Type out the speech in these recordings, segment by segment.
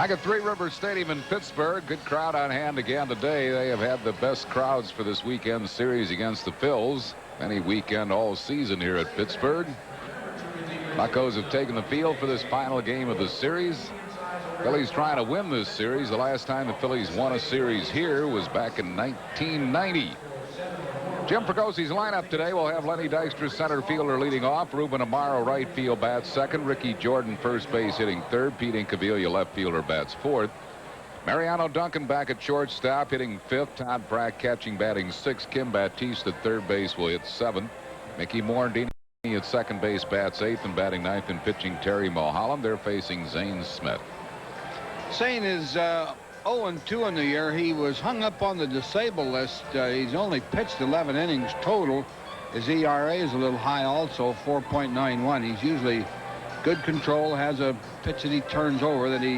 Back at Three Rivers Stadium in Pittsburgh, good crowd on hand again today. They have had the best crowds for this weekend series against the Phils any weekend all season here at Pittsburgh. Buccos have taken the field for this final game of the series. Phillies trying to win this series. The last time the Phillies won a series here was back in 1990. Jim Fricosi's lineup today will have Lenny Dykstra, center fielder, leading off. Ruben Amaro, right field, bats second. Ricky Jordan, first base, hitting third. Pete Incaviglia, left fielder, bats fourth. Mariano Duncan back at shortstop, hitting fifth. Todd Pratt catching, batting sixth. Kim Batiste at third base will hit seventh. Mickey Morandini at second base, bats eighth, and batting ninth and pitching Terry Mulholland. They're facing Zane Smith. Zane is 0-2 in the year. He was hung up on the disabled list. He's only pitched 11 innings total. His ERA is a little high also, 4.91. He's usually good control, has a pitch that he turns over that he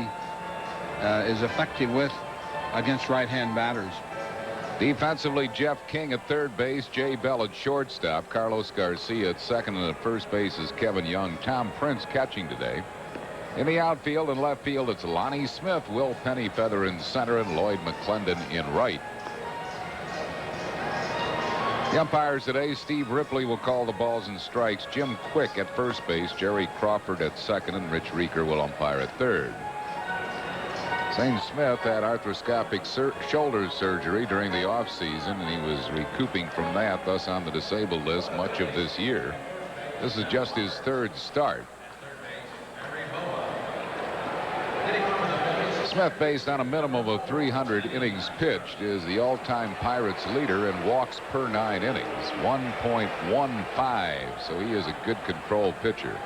is effective with against right-hand batters. Defensively, Jeff King at third base, Jay Bell at shortstop, Carlos Garcia at second, and at first base is Kevin Young. Tom Prince catching today. In the outfield and left field, it's Lonnie Smith, Will Pennyfeather in center, and Lloyd McClendon in right. The umpires today, Steve Ripley will call the balls and strikes. Jim Quick at first base, Jerry Crawford at second, and Rich Reeker will umpire at third. Zane Smith had arthroscopic shoulder surgery during the offseason, and he was recouping from that, thus on the disabled list much of this year. This is just his third start. Smith, based on a minimum of 300 innings pitched, is the all-time Pirates leader in walks per 9 innings, 1.15, so he is a good control pitcher.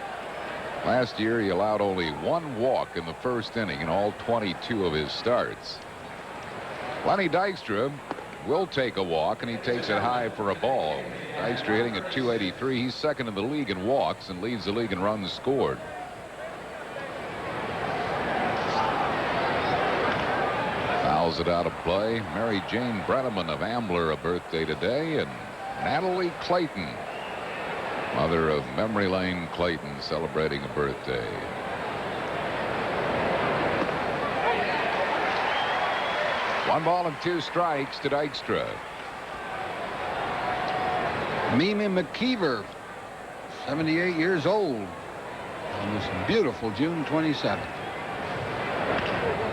Last year, he allowed only one walk in the first inning in all 22 of his starts. Lenny Dykstra will take a walk, and he takes it high for a ball. Dykstra hitting at .283. He's second in the league in walks and leads the league in runs scored. Fouls it out of play. Mary Jane Brenneman of Ambler, a birthday today, and Natalie Clayton, mother of Memory Lane Clayton, celebrating a birthday. One ball and 2 strikes to Dykstra. Mimi McKeever, 78 years old, on this beautiful June 27th.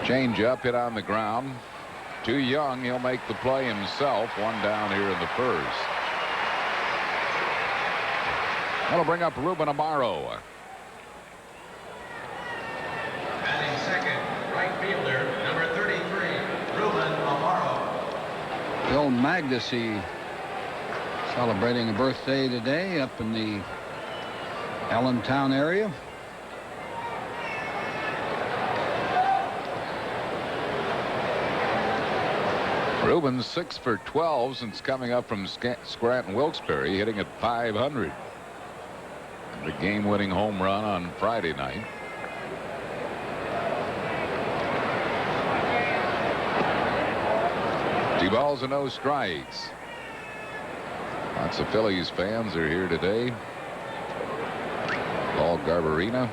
Change up, hit on the ground. Too young, he'll make the play himself. One down here in the first. That'll bring up Ruben Amaro. Batting second, right fielder, number 33, Ruben Amaro. Bill Magdassi celebrating a birthday today up in the Allentown area. Ruben's 6 for 12 since coming up from Scranton Wilkes-Barre, hitting at .500. The game-winning home run on Friday night. Two balls and no strikes. Lots of Phillies fans are here today. Paul Garbarina.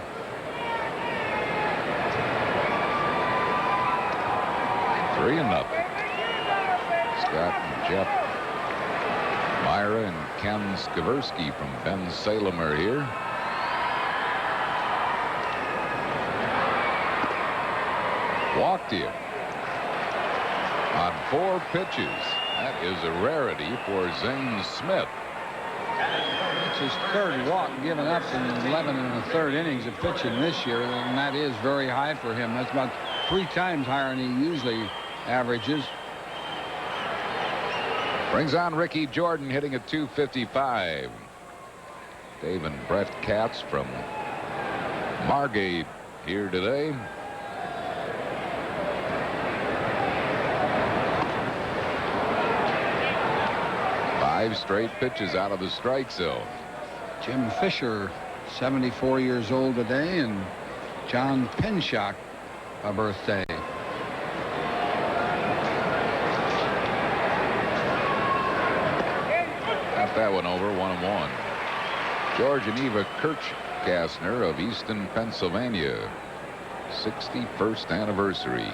Three and nothing. Scott and Jeff Myra and Ken Skaversky from Ben Salem are here. Walked him on 4 pitches. That is a rarity for Zane Smith. It's his third walk given up in 11 1/3 innings of pitching this year, and that is very high for him. That's about 3 times higher than he usually averages. Brings on Ricky Jordan, hitting at .255. Dave and Brett Katz from Margate here today. Five straight pitches out of the strike zone. Jim Fisher, 74 years old today, and John Penshock, a birthday. That one over, 1-1. George and Eva Kirchgassner of Easton, Pennsylvania, 61st anniversary.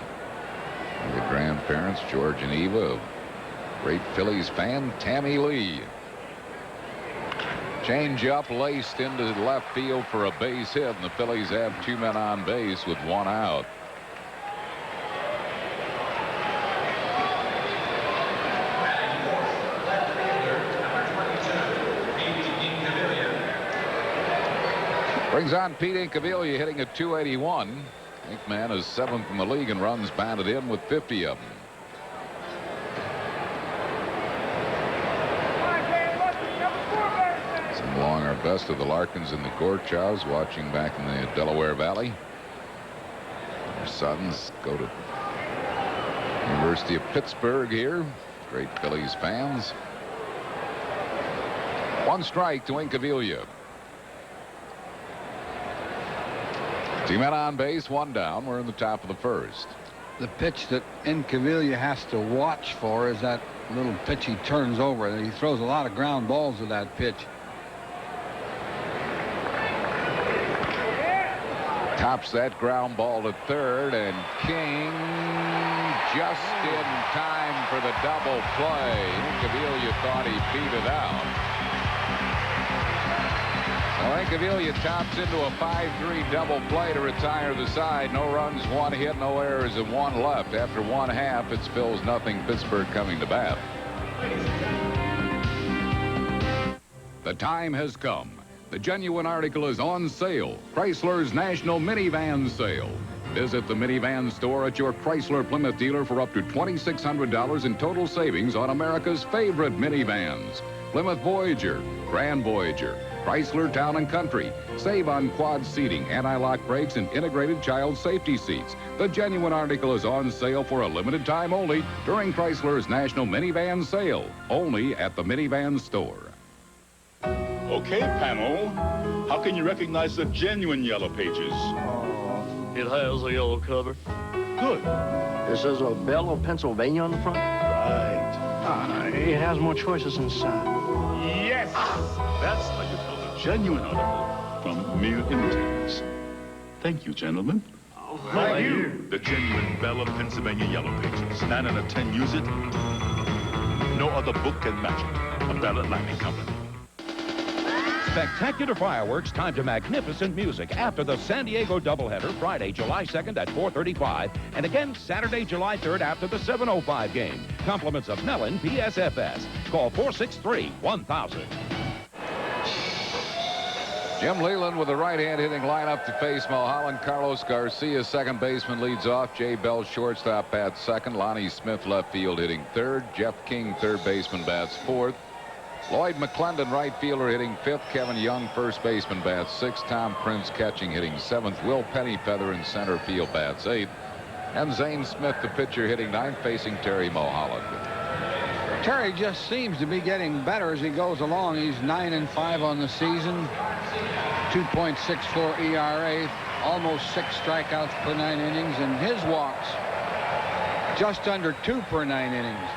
The grandparents, George and Eva, great Phillies fan, Tammy Lee. Change up laced into left field for a base hit, and the Phillies have 2 men on base with 1 out. Brings on Pete Incaviglia, hitting at .281. Inkman is 7th in the league in runs batted in with 50 of them. Some along our best of the Larkins and the Gorchows watching back in the Delaware Valley. Their sons go to University of Pittsburgh here. Great Phillies fans. 1 strike to Incaviglia. 2 men on base, 1 down. We're in the top of the first. The pitch that Incaviglia has to watch for is that little pitch he turns over. He throws a lot of ground balls with that pitch. Tops that ground ball to third, and King just in time for the double play. Incaviglia thought he beat it out. Incaviglia tops into a 5-3 double play to retire the side. No runs, 1 hit, no errors, and 1 left. After 1/2, it's Phil's nothing. Pittsburgh coming to bat. The time has come. The genuine article is on sale. Chrysler's National Minivan Sale. Visit the minivan store at your Chrysler Plymouth dealer for up to $2,600 in total savings on America's favorite minivans. Plymouth Voyager, Grand Voyager, Chrysler Town & Country. Save on quad seating, anti-lock brakes, and integrated child safety seats. The genuine article is on sale for a limited time only during Chrysler's National Minivan Sale. Only at the minivan store. Okay, panel. How can you recognize the genuine Yellow Pages? It has a yellow cover. Good. It says a Bell of Pennsylvania on the front. Right. It has more choices inside. Yes! That's how you tell the genuine article from mere imitators. Thank you, gentlemen. Thank you. The genuine Bell of Pennsylvania Yellow Pages. 9 out of 10 use it. No other book can match it. A Bell Atlantic Company. Spectacular fireworks timed to magnificent music after the San Diego doubleheader Friday, July 2nd at 4:35, and again Saturday, July 3rd after the 7:05 game. Compliments of Mellon PSFS. Call 463-1000. Jim Leland with the right-hand hitting lineup to face Mulholland. Carlos Garcia, second baseman, leads off. Jay Bell, shortstop, bats second. Lonnie Smith, left field, hitting third. Jeff King, third baseman, bats fourth. Lloyd McClendon, right fielder, hitting fifth. Kevin Young, first baseman, bats sixth. Tom Prince, catching, hitting seventh. Will Pennyfeather in center field, bats eighth. And Zane Smith, the pitcher, hitting ninth, facing Terry Mulholland. Terry just seems to be getting better as he goes along. He's 9-5 on the season. 2.64 ERA, almost 6 strikeouts per 9 innings, and his walks just under 2 per 9 innings.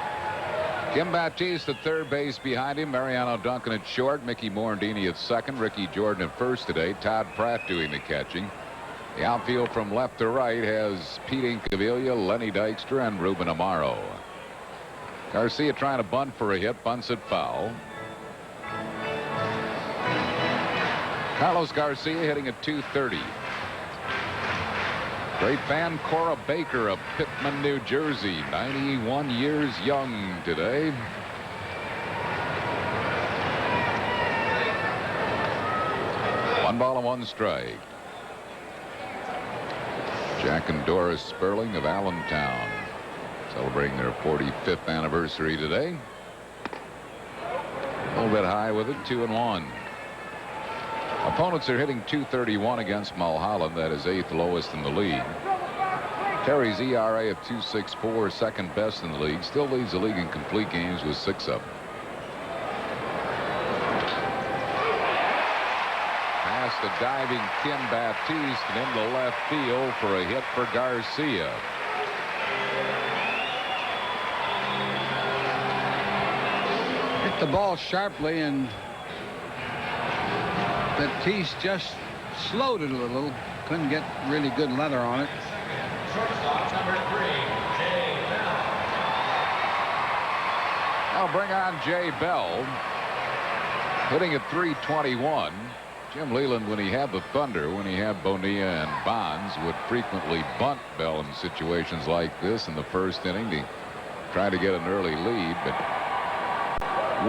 Kim Baptiste at third base behind him. Mariano Duncan at short. Mickey Morandini at second. Ricky Jordan at first today. Todd Pratt doing the catching. The outfield from left to right has Pete Incaviglia, Lenny Dykstra, and Ruben Amaro. Garcia trying to bunt for a hit. Bunts it foul. Carlos Garcia hitting at .230. Great fan Cora Baker of Pittman, New Jersey, 91 years young today. One ball and one strike. Jack and Doris Sperling of Allentown celebrating their 45th anniversary today. A little bit high with it, 2-1. Opponents are hitting .231 against Mulholland. That is 8th lowest in the league. Terry's ERA of 2.64, second best in the league. Still leads the league in complete games with 6 of them. Past the diving Kim Baptiste and into left field for a hit for Garcia. Hit the ball sharply, and Baptiste just slowed it a little. couldn't get really good leather on it. Shortstop number 3, Jay Bell. Now bring on Jay Bell, hitting at .321. Jim Leland, when he had the Thunder, when he had Bonilla and Bonds, would frequently bunt Bell in situations like this in the first inning to try to get an early lead, but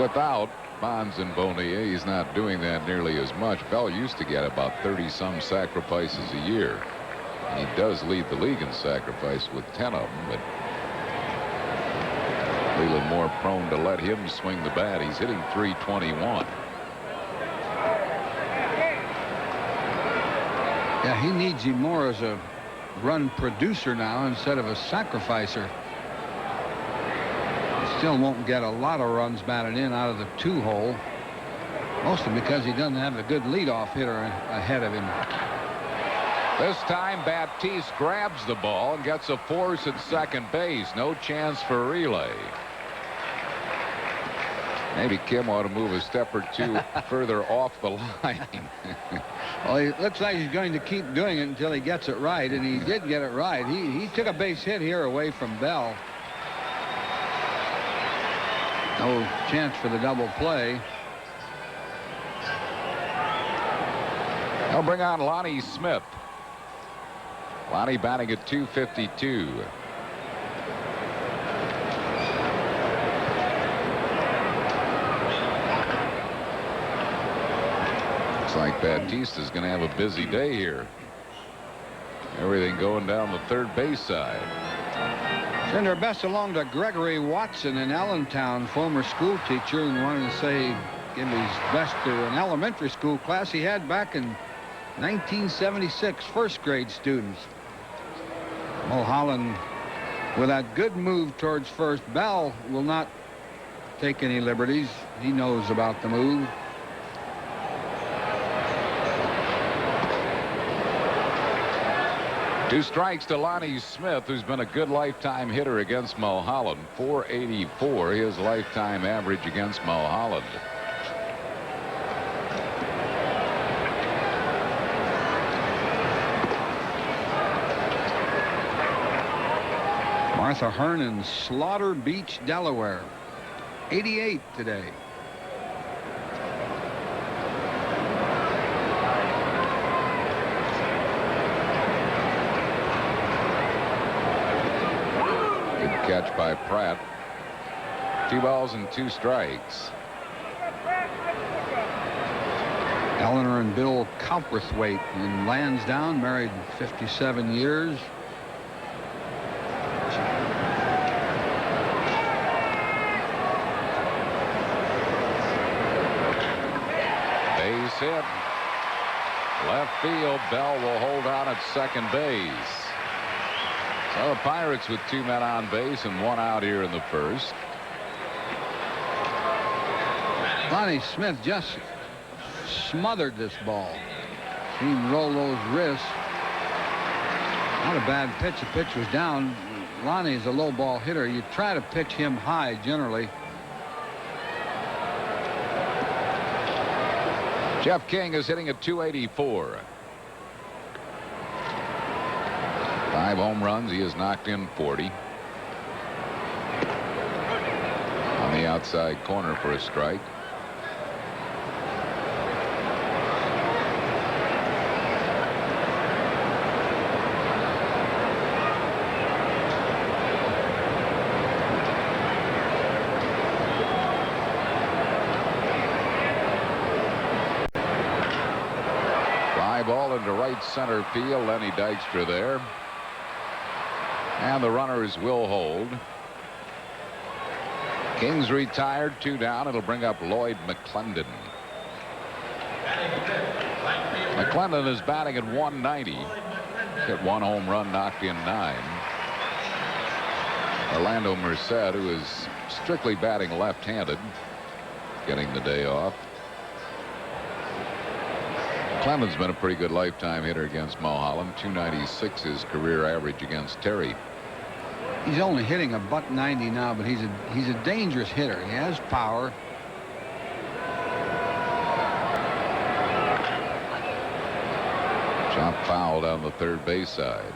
without Bonds and Bonilla, he's not doing that nearly as much. Bell used to get about 30-some sacrifices a year. He does lead the league in sacrifice with 10 of them, but Leland more prone to let him swing the bat. He's hitting .321. Yeah, he needs him more as a run producer now instead of a sacrificer. He still won't get a lot of runs batted in out of the 2-hole, mostly because he doesn't have a good leadoff hitter ahead of him. This time Baptiste grabs the ball and gets a force at second base. No chance for a relay. Maybe Kim ought to move a step or two further off the line. Well, it looks like he's going to keep doing it until he gets it right, and he did get it right. He took a base hit here away from Bell. No chance for the double play. They'll bring on Lonnie Smith. Lonnie batting at .252. Looks like Baptiste is going to have a busy day here. Everything going down the third base side. Send our best along to Gregory Watson in Allentown, former school teacher, and wanted to say give his best to an elementary school class he had back in 1976, first grade students. Mulholland with that good move towards first. Bell will not take any liberties. He knows about the move. Two strikes to Lonnie Smith, who's been a good lifetime hitter against Mulholland. .484, his lifetime average against Mulholland. Martha Hearn in Slaughter Beach, Delaware. 88 today. Good catch by Pratt. 2 balls and 2 strikes. Eleanor and Bill Cowperthwaite in Lansdowne, married 57 years. Base hit. Left field. Bell will hold on at second base. So the Pirates with 2 men on base and 1 out here in the first. Lonnie Smith just smothered this ball. See him roll those wrists. Not a bad pitch. The pitch was down. Lonnie's a low ball hitter. You try to pitch him high generally. Jeff King is hitting at .284. 5 home runs. He has knocked in 40. On the outside corner for a strike. Ball into right center field. Lenny Dykstra there. And the runners will hold. King's retired. 2 down. It'll bring up Lloyd McClendon. McClendon is batting at .190. Hit 1 home run, knocked in 9. Orlando Merced, who is strictly batting left-handed, getting the day off. Clemens been a pretty good lifetime hitter against Mulholland. .296 his career average against Terry. He's only hitting a .190 now, but he's a dangerous hitter. He has power. Pop fouled on the third base side.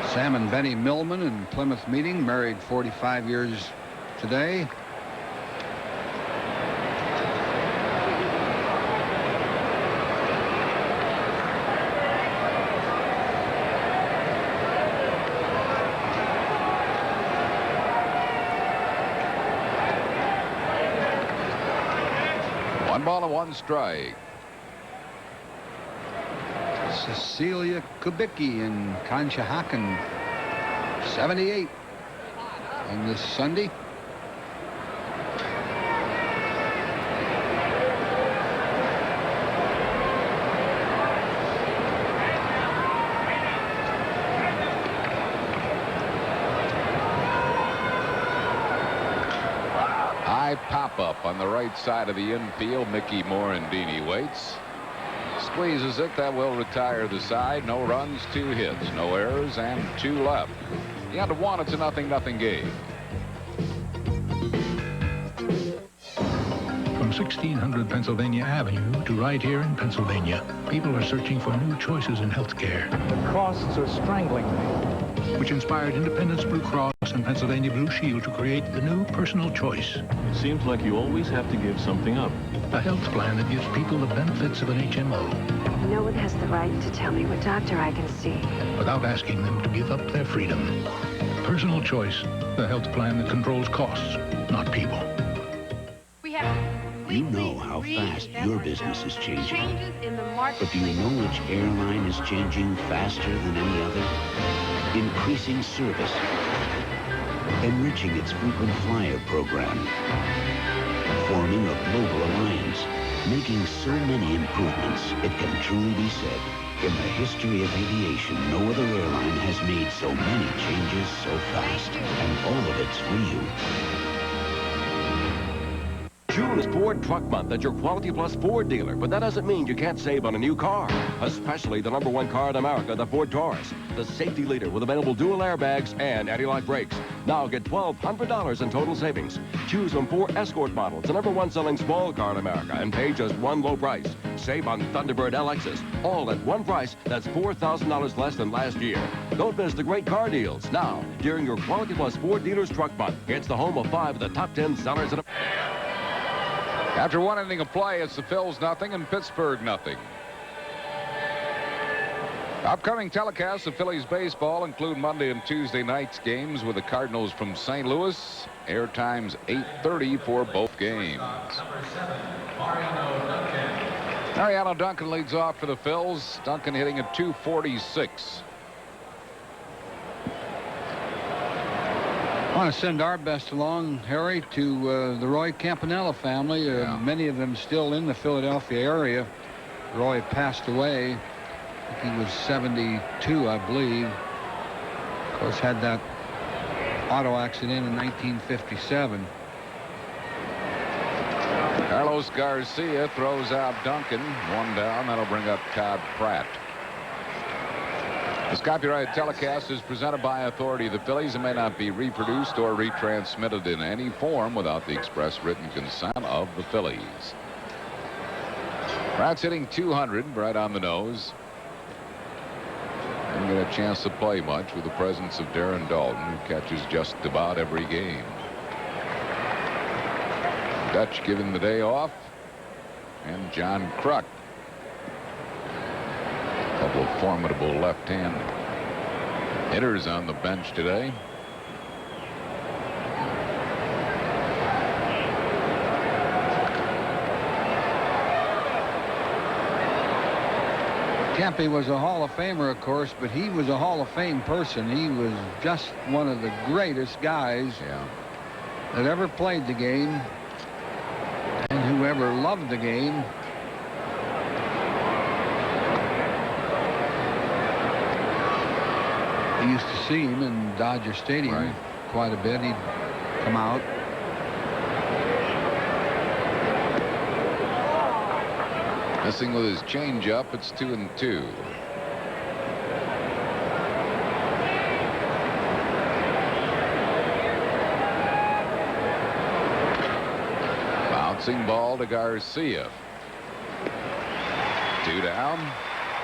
Sam and Benny Millman in Plymouth Meeting, married 45 years today. One ball and one strike. Cecilia Kubicki in Conshohocken, 78 on this Sunday. High pop-up on the right side of the infield. Mickey Morandini waits. Squeezes it. That will retire the side. No runs, 2 hits, no errors, and 2 left. The end of 1. It's a 0-0 game. From 1600 Pennsylvania Avenue to right here in Pennsylvania, people are searching for new choices in health care. The costs are strangling me. Which inspired Independence Blue Cross and Pennsylvania Blue Shield to create the new personal choice. It seems like you always have to give something up. A health plan that gives people the benefits of an HMO. No one has the right to tell me what doctor I can see. Without asking them to give up their freedom. Personal choice, the health plan that controls costs, not people. You know how fast your business is changing. But do you know which airline is changing faster than any other? Increasing service. Enriching its frequent flyer program. Forming a global alliance. Making so many improvements, it can truly be said, in the history of aviation, no other airline has made so many changes so fast. And all of it's for you. June is Ford Truck Month at your Quality Plus Ford dealer, but that doesn't mean you can't save on a new car, especially the #1 car in America, the Ford Taurus, the safety leader with available dual airbags and anti-lock brakes. Now get $1,200 in total savings. Choose from 4 Escort models, the #1 selling small car in America, and pay just one low price. Save on Thunderbird LXs, all at one price that's $4,000 less than last year. Don't miss the great car deals now during your Quality Plus Ford Dealers Truck Month. It's the home of 5 of the top 10 sellers in After 1 inning of play, it's the Phils 0 and Pittsburgh 0. Upcoming telecasts of Phillies baseball include Monday and Tuesday night's games with the Cardinals from St. Louis. Air times 8:30 for both games. Mariano Duncan leads off for the Phils. Duncan hitting at .246. I want to send our best along, Harry, to the Roy Campanella family. Many of them still in the Philadelphia area. Roy passed away. I think he was 72, I believe. Of course, had that auto accident in 1957. Carlos Garcia throws out Duncan. 1 down. That'll bring up Todd Pratt. This copyrighted telecast is presented by authority of the Phillies and may not be reproduced or retransmitted in any form without the express written consent of the Phillies. Pratt's hitting .200, right on the nose. Didn't get a chance to play much with the presence of Darren Dalton, who catches just about every game. Dutch giving the day off, and John Kruk. A couple of formidable left-hand hitters on the bench today. Kempe was a Hall of Famer, of course, but he was a Hall of Fame person. He was just one of the greatest guys that ever played the game and whoever loved the game. I used to see him in Dodger Stadium quite a bit. He'd come out. Missing with his changeup. It's 2-2. Bouncing ball to Garcia. 2 down.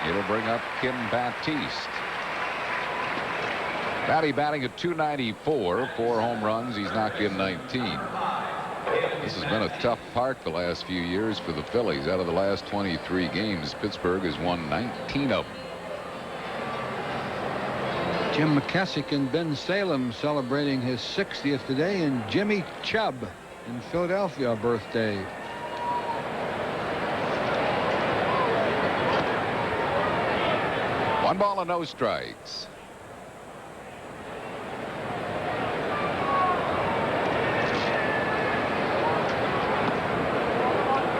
It'll bring up Kim Baptiste. Batty batting at .294, 4 home runs. He's knocked in 19. This has been a tough park the last few years for the Phillies. Out of the last 23 games, Pittsburgh has won 19 of them. Jim McKessick and Ben Salem celebrating his 60th today, and Jimmy Chubb in Philadelphia birthday. One ball and no strikes.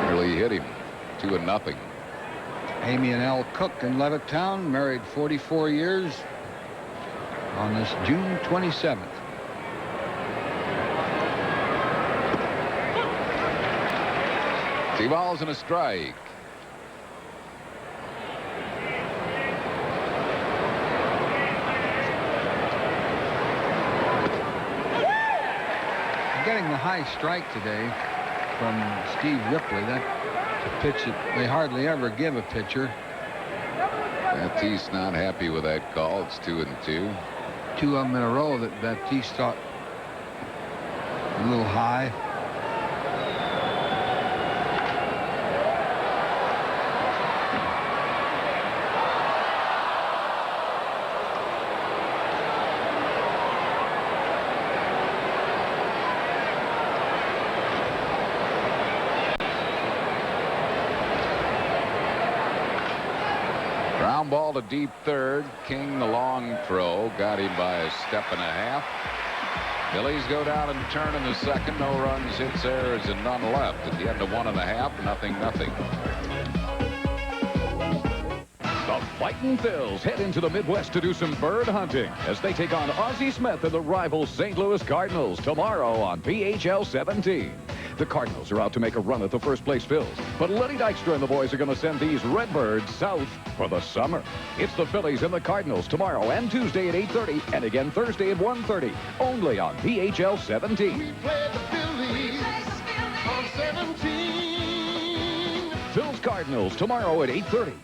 Nearly hit him. 2-0. Amy and Al Cook in Levittown, married 44 years on this June 27th. Three balls and a strike. Getting the high strike today from Steve Ripley. That's a pitch that they hardly ever give a pitcher. Baptiste not happy with that call. It's 2-2. Two of them in a row that Baptiste thought a little high. Ground ball to deep third. King the long throw. Got him by a step and a half. Phillies go down and turn in the second. No runs, hits, errors, and none left. At the end of 1.5, 0-0. The Fightin' Phils head into the Midwest to do some bird hunting as they take on Ozzie Smith and the rival St. Louis Cardinals tomorrow on PHL 17. The Cardinals are out to make a run at the first-place Phils, but Lenny Dykstra and the boys are going to send these Redbirds south for the summer. It's the Phillies and the Cardinals tomorrow and Tuesday at 8:30 and again Thursday at 1:30, only on PHL 17. We play the Phillies on 17. Phils Cardinals tomorrow at 8:30.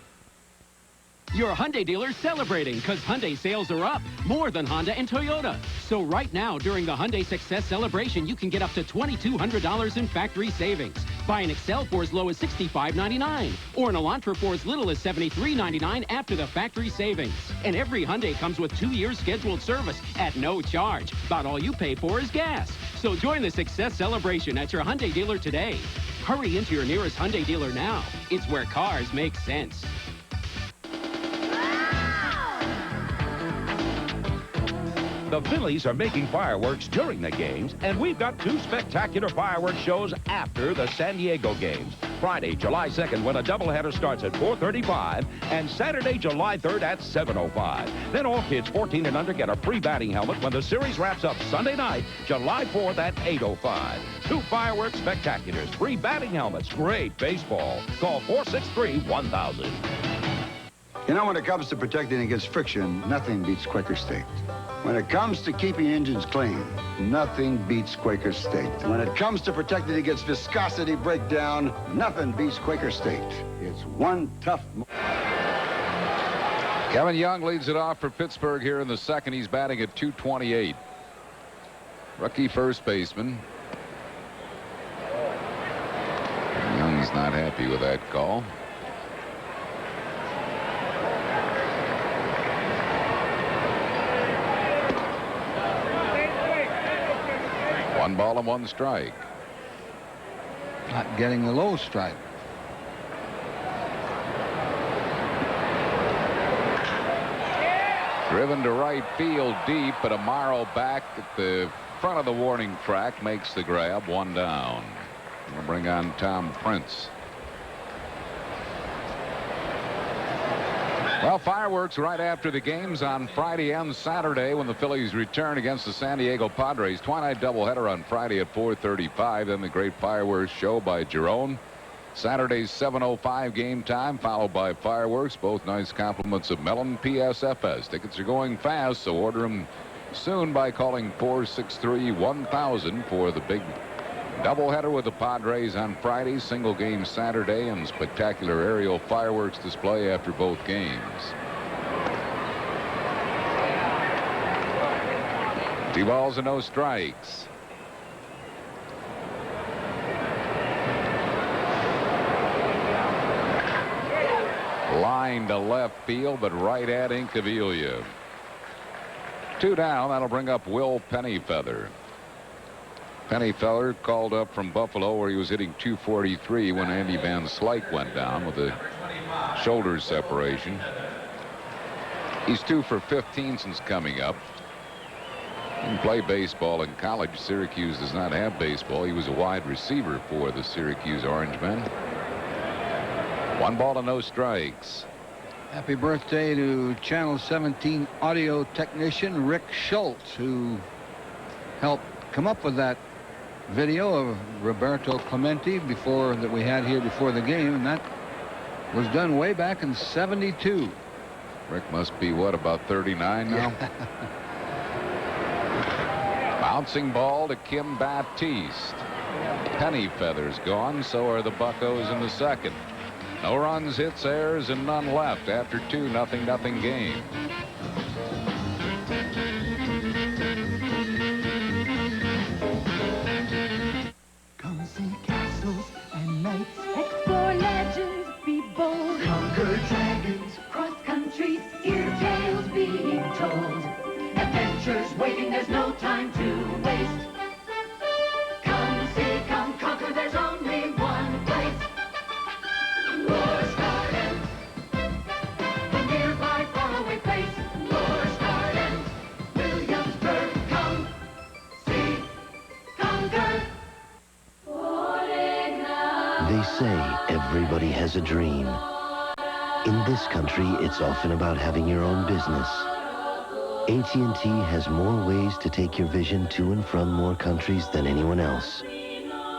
Your Hyundai dealer's celebrating because Hyundai sales are up more than Honda and Toyota. So right now, during the Hyundai Success Celebration, you can get up to $2,200 in factory savings. Buy an Excel for as low as $65.99 or an Elantra for as little as $73.99 after the factory savings. And every Hyundai comes with 2 years scheduled service at no charge. About all you pay for is gas. So join the Success Celebration at your Hyundai dealer today. Hurry into your nearest Hyundai dealer now. It's where cars make sense. The Phillies are making fireworks during the games, and we've got 2 spectacular fireworks shows after the San Diego games. Friday, July 2nd, when a doubleheader starts at 4:35, and Saturday, July 3rd at 7:05. Then all kids 14 and under get a free batting helmet when the series wraps up Sunday night, July 4th at 8:05. 2 fireworks spectaculars, free batting helmets, great baseball. Call 463-1000. You know, when it comes to protecting against friction, nothing beats Quaker State. When it comes to keeping engines clean, nothing beats Quaker State. When it comes to protecting against viscosity breakdown, nothing beats Quaker State. It's one tough... Kevin Young leads it off for Pittsburgh here in the second. He's batting at .228. Rookie first baseman. Young's not happy with that call. One ball and 1 strike. Not getting the low strike. Driven to right field deep, but Amaro back at the front of the warning track makes the grab. 1 down. We'll bring on Tom Prince. Well, fireworks right after the games on Friday and Saturday when the Phillies return against the San Diego Padres. Twilight doubleheader on Friday at 4:35. Then the great fireworks show by Jerome. Saturday's 7:05 game time, followed by fireworks. Both nice compliments of Mellon PSFS. Tickets are going fast, so order them soon by calling 463-1000 for the big Doubleheader with the Padres on Friday, single game Saturday, and spectacular aerial fireworks display after both games. 2 balls and no strikes. Line to left field, but right at Incaviglia. 2 down. That'll bring up Will Pennyfeather. Pennyfeather called up from Buffalo, where he was hitting .243 when Andy Van Slyke went down with a shoulder separation. He's 2 for 15 since coming up. He didn't play baseball in college. Syracuse does not have baseball. He was a wide receiver for the Syracuse Orangemen. 1 ball and no strikes. Happy birthday to Channel 17 audio technician Rick Schultz, who helped come up with that video of Roberto Clemente that we had here before the game, and that was done way back in '72. Rick must be, what, about 39 now? Bouncing ball to Kim Baptiste. Pennyfeather's gone, so are the Buccos in the second. No runs, hits, errors, and none left after 2-0 game. Come see castles and knights, explore legends, be bold, conquer dragons, cross countries, hear tales being told. Adventures waiting, there's no time to waste. Come see, come conquer, there's only one place. Lore's Gardens, the nearby faraway place. Lore's Gardens, Williamsburg, come see, conquer. They say everybody has a dream. In this country, it's often about having your own business. AT&T has more ways to take your vision to and from more countries than anyone else.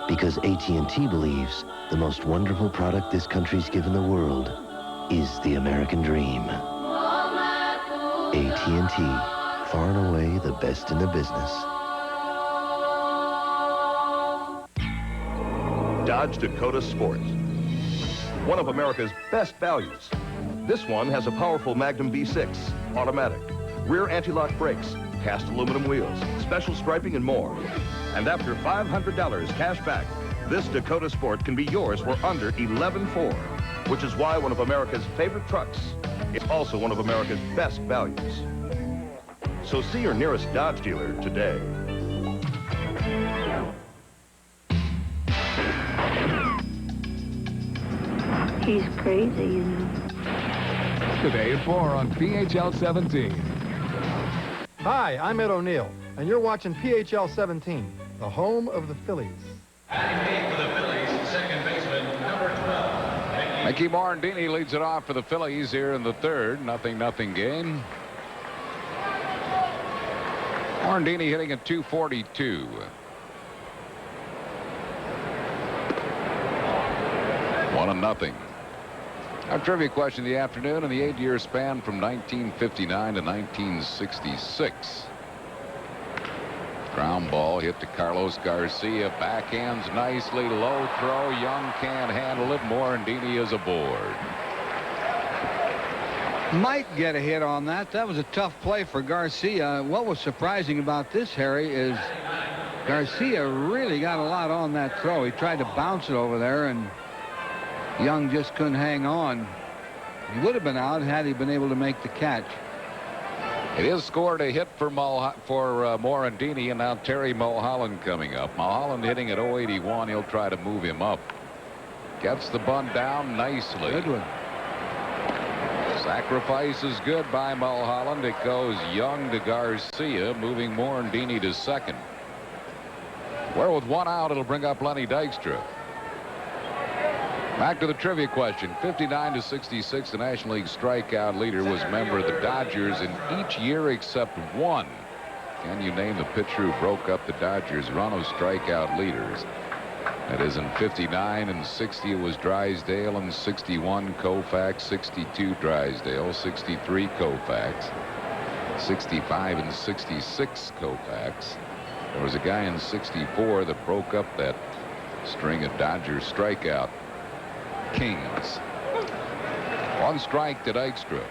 Because AT&T believes the most wonderful product this country's given the world is the American dream. AT&T, far and away the best in the business. Dodge Dakota Sport. One of America's best values. This one has a powerful Magnum V6, automatic, rear anti-lock brakes, cast aluminum wheels, special striping, and more. And after $500 cash back, this Dakota Sport can be yours for under $11,400, which is why one of America's favorite trucks is also one of America's best values. So see your nearest Dodge dealer today. He's crazy, you know. Today at 4 on PHL 17. Hi, I'm Ed O'Neill, and you're watching PHL 17, the home of the Phillies. Batting for the Phillies, second baseman, number 12. Mickey Morandini leads it off for the Phillies here in the third. 0-0 game. Morandini hitting at .242. One and nothing. Our trivia question of the afternoon: in the 8-year span from 1959 to 1966. Ground ball hit to Carlos Garcia. Backhands nicely. Low throw. Young can't handle it. Morandini is aboard. Might get a hit on that. That was a tough play for Garcia. What was surprising about this, Harry, is Garcia really got a lot on that throw. He tried to bounce it over there, and Young just couldn't hang on. He would have been out had he been able to make the catch. It is scored a hit for Morandini, and now Terry Mulholland coming up. Mulholland hitting at .081. He'll try to move him up. Gets the bunt down nicely. Good one. Sacrifice is good by Mulholland. It goes Young to Garcia, moving Morandini to second. Where with one out, it'll bring up Lenny Dykstra. Back to the trivia question. 59-66, the National League strikeout leader was a member of the Dodgers in each year except one. Can you name the pitcher who broke up the Dodgers' run of strikeout leaders? That is, in 59 and 60 it was Drysdale, and 61 Koufax, 62 Drysdale, 63 Koufax, 65 and 66 Koufax, There was a guy in '64 that broke up that string of Dodgers strikeout kings. One strike to Dykstra.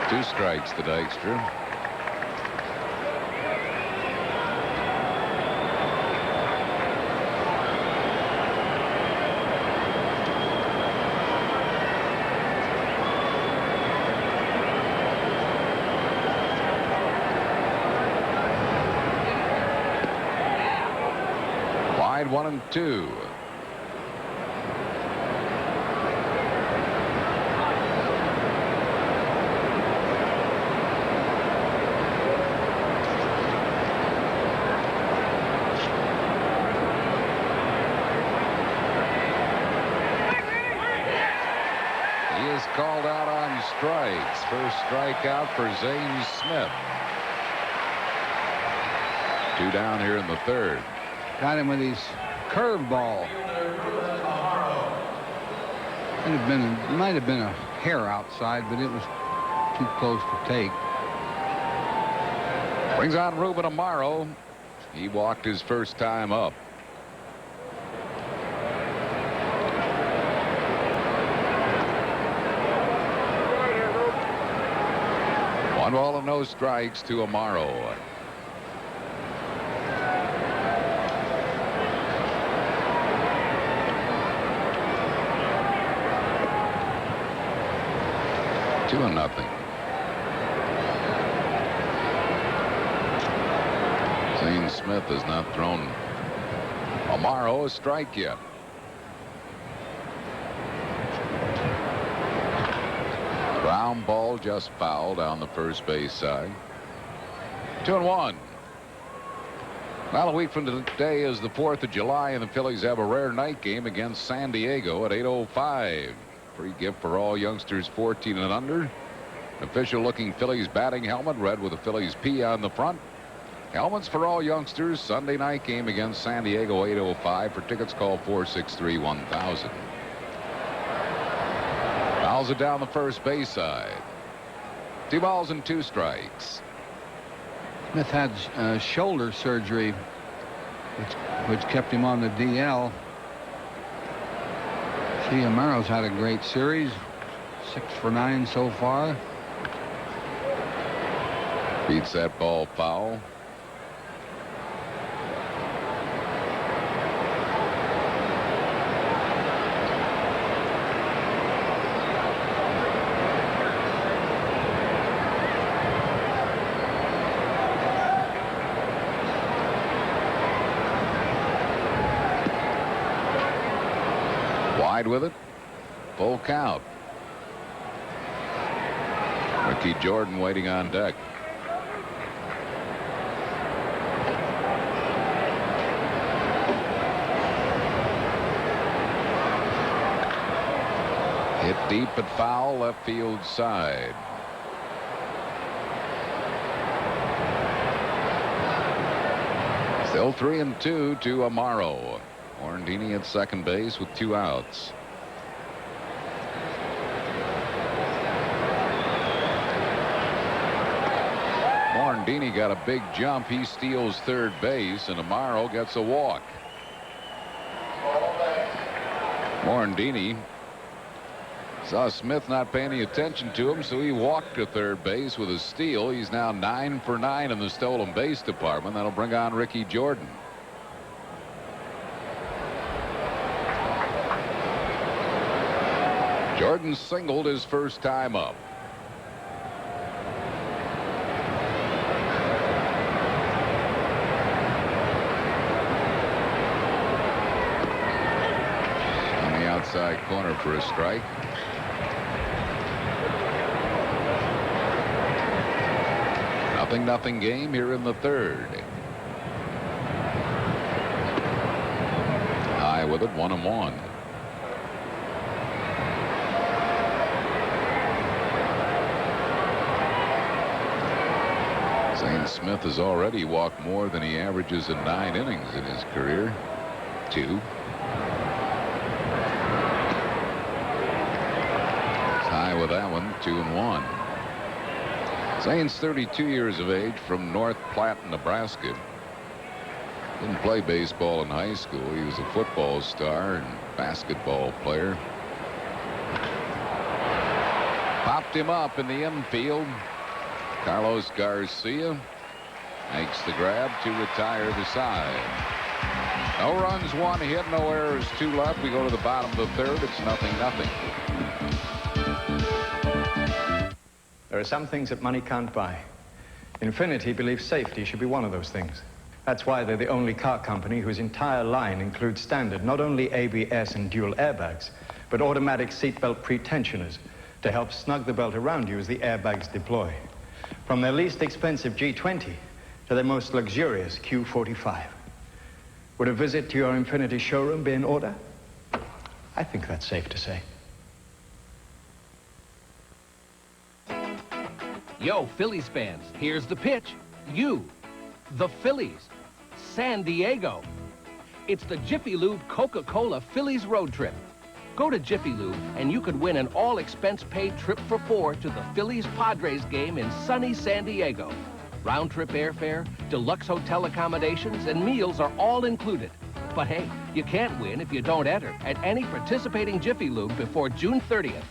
Two strikes to Dykstra. Wide 1-2. Called out on strikes. First strikeout for Zane Smith. 2 down here in the third. Got him with his curveball. Might have been a hair outside, but it was too close to take. Brings on Ruben Amaro. He walked his first time up. One ball and no strikes to Amaro. Two and nothing. Zane Smith has not thrown Amaro a strike yet. Ground ball just foul down the first base side. 2-1. Well, a week from today is the 4th of July, and the Phillies have a rare night game against San Diego at 8:05. Free gift for all youngsters 14 and under. An official-looking Phillies batting helmet, red with a Phillies P on the front. Helmets for all youngsters. Sunday night game against San Diego, 8:05. For tickets, call 463-1000. Fouls it down the first base side. 2 balls and 2 strikes. Smith had shoulder surgery, which kept him on the DL. See, Amaro's had a great series. 6 for 9 so far. Beats that ball foul. Wide with it. Full count. Ricky Jordan waiting on deck. Hit deep but foul, left field side. Still 3-2 to Amaro. Morandini at second base with 2 outs. Morandini got a big jump. He steals third base, and Amaro gets a walk. Morandini saw Smith not paying any attention to him, so he walked to third base with a steal. He's now 9 for 9 in the stolen base department. That'll bring on Ricky Jordan. Jordan singled his first time up. On the outside corner for a strike. Nothing game here in the third. High with it, Smith has already walked more than he averages in 9 innings in his career. 2. High with that one. 2-1. Zane's 32 years of age, from North Platte, Nebraska. Didn't play baseball in high school. He was a football star and basketball player. Popped him up in the infield. Carlos Garcia makes the grab to retire the side. No runs, 1 hit, no errors, 2 left. We go to the bottom of the 3rd. It's 0-0. There are some things that money can't buy. Infinity believes safety should be one of those things. That's why they're the only car company whose entire line includes standard not only ABS and dual airbags, but automatic seatbelt pretensioners to help snug the belt around you as the airbags deploy. From their least expensive G20 to their most luxurious Q45. Would a visit to your Infinity showroom be in order? I think that's safe to say. Yo, Phillies fans, here's the pitch. You, the Phillies, San Diego. It's the Jiffy Lube Coca-Cola Phillies road trip. Go to Jiffy Lube and you could win an all-expense-paid trip for 4 to the Phillies-Padres game in sunny San Diego. Round-trip airfare, deluxe hotel accommodations, and meals are all included. But hey, you can't win if you don't enter at any participating Jiffy Lube before June 30th.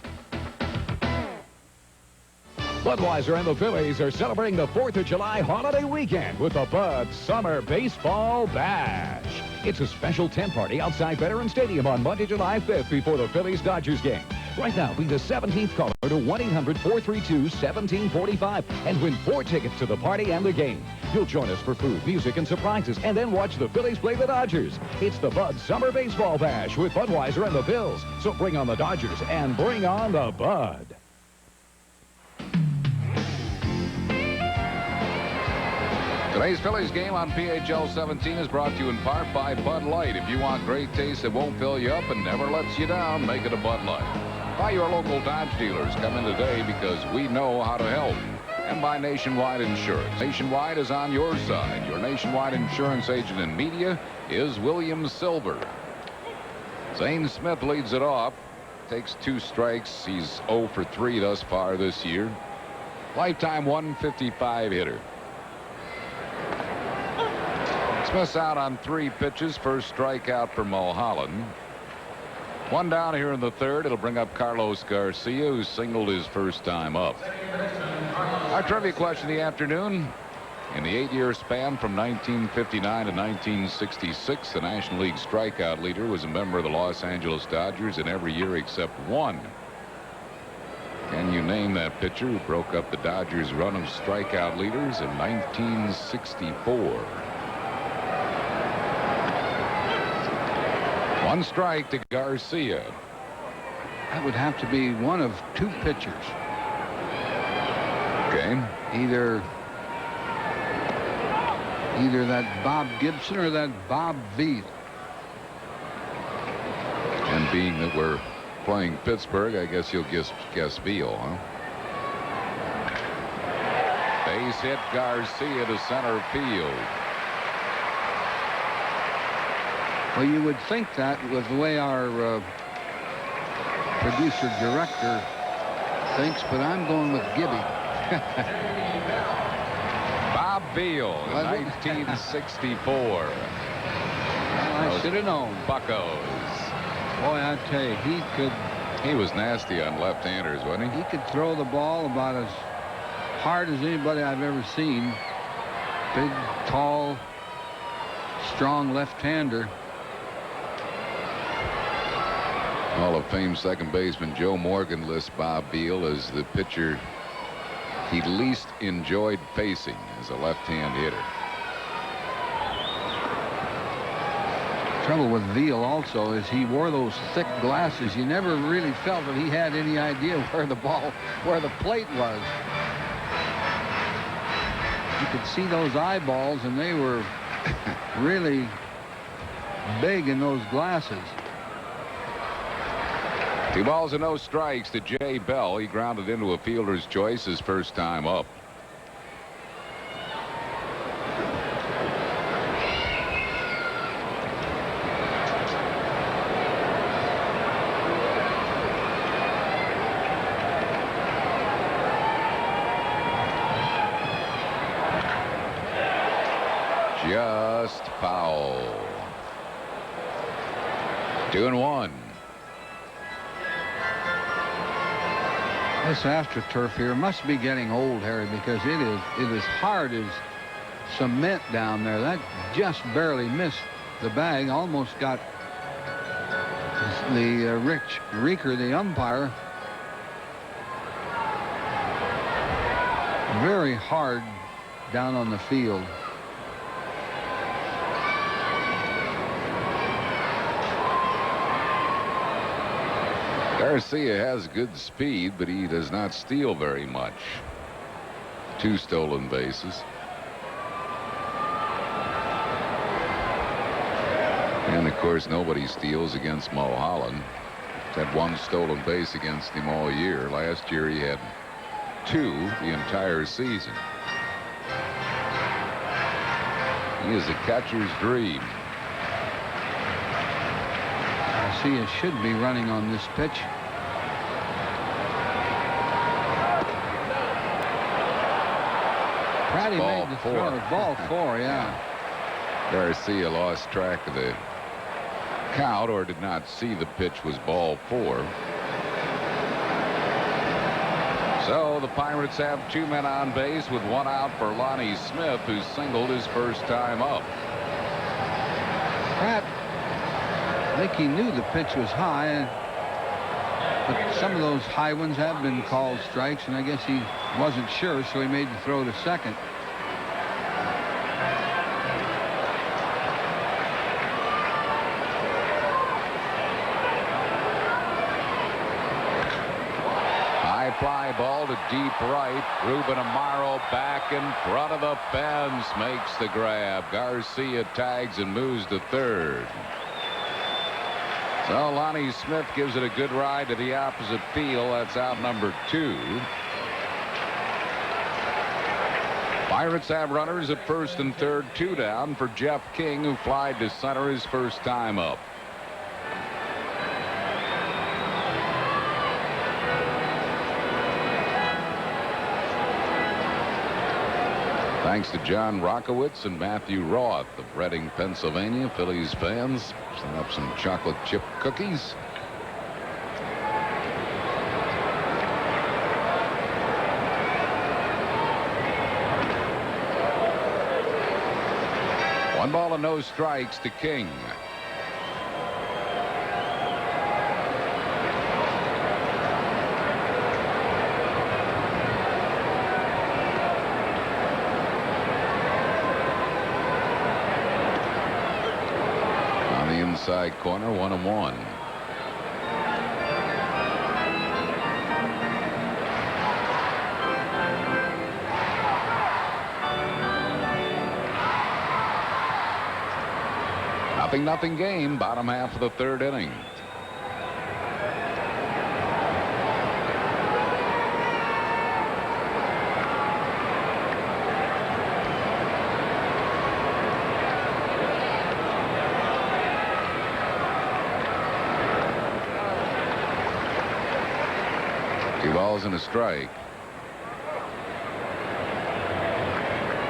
Budweiser and the Phillies are celebrating the 4th of July holiday weekend with the Bud Summer Baseball Bash. It's a special tent party outside Veterans Stadium on Monday, July 5th before the Phillies-Dodgers game. Right now, be the 17th caller to 1-800-432-1745 and win 4 tickets to the party and the game. You'll join us for food, music, and surprises, and then watch the Phillies play the Dodgers. It's the Bud Summer Baseball Bash with Budweiser and the Phils. So bring on the Dodgers and bring on the Bud. Today's Phillies game on PHL 17 is brought to you in part by Bud Light. If you want great taste that won't fill you up and never lets you down, make it a Bud Light. By your local Dodge dealers. Come in today because we know how to help. And by Nationwide Insurance. Nationwide is on your side. Your Nationwide insurance agent in media is William Silver. Zane Smith leads it off. Takes 2 strikes. He's 0 for 3 thus far this year. Lifetime 155 hitter. Smith's out on 3 pitches. First strikeout for Mulholland. 1 down here in the 3rd. It'll bring up Carlos Garcia, who singled his first time up. Our trivia question of the afternoon. In the 8-year span from 1959 to 1966, the National League strikeout leader was a member of the Los Angeles Dodgers in every year except 1. Can you name that pitcher who broke up the Dodgers' run of strikeout leaders in 1964? 1 strike to Garcia. That would have to be one of 2 pitchers. Okay. Either that Bob Gibson or that Bob Veal. And being that we're playing Pittsburgh, I guess you'll guess Veal, huh? Base hit Garcia to center field. Well, you would think that with the way our producer-director thinks, but I'm going with Gibby. Bob Veal, 1964. Well, I should have known. Buccos. Boy, I tell you, he was nasty on left-handers, wasn't he? He could throw the ball about as hard as anybody I've ever seen. Big, tall, strong left-hander. Hall of Fame second baseman Joe Morgan lists Bob Veal as the pitcher he least enjoyed facing as a left-hand hitter. Trouble with Veal also is he wore those thick glasses. You never really felt that he had any idea where the plate was. You could see those eyeballs, and they were really big in those glasses. 2 balls and no strikes to Jay Bell. He grounded into a fielder's choice his first time up. left, foul. 2-1. This AstroTurf here must be getting old, Harry, because it is hard as cement down there. That just barely missed the bag. Almost got the Rich Reeker, the umpire. Very hard down on the field. Garcia has good speed, but he does not steal very much. 2 stolen bases. And of course, nobody steals against Mulholland. He's had 1 stolen base against him all year. Last year he had 2 the entire season. He is a catcher's dream. Garcia should be running on this pitch. Pratty made the throw. Ball 4, yeah. Garcia lost track of the count or did not see the pitch was ball 4. So the Pirates have 2 men on base with 1 out for Lonnie Smith, who singled his first time up. Pratt, I think he knew the pitch was high, but some of those high ones have been called strikes, and I guess he wasn't sure, so he made the throw to second. High fly ball to deep right. Ruben Amaro back in front of the fence, makes the grab. Garcia tags and moves to third. So Lonnie Smith gives it a good ride to the opposite field. That's out number 2. Pirates have runners at first and third, 2 down for Jeff King, who flied to center his first time up. Thanks to John Rockowitz and Matthew Roth of Reading, Pennsylvania. Phillies fans set up some chocolate chip cookies. One ball and no strikes to King. Inside corner, 1-1. Nothing game, bottom half of the third inning. Balls and a strike.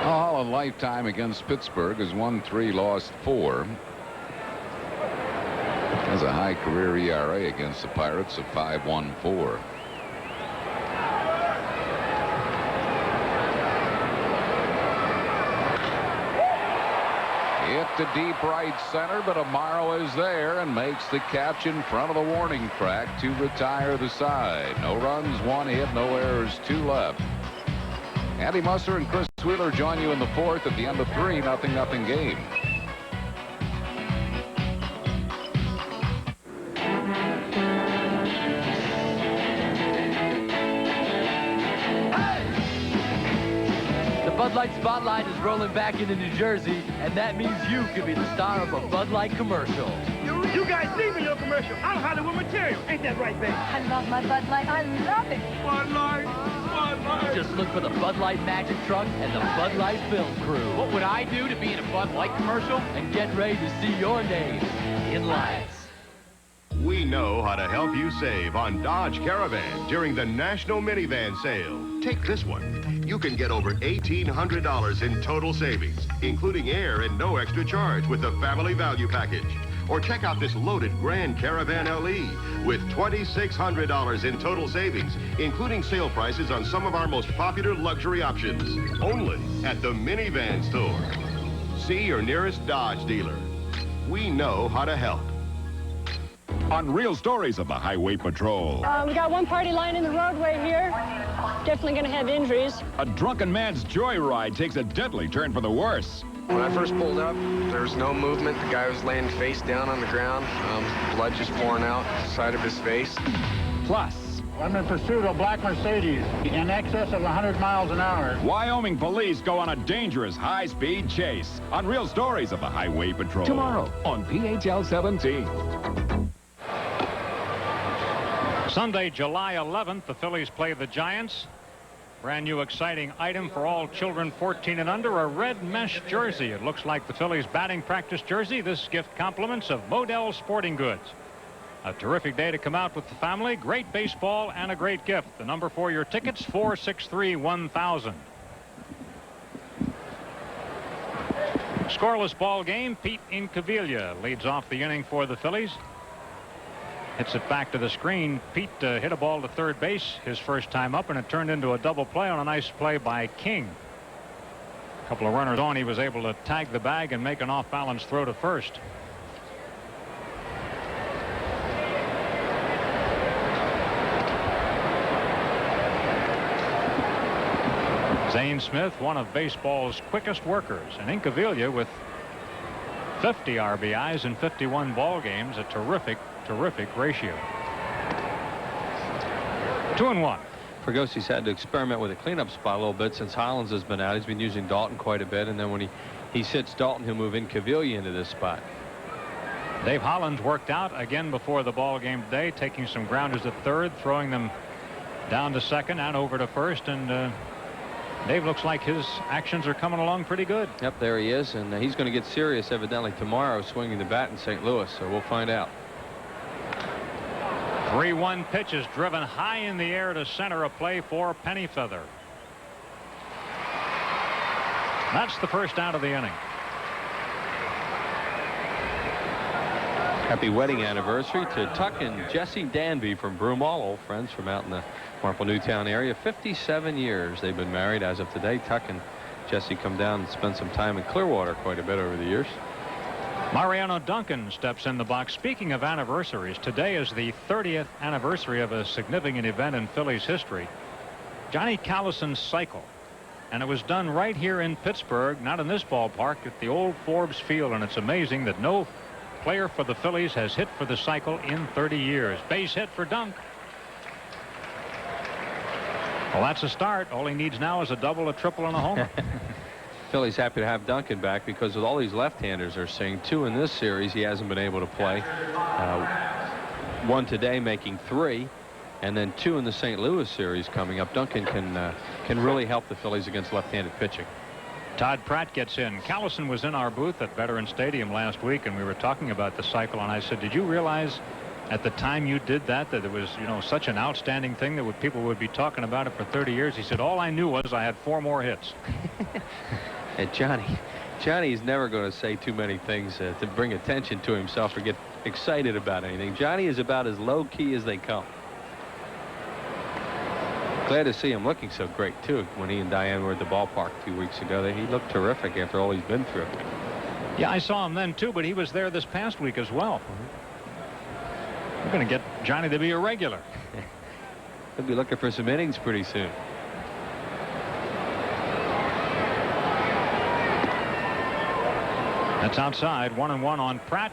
Holland lifetime against Pittsburgh has won 3, lost 4. Has a high career ERA against the Pirates of 5.14. Hit to deep right center, but Amaro is there and makes the catch in front of the warning track to retire the side. No runs, 1 hit, no errors, 2 left. Andy Musser and Chris Wheeler join you in the 4th at the end of 3, nothing game. Bud Light Spotlight is rolling back into New Jersey, and that means you could be the star of a Bud Light commercial. You guys see me in your commercial. I'm Hollywood material. Ain't that right, baby? I love my Bud Light. I love it. Bud Light. Bud Light. Just look for the Bud Light Magic Truck and the Bud Light Film Crew. What would I do to be in a Bud Light commercial? And get ready to see your name in lights. We know how to help you save on Dodge Caravan during the National Minivan Sale. Take this one. You can get over $1,800 in total savings, including air and no extra charge with the Family Value Package. Or check out this loaded Grand Caravan LE with $2,600 in total savings, including sale prices on some of our most popular luxury options. Only at the Minivan Store. See your nearest Dodge dealer. We know how to help. On Real Stories of the Highway Patrol. We got one party line in the roadway here. Definitely going to have injuries. A drunken man's joyride takes a deadly turn for the worse. When I first pulled up, there was no movement. The guy was laying face down on the ground. Blood just pouring out the side of his face. Plus, I'm in pursuit of a black Mercedes in excess of 100 miles an hour. Wyoming police go on a dangerous high-speed chase on Real Stories of the Highway Patrol. Tomorrow on PHL 17. Sunday, July 11th, the Phillies play the Giants. Brand new exciting item for all children 14 and under, a red mesh jersey. It looks like the Phillies batting practice jersey. This gift compliments of Modell Sporting Goods. A terrific day to come out with the family. Great baseball and a great gift. The number for your tickets, 463-1000. Scoreless ball game. Pete Incaviglia leads off the inning for the Phillies. Hits it back to the screen. Pete hit a ball to third base his first time up, and it turned into a double play on a nice play by King. A couple of runners on, he was able to tag the bag and make an off-balance throw to first. Zane Smith, one of baseball's quickest workers, and Incaviglia with 50 RBIs in 51 ball games, a terrific ratio. 2-1. Fergosi's had to experiment with a cleanup spot a little bit since Hollins has been out. He's been using Dalton quite a bit, and then when he sits Dalton, he'll move Incaviglia into this spot. Dave Hollins worked out again before the ball game today, taking some grounders at third, throwing them down to second and over to first, and Dave looks like his actions are coming along pretty good. Yep, there he is, and he's going to get serious evidently tomorrow swinging the bat in St. Louis, so we'll find out. 3-1 pitch is driven high in the air to center, a play for Pennyfeather. That's the first out of the inning. Happy wedding anniversary to Tuck and Jesse Danby from Broomall, old friends from out in the Marple Newtown area. 57 years they've been married as of today. Tuck and Jesse come down and spend some time in Clearwater quite a bit over the years. Mariano Duncan steps in the box. Speaking of anniversaries, today is the 30th anniversary of a significant event in Phillies history, Johnny Callison's cycle. And it was done right here in Pittsburgh, not in this ballpark, at the old Forbes Field. And it's amazing that no player for the Phillies has hit for the cycle in 30 years. Base hit for Dunk. Well, that's a start. All he needs now is a double, a triple, and a homer. Philly's happy to have Duncan back because with all these left-handers are seeing, 2 in this series he hasn't been able to play. 1 today, making 3, and then 2 in the St. Louis series coming up. Duncan can really help the Phillies against left-handed pitching. Todd Pratt gets in. Callison was in our booth at Veterans Stadium last week, and we were talking about the cycle, and I said, did you realize at the time you did that it was, such an outstanding thing that people would be talking about it for 30 years? He said, all I knew was I had 4 more hits. And Johnny's never going to say too many things to bring attention to himself or get excited about anything. Johnny is about as low-key as they come. Glad to see him looking so great, too. When he and Diane were at the ballpark 2 weeks ago, he looked terrific after all he's been through. Yeah, I saw him then, too, but he was there this past week as well. We're going to get Johnny to be a regular. He'll be looking for some innings pretty soon. That's outside. 1-1 on Pratt,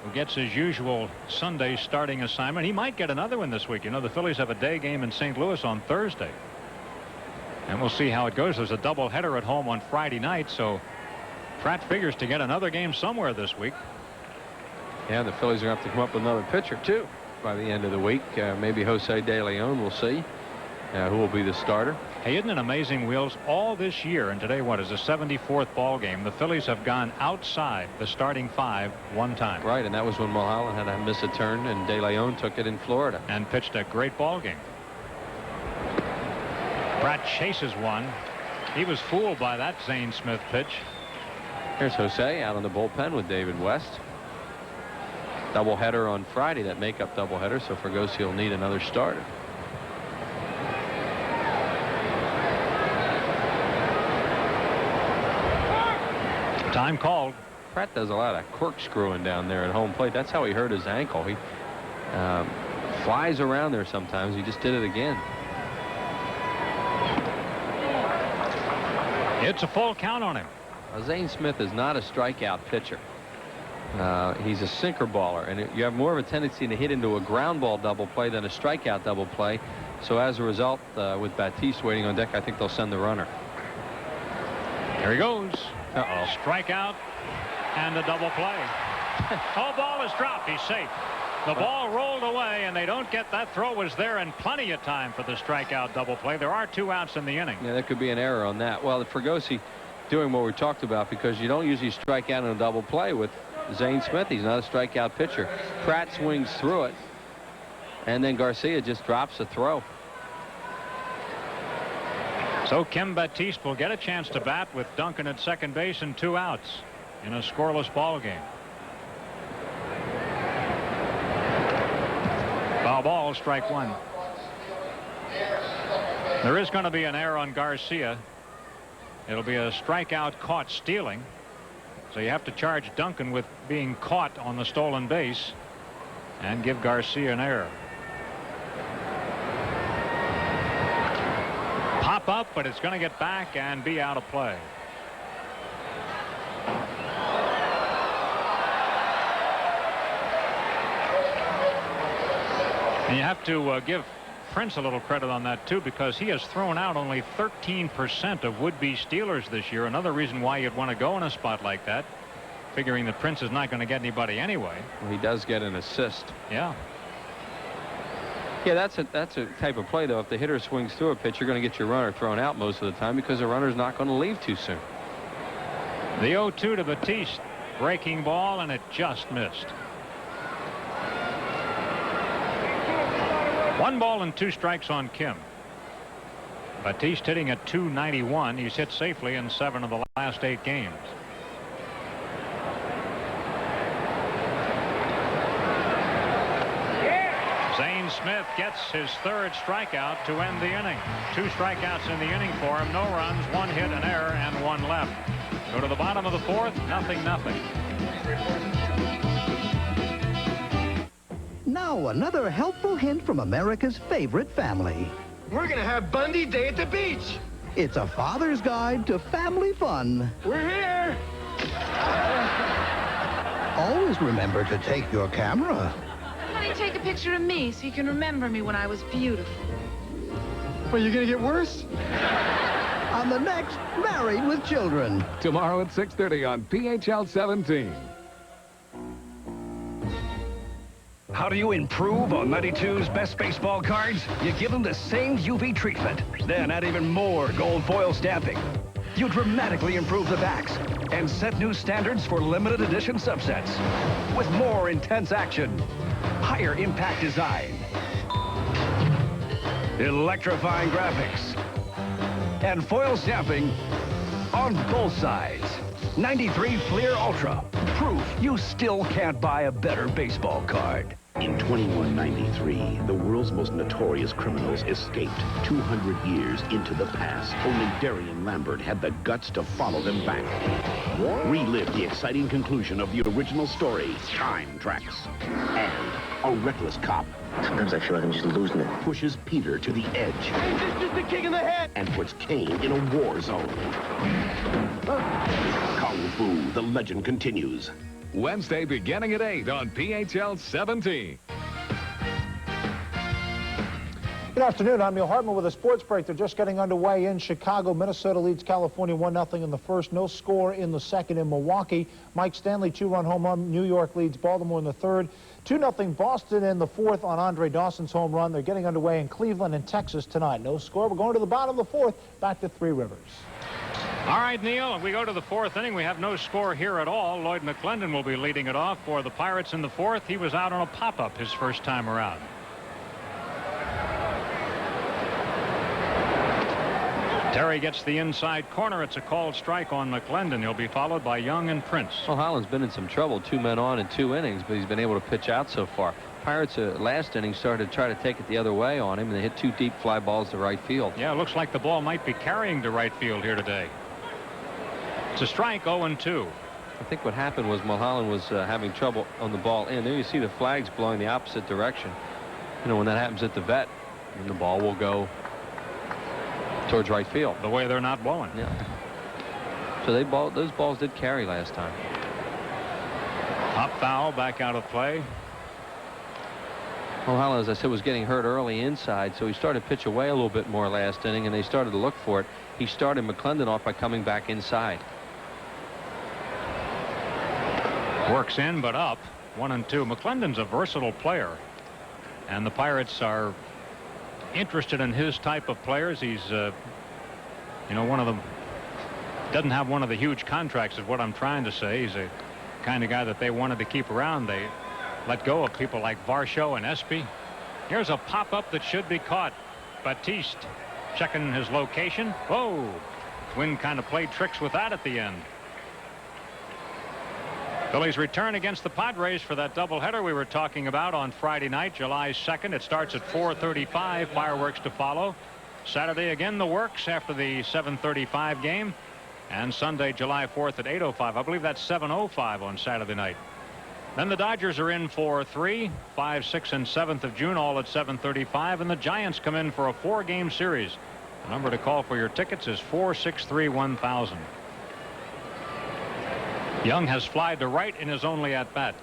who gets his usual Sunday starting assignment. He might get another one this week. The Phillies have a day game in St. Louis on Thursday. And we'll see how it goes. There's a doubleheader at home on Friday night, so Pratt figures to get another game somewhere this week. Yeah, the Phillies are going to have to come up with another pitcher, too, by the end of the week. Maybe Jose De Leon, we'll see. who will be the starter. Hey, isn't it amazing, Wheels? All this year, and today, what is the 74th ball game, the Phillies have gone outside the starting 5 one time. Right, and that was when Mulholland had to miss a turn, and De Leon took it in Florida. And pitched a great ball game. Pratt chases one. He was fooled by that Zane Smith pitch. Here's Jose out on the bullpen with David West. Doubleheader on Friday, that makeup doubleheader, so Fregosi will need another starter. Time called. Pratt does a lot of corkscrewing down there at home plate. That's how he hurt his ankle. He flies around there sometimes. He just did it again. It's a full count on him. Zane Smith is not a strikeout pitcher. He's a sinker baller, and you have more of a tendency to hit into a ground ball double play than a strikeout double play. So as a result, with Batiste waiting on deck, I think they'll send the runner. Here he goes. Uh-oh. Strikeout and a double play. Oh, ball is dropped. He's safe. The ball rolled away, and they don't get that. Throw was there and plenty of time for the strikeout double play. There are 2 outs in the inning. Yeah, there could be an error on that. Well, the Fregosi doing what we talked about, because you don't usually strike out in a double play with Zane Smith. He's not a strikeout pitcher. Pratt swings through it, and then Garcia just drops a throw. So Kim Batiste will get a chance to bat with Duncan at second base and 2 outs in a scoreless ball game. Foul ball, strike 1. There is going to be an error on Garcia. It'll be a strikeout caught stealing. So you have to charge Duncan with being caught on the stolen base and give Garcia an error. Pop up, but it's going to get back and be out of play. And you have to give Prince a little credit on that too, because he has thrown out only 13% of would-be stealers this year. Another reason why you'd want to go in a spot like that, figuring that Prince is not going to get anybody anyway. Well, he does get an assist. Yeah. Yeah, that's a type of play, though. If the hitter swings through a pitch, you're going to get your runner thrown out most of the time, because the runner's not going to leave too soon. The 0-2 to Batiste. Breaking ball, and it just missed. 1 ball and 2 strikes on Kim. Batiste hitting at .291. He's hit safely in 7 of the last 8 games. Zane Smith gets his 3rd strikeout to end the inning. 2 strikeouts in the inning for him. No runs, 1 hit, an error, and 1 left. Go to the bottom of the 4th. 0-0. Now another helpful hint from America's favorite family. We're gonna have Bundy Day at the beach. It's a father's guide to family fun. We're here. Always remember to take your camera. Honey, take a picture of me so you can remember me when I was beautiful. Well, you're gonna get worse? On the next Married with Children. Tomorrow at 6:30 on PHL 17. How do you improve on 92's best baseball cards? You give them the same UV treatment, then add even more gold foil stamping. You dramatically improve the backs and set new standards for limited edition subsets. With more intense action, higher impact design, electrifying graphics, and foil stamping on both sides. 93 Fleer Ultra. Proof you still can't buy a better baseball card. In 2193, the world's most notorious criminals escaped 200 years into the past. Only Darian Lambert had the guts to follow them back. Relive the exciting conclusion of the original story, Time Tracks. And a reckless cop. Sometimes I feel like I'm just losing it. Pushes Peter to the edge. Is this just a kick in the head? And puts Kane in a war zone. Kung Fu, the legend continues. Wednesday beginning at 8 on PHL 17. Good afternoon. I'm Neil Hartman with a sports break. They're just getting underway in Chicago. Minnesota leads California 1-0 in the first. No score in the second in Milwaukee. Mike Stanley 2-run home run. New York leads Baltimore in the third. 2-0 Boston in the fourth on Andre Dawson's home run. They're getting underway in Cleveland and Texas tonight. No score. We're going to the bottom of the fourth. Back to Three Rivers. All right, Neil, we go to the fourth inning. We have no score here at all. Lloyd McClendon will be leading it off for the Pirates in the fourth. He was out on a pop-up his first time around. Terry gets the inside corner. It's a called strike on McClendon. He'll be followed by Young and Prince. Well, Holland's been in some trouble. 2 men on in 2 innings, but he's been able to pitch out so far. Pirates last inning started to try to take it the other way on him, and they hit 2 deep fly balls to right field. Yeah, it looks like the ball might be carrying to right field here today. It's a strike, 0-2. I think what happened was Mulholland was having trouble on the ball in. There you see the flags blowing the opposite direction. You know, when that happens at the vet, then the ball will go towards right field. The way they're not blowing. Yeah. So those balls did carry last time. Pop foul, back out of play. Mulholland, as I said, was getting hurt early inside, so he started to pitch away a little bit more last inning, and they started to look for it. He started McClendon off by coming back inside. Works in, but up. 1-2. McClendon's a versatile player, and the Pirates are interested in his type of players. He's, you know, one of them. Doesn't have one of the huge contracts, is what I'm trying to say. He's a kind of guy that they wanted to keep around. They let go of people like Varsho and Espy. Here's a pop-up that should be caught. Batiste checking his location. Oh, Twin kind of played tricks with that at the end. Phillies return against the Padres for that doubleheader we were talking about on Friday night, July 2nd. It starts at 4:35. Fireworks to follow. Saturday again the works after the 7:35 game. And Sunday, July 4th at 8:05. I believe that's 7:05 on Saturday night. Then the Dodgers are in for 3, 5, 6, and 7th of June, all at 7:35. And the Giants come in for a 4-game series. The number to call for your tickets is 463-1000. Young has flied to right in his only at-bat.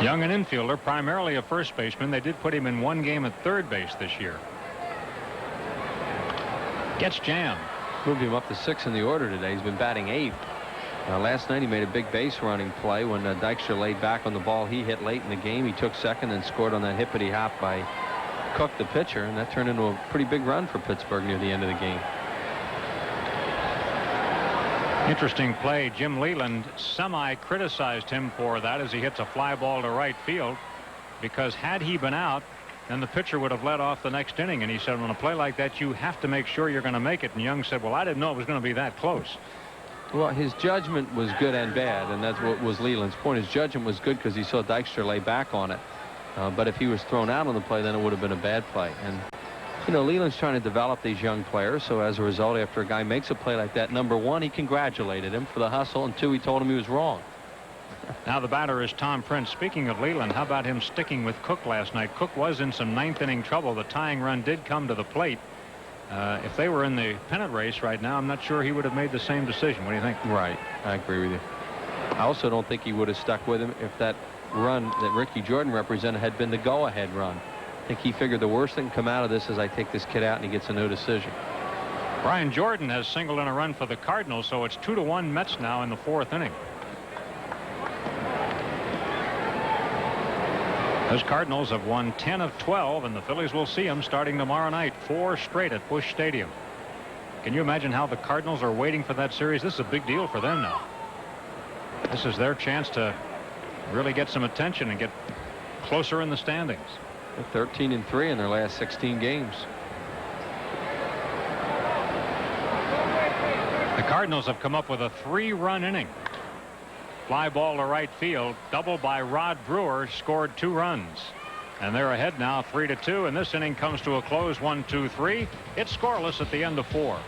Young, an infielder, primarily a first baseman. They did put him in 1 game at third base this year. Gets jammed. Moved him up to 6 in the order today. He's been batting 8th. Last night he made a big base running play when Dykstra laid back on the ball he hit late in the game. He took second and scored on that hippity hop by Cook, the pitcher, and that turned into a pretty big run for Pittsburgh near the end of the game. Interesting play. Jim Leland semi-criticized him for that as he hits a fly ball to right field, because had he been out, then the pitcher would have led off the next inning. And he said, on a play like that, you have to make sure you're going to make it. And Young said, well, I didn't know it was going to be that close. Well, his judgment was good and bad, and that's what was Leland's point. His judgment was good because he saw Dykstra lay back on it. But if he was thrown out on the play, then it would have been a bad play. And, you know, Leland's trying to develop these young players. So as a result, after a guy makes a play like that, number 1, he congratulated him for the hustle, and 2, he told him he was wrong. Now the batter is Tom Prince. Speaking of Leland, how about him sticking with Cook last night? Cook was in some 9th inning trouble. The tying run did come to the plate. If they were in the pennant race right now, I'm not sure he would have made the same decision. What do you think? Right. I agree with you. I also don't think he would have stuck with him if that run that Ricky Jordan represented had been the go-ahead run. I think he figured the worst that can come out of this is I take this kid out and he gets a no decision. Brian Jordan has singled in a run for the Cardinals, so it's 2-1 Mets now in the 4th inning. Those Cardinals have won 10 of 12, and the Phillies will see them starting tomorrow night, 4 straight at Busch Stadium. Can you imagine how the Cardinals are waiting for that series? This is a big deal for them now. This is their chance to really get some attention and get closer in the standings. They're 13-3 in their last 16 games. The Cardinals have come up with a 3-run inning. Fly ball to right field, double by Rod Brewer, scored 2 runs. And they're ahead now 3-2, and this inning comes to a close 1-2-3. It's scoreless at the end of 4.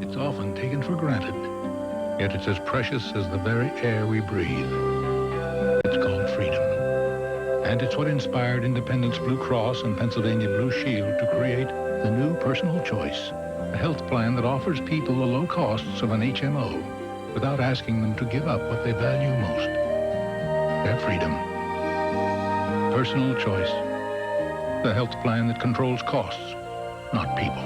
It's often taken for granted, yet it's as precious as the very air we breathe. It's called freedom. And it's what inspired Independence Blue Cross and Pennsylvania Blue Shield to create the new Personal Choice, a health plan that offers people the low costs of an HMO without asking them to give up what they value most. their freedom. Personal choice. The health plan that controls costs, not people.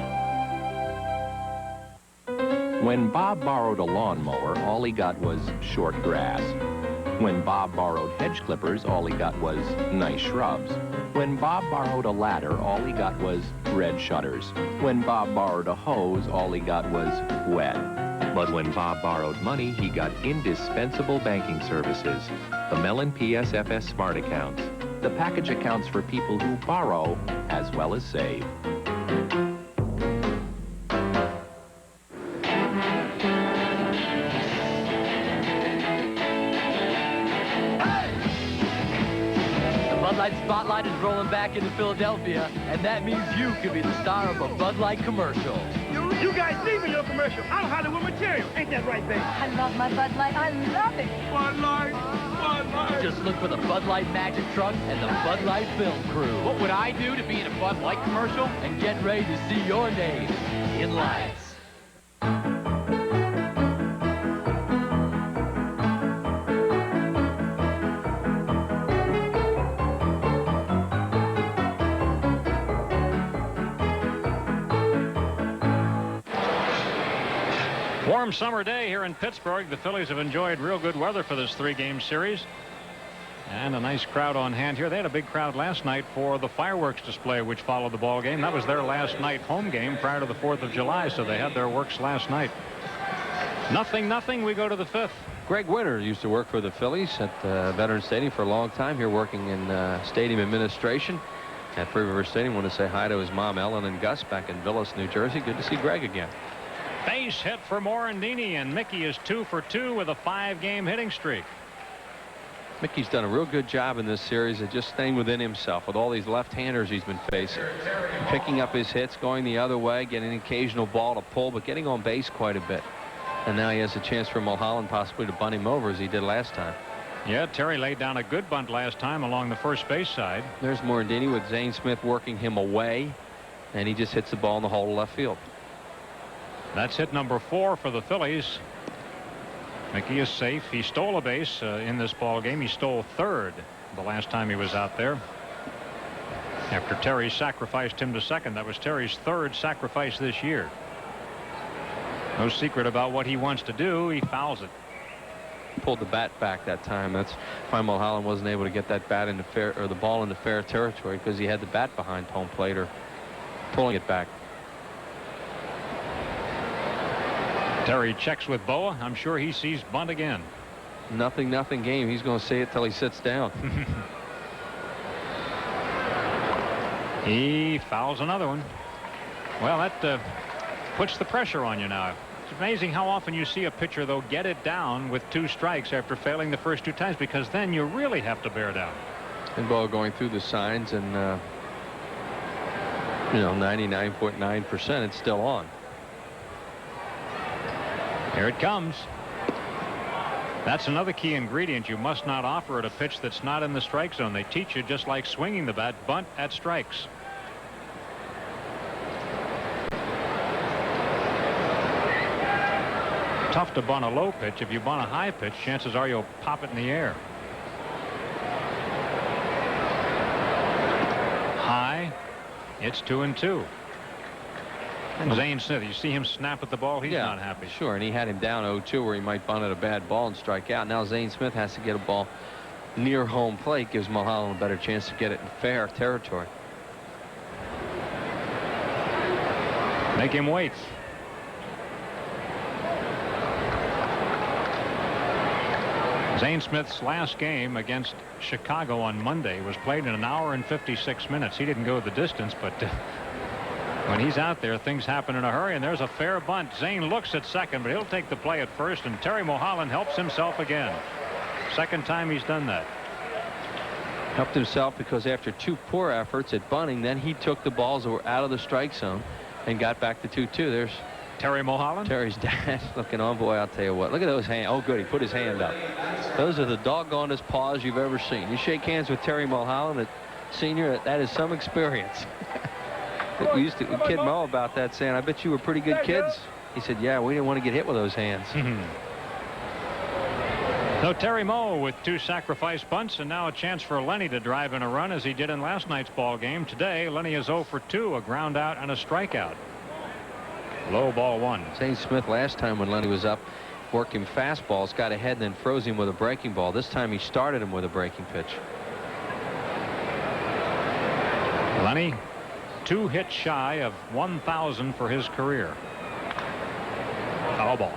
When Bob borrowed a lawnmower, all he got was short grass. When Bob borrowed hedge clippers, all he got was nice shrubs. When Bob borrowed a ladder, all he got was red shutters. When Bob borrowed a hose, all he got was wet. But when Bob borrowed money, he got indispensable banking services. The Mellon PSFS Smart Accounts. The package accounts for people who borrow as well as save. Spotlight is rolling back into Philadelphia, and that means you could be the star of a Bud Light commercial. You guys see me in your commercial. I'm Hollywood material. Ain't that right, baby? I love my Bud Light. I love it. Bud Light. Bud Light. Just look for the Bud Light Magic Truck and the Bud Light Film Crew. What would I do to be in a Bud Light commercial? And get ready to see your name in lights. Warm summer day here in Pittsburgh. The Phillies have enjoyed real good weather for this 3-game series. And a nice crowd on hand here. They had a big crowd last night for the fireworks display which followed the ball game. That was their last night home game prior to the 4th of July, so they had their works last night. 0-0. We go to the 5th. Greg Winter used to work for the Phillies at Veterans Stadium for a long time, here working in stadium administration at Free River Stadium. Want to say hi to his mom, Ellen, and Gus back in Villas, New Jersey. Good to see Greg again. Base hit for Morandini, and Mickey is 2 for 2 with a 5-game hitting streak. Mickey's done a real good job in this series of just staying within himself with all these left-handers he's been facing. Picking up his hits, going the other way, getting an occasional ball to pull, but getting on base quite a bit. And now he has a chance for Mulholland possibly to bunt him over as he did last time. Yeah, Terry laid down a good bunt last time along the first base side. There's Morandini with Zane Smith working him away, and he just hits the ball in the hole to left field. That's hit number 4 for the Phillies. Mickey is safe. He stole a base in this ball game. He stole 3rd the last time he was out there. After Terry sacrificed him to second. That was Terry's 3rd sacrifice this year. No secret about what he wants to do. He fouls it. Pulled the bat back that time. That's why Mulholland wasn't able to get that bat into fair, or the ball into fair territory, because he had the bat behind home plate or pulling it back. Terry checks with Boa. I'm sure he sees bunt again. 0-0 game. He's going to see it till he sits down. He fouls another one. Well, that puts the pressure on you now. It's amazing how often you see a pitcher, though, get it down with 2 strikes after failing the first 2 times, because then you really have to bear down. And Boa going through the signs, and 99.9% it's still on. Here it comes. That's another key ingredient. You must not offer at a pitch that's not in the strike zone. They teach you, just like swinging the bat, bunt at strikes. Tough to bunt a low pitch. If you bunt a high pitch, chances are you'll pop it in the air. High. It's 2-2. And Zane Smith, you see him snap at the ball. He's not happy. Sure, and he had him down 0-2 where he might bunt at a bad ball and strike out. Now Zane Smith has to get a ball near home plate. Gives Mulholland a better chance to get it in fair territory. Make him wait. Zane Smith's last game against Chicago on Monday was played in 1 hour and 56 minutes. He didn't go the distance, but when he's out there, things happen in a hurry, and there's a fair bunt. Zane looks at second, but he'll take the play at first, and Terry Mulholland helps himself again. Second time he's done that. Helped himself because after 2 poor efforts at bunting, then he took the balls that were out of the strike zone and got back to 2-2. There's Terry Mulholland. Terry's dad looking on. Boy, I'll tell you what. Look at those hands. Oh, good. He put his hand up. Those are the doggonest paws you've ever seen. You shake hands with Terry Mulholland, senior. That is some experience. We used to kid Mo about that, saying, I bet you were pretty good kids. He said, yeah, we didn't want to get hit with those hands. So Terry Moe with 2 sacrifice bunts, and now a chance for Lenny to drive in a run as he did in last night's ball game. Today, Lenny is 0 for 2, a ground out and a strikeout. Low ball 1. Zane Smith last time when Lenny was up working fastballs, got ahead and then froze him with a breaking ball. This time he started him with a breaking pitch. Lenny 2 hits shy of 1,000 for his career. Foul ball.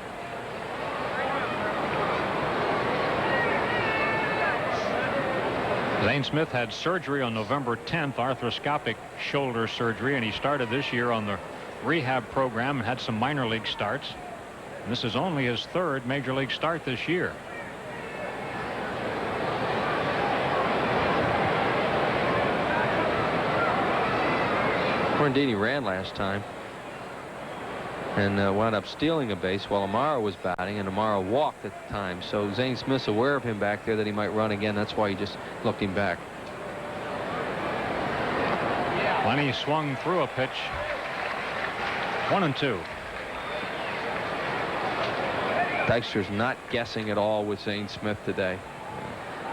Zane Smith had surgery on November 10th, arthroscopic shoulder surgery, and he started this year on the rehab program and had some minor league starts. And this is only his 3rd major league start this year. Morandini ran last time and wound up stealing a base while Amaro was batting, and Amaro walked at the time. So Zane Smith's aware of him back there that he might run again. That's why he just looked him back. Lenny swung through a pitch. 1-2. Dykstra's not guessing at all with Zane Smith today.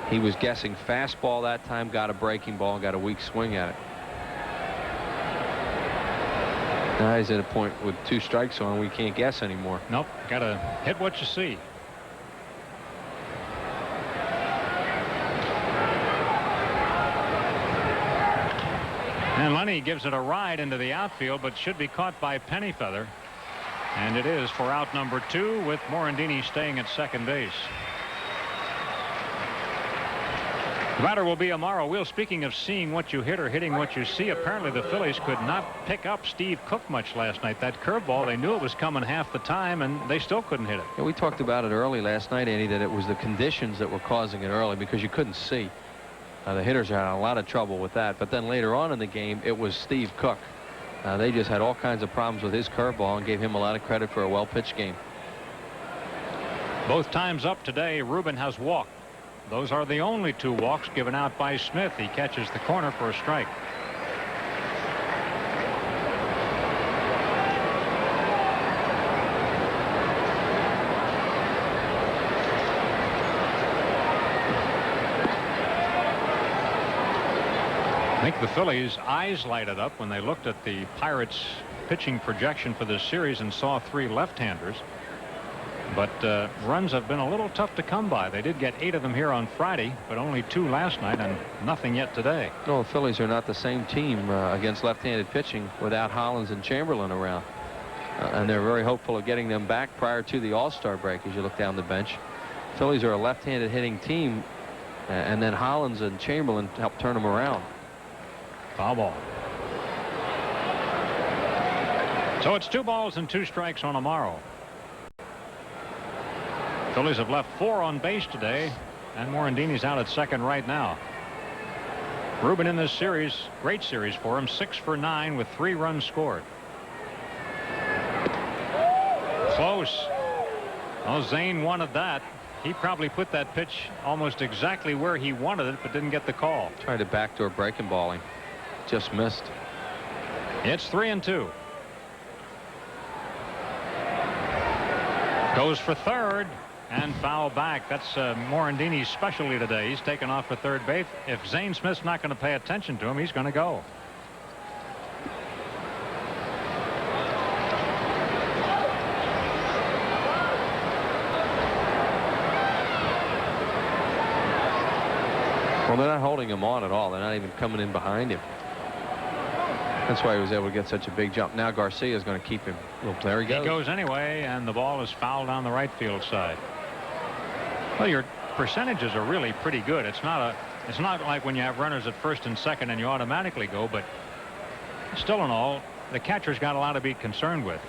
He was guessing fastball that time, got a breaking ball, and got a weak swing at it. Now he's at a point with 2 strikes on. We can't guess anymore. Nope. Got to hit what you see. And Lenny gives it a ride into the outfield, but should be caught by Pennyfeather. And it is for out number 2 with Morandini staying at second base. The batter will be Amaro. Will, speaking of seeing what you hit or hitting what you see, apparently the Phillies could not pick up Steve Cook much last night. That curveball, they knew it was coming half the time, and they still couldn't hit it. Yeah, we talked about it early last night, Andy, that it was the conditions that were causing it early because you couldn't see. The hitters had a lot of trouble with that. But then later on in the game, it was Steve Cook. They just had all kinds of problems with his curveball and gave him a lot of credit for a well-pitched game. Both times up today, Rubin has walked. Those are the only 2 walks given out by Smith. He catches the corner for a strike. I think the Phillies' eyes lighted up when they looked at the Pirates' pitching projection for this series and saw 3 left-handers. But runs have been a little tough to come by. They did get 8 of them here on Friday, but only 2 last night and nothing yet today. No, the Phillies are not the same team against left-handed pitching without Hollins and Chamberlain around. And they're very hopeful of getting them back prior to the All-Star break as you look down the bench. Phillies are a left-handed hitting team, and then Hollins and Chamberlain help turn them around. Foul ball. So it's 2 balls and 2 strikes on Amaro. Phillies have left 4 on base today, and Morandini's out at second right now. Rubin in this series, great series for him, 6 for 9 with 3 runs scored. Close. Well, Zane wanted that. He probably put that pitch almost exactly where he wanted it, but didn't get the call. Tried to backdoor breaking balling. Just missed. It's 3-2. Goes for third. And foul back. That's Morandini's specialty today. He's taken off for third base. If Zane Smith's not going to pay attention to him, he's going to go. Well, they're not holding him on at all. They're not even coming in behind him. That's why he was able to get such a big jump. Now Garcia is going to keep him. Well, there he goes. He goes anyway, and the ball is fouled down the right field side. Well, your percentages are really pretty good. It's not like when you have runners at first and second and you automatically go, but still in all, the catcher's got a lot to be concerned with.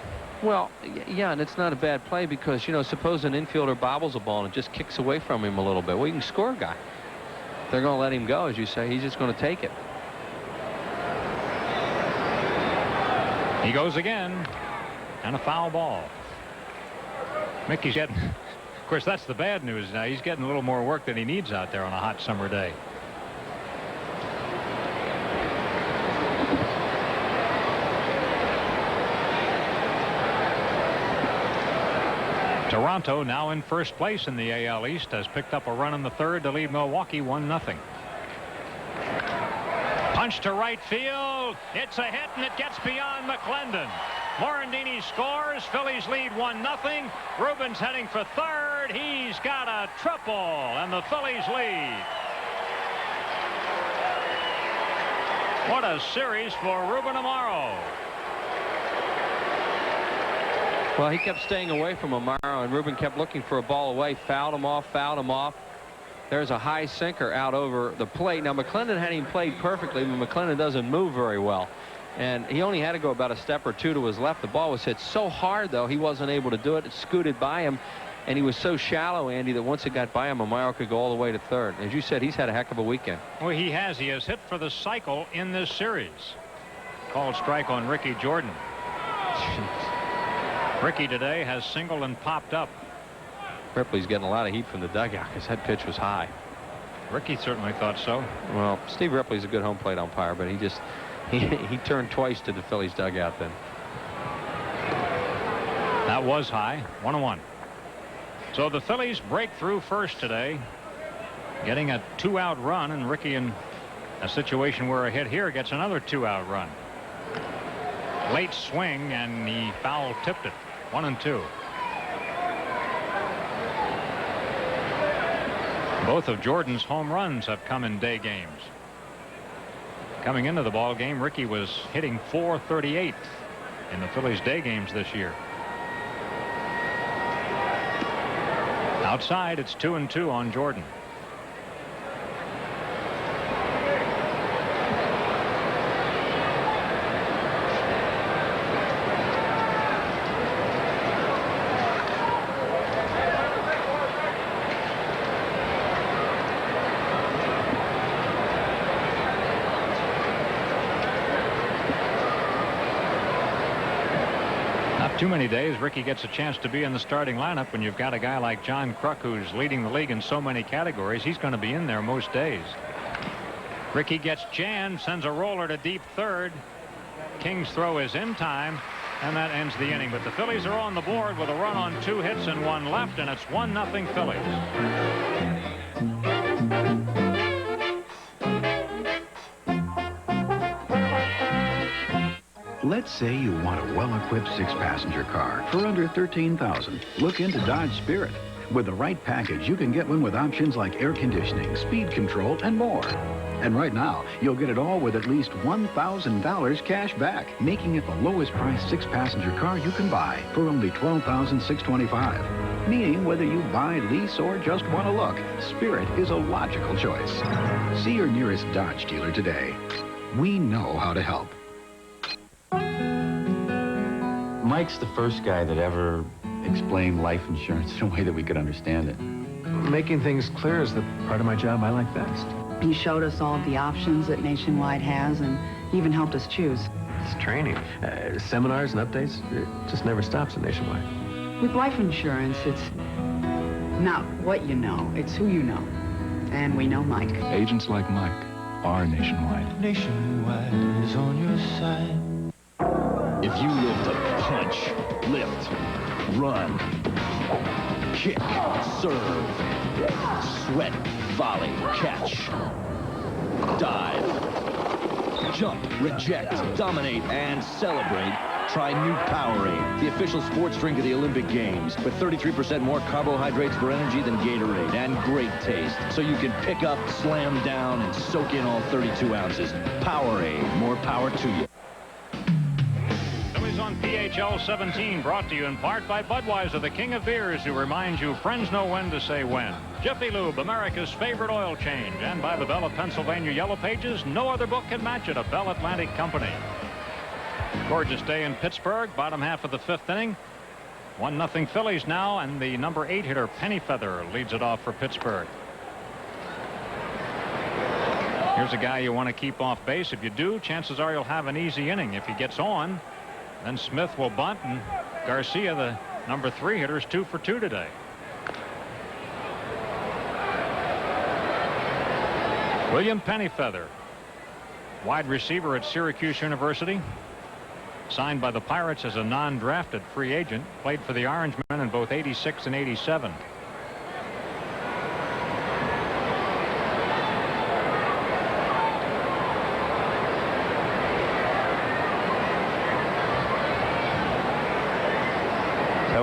Well, yeah, and it's not a bad play because, you know, suppose an infielder bobbles a ball and just kicks away from him a little bit. Well, you can score a guy. If they're going to let him go, as you say, he's just going to take it. He goes again, and a foul ball. Mickey's getting... Of course, that's the bad news now. He's getting a little more work than he needs out there on a hot summer day. Toronto, now in first place in the AL East, has picked up a run in the third to lead Milwaukee 1-0. Punch to right field. It's a hit, and it gets beyond McClendon. Morandini scores. Phillies lead 1-0. Rubin's heading for third. He's got a triple, and the Phillies lead. What a series for Ruben Amaro. Well, he kept staying away from Amaro, and Ruben kept looking for a ball away. Fouled him off, fouled him off. There's a high sinker out over the plate. Now, McClendon hadn't even played perfectly, but McClendon doesn't move very well. And he only had to go about a step or two to his left. The ball was hit so hard, though, he wasn't able to do it. It scooted by him, and he was so shallow, Andy, that once it got by him, Amaro could go all the way to third. As you said, he's had a heck of a weekend. Well, he has. He has hit for the cycle in this series. Called strike on Ricky Jordan. Ricky today has singled and popped up. Ripley's getting a lot of heat from the dugout because that pitch was high. Ricky certainly thought so. Well, Steve Ripley's a good home plate umpire, but he just he turned twice to the Phillies dugout then. That was high. 1-1. So the Phillies break through first today, getting a 2-out run, and Ricky in a situation where a hit here gets another 2-out run. Late swing, and he foul tipped it. 1-2. Both of Jordan's home runs have come in day games. Coming into the ball game, Ricky was hitting .438 in the Phillies day games this year. Outside, it's 2-2 on Jordan. Too many days Ricky gets a chance to be in the starting lineup when you've got a guy like John Kruk, who's leading the league in so many categories. He's going to be in there most days. Ricky gets jammed, sends a roller to deep third. King's throw is in time, and that ends the inning. But the Phillies are on the board with a run on 2 hits and 1 left, and it's 1-0 Phillies. Let's say you want a well-equipped 6-passenger car for under $13,000. Look into Dodge Spirit. With the right package, you can get one with options like air conditioning, speed control, and more. And right now, you'll get it all with at least $1,000 cash back, making it the lowest priced 6-passenger car you can buy for only $12,625. Meaning whether you buy, lease, or just want to look, Spirit is a logical choice. See your nearest Dodge dealer today. We know how to help. Mike's the first guy that ever explained life insurance in a way that we could understand it. Making things clear is the part of my job I like best. He showed us all of the options that Nationwide has and even helped us choose. It's training. Seminars and updates. It just never stops at Nationwide. With life insurance, it's not what you know, it's who you know. And we know Mike. Agents like Mike are Nationwide. Nationwide is on your side. If you live to punch, lift, run, kick, serve, sweat, volley, catch, dive, jump, reject, dominate, and celebrate, try new Powerade, the official sports drink of the Olympic Games, with 33% more carbohydrates for energy than Gatorade, and great taste, so you can pick up, slam down, and soak in all 32 ounces. Powerade, more power to you. On PHL 17, brought to you in part by Budweiser, the king of beers, who reminds you friends know when to say when. Jiffy Lube, America's favorite oil change, and by the Bell of Pennsylvania Yellow Pages. No other book can match it, a Bell Atlantic company. Gorgeous day in Pittsburgh, bottom half of the 5th inning. 1-0 Phillies now, and the number 8 hitter Pennyfeather leads it off for Pittsburgh. Here's a guy you want to keep off base. If you do, chances are you'll have an easy inning. If he gets on, then Smith will bunt, and Garcia, the number 3 hitter, is 2 for 2 today. William Pennyfeather, wide receiver at Syracuse University. Signed by the Pirates as a non-drafted free agent. Played for the Orangemen in both '86 and '87.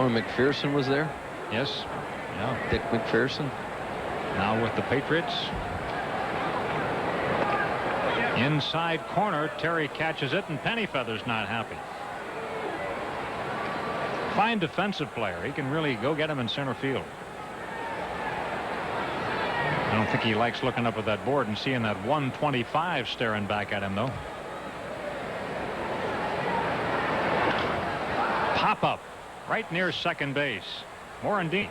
When McPherson was there? Yes. Yeah. Dick McPherson. Now with the Patriots. Inside corner, Terry catches it, and Pennyfeather's not happy. Fine defensive player. He can really go get him in center field. I don't think he likes looking up at that board and seeing that 125 staring back at him, though. Pop up. Right near second base. Morandini.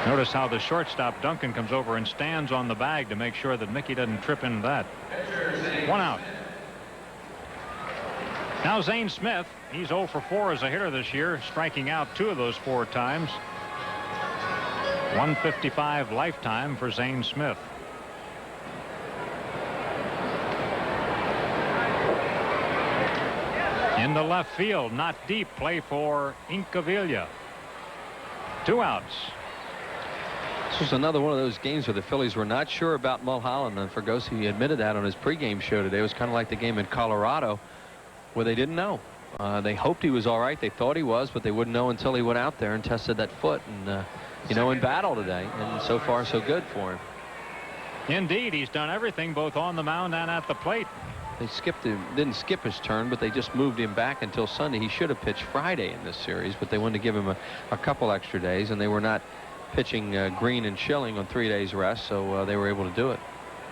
Notice how the shortstop Duncan comes over and stands on the bag to make sure that Mickey doesn't trip into that. 1 out. Now Zane Smith. He's 0 for 4 as a hitter this year, striking out 2 of those 4 times. 155 lifetime for Zane Smith. In the left field, not deep, play for Incaviglia. 2 outs. This was another one of those games where the Phillies were not sure about Mulholland, and Fergosi admitted that on his pregame show today. It was kind of like the game in Colorado where they didn't know. They hoped he was all right. They thought he was, but they wouldn't know until he went out there and tested that foot. And, you know, in battle today, and so far so good for him. Indeed, he's done everything both on the mound and at the plate. They didn't skip his turn, but they just moved him back until Sunday. He should have pitched Friday in this series, but they wanted to give him a couple extra days, and they were not pitching Green and Schilling on 3 days rest, so they were able to do it.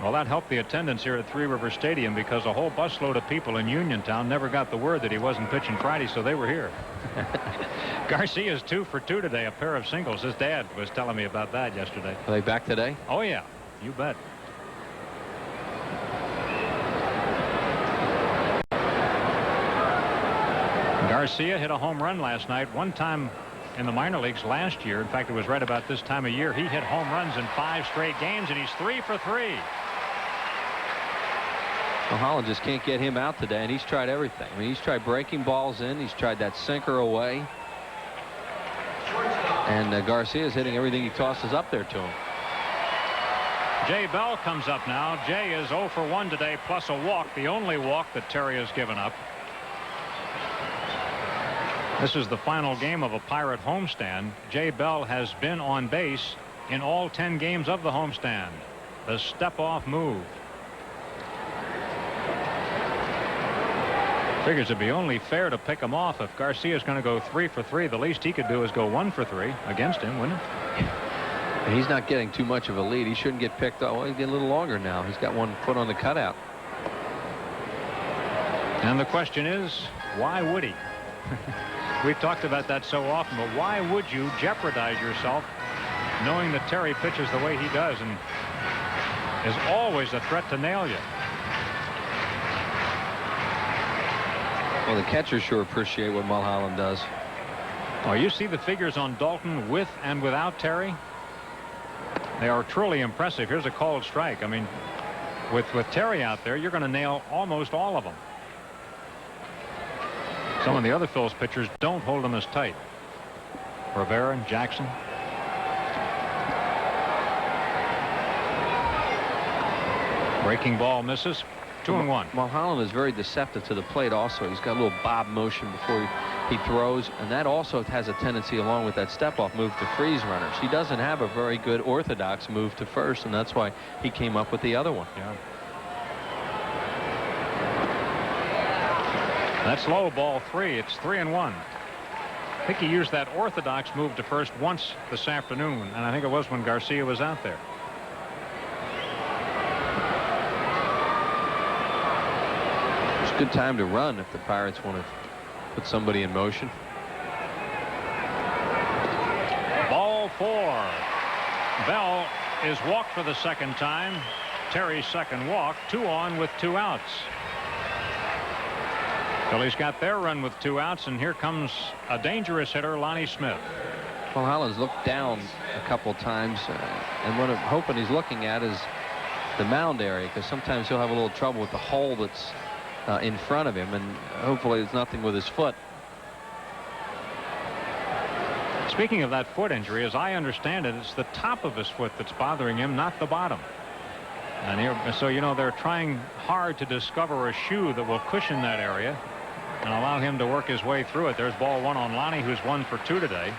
Well, that helped the attendance here at Three River Stadium because a whole busload of people in Uniontown never got the word that he wasn't pitching Friday, so they were here. Garcia's 2 for 2 today, a pair of singles. His dad was telling me about that yesterday. Are they back today? Oh, yeah. You bet. Garcia hit a home run last night. One time in the minor leagues last year. In fact, it was right about this time of year. He hit home runs in 5 straight games, and he's 3 for 3. Well, Holland just can't get him out today, and he's tried everything. I mean, he's tried breaking balls in. He's tried that sinker away. And Garcia's hitting everything he tosses up there to him. Jay Bell comes up now. Jay is 0 for 1 today, plus a walk, the only walk that Terry has given up. This is the final game of a Pirate homestand. Jay Bell has been on base in all 10 games of the homestand. The step-off move. Figures it'd be only fair to pick him off. If Garcia's going to go 3 for 3, the least he could do is go 1 for 3 against him, wouldn't it? He's not getting too much of a lead. He shouldn't get picked up. Well, he's getting a little longer now. He's got 1 foot on the cutout. And the question is, why would he? We've talked about that so often, but why would you jeopardize yourself knowing that Terry pitches the way he does and is always a threat to nail you? Well, the catchers sure appreciate what Mulholland does. Oh, you see the figures on Dalton with and without Terry? They are truly impressive. Here's a called strike. I mean, with Terry out there, you're going to nail almost all of them. Some of the other Phillies pitchers don't hold them as tight. Rivera and Jackson. Breaking ball misses. 2-1. Mulholland is very deceptive to the plate also. He's got a little bob motion before he throws, and that also has a tendency, along with that step-off move, to freeze runners. He doesn't have a very good orthodox move to first, and that's why he came up with the other one. Yeah. That's low, ball 3. It's 3-1. I think he used that orthodox move to first once this afternoon, and I think it was when Garcia was out there. It's a good time to run if the Pirates want to put somebody in motion. Ball 4. Bell is walked for the second time. Terry's second walk. 2 on with 2 outs. Phillies got their run with 2 outs, and here comes a dangerous hitter, Lonnie Smith. Well, Holland's looked down a couple times, and what I'm hoping he's looking at is the mound area, because sometimes he'll have a little trouble with the hole that's in front of him, and hopefully it's nothing with his foot. Speaking of that foot injury, as I understand it, it's the top of his foot that's bothering him, not the bottom. And here, so you know, they're trying hard to discover a shoe that will cushion that area and allow him to work his way through it. There's ball one on Lonnie, who's 1 for 2 today.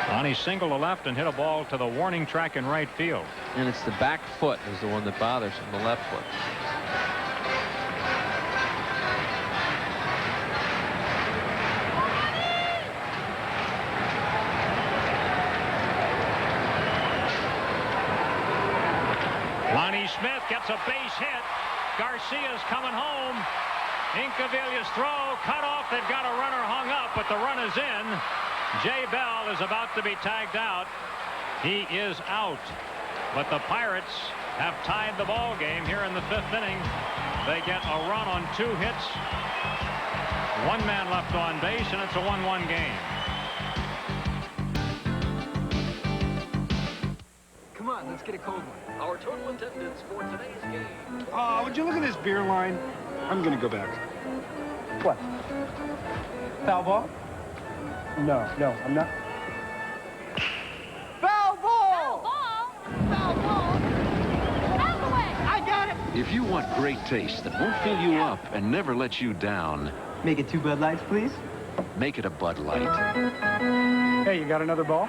Lonnie singled to left and hit a ball to the warning track in right field. And it's the back foot is the one that bothers him, the left foot. Lonnie Smith gets a base hit. Garcia's coming home. Incaviglia's throw cut off. They've got a runner hung up, but the run is in. Jay Bell is about to be tagged out. He is out. But the Pirates have tied the ball game here in the 5th inning. They get a run on 2 hits. 1 man left on base, and it's a 1-1 game. Come on, let's get a cold one. Our total attendance for today's game. Would you look at this beer line? I'm gonna go back. What? Foul ball? No, I'm not. Foul ball! Foul ball? Foul ball? Out the way! I got it! If you want great taste that won't fill you up and never let you down, Make it 2 Bud Lights, please. make it a Bud Light. Hey, you got another ball?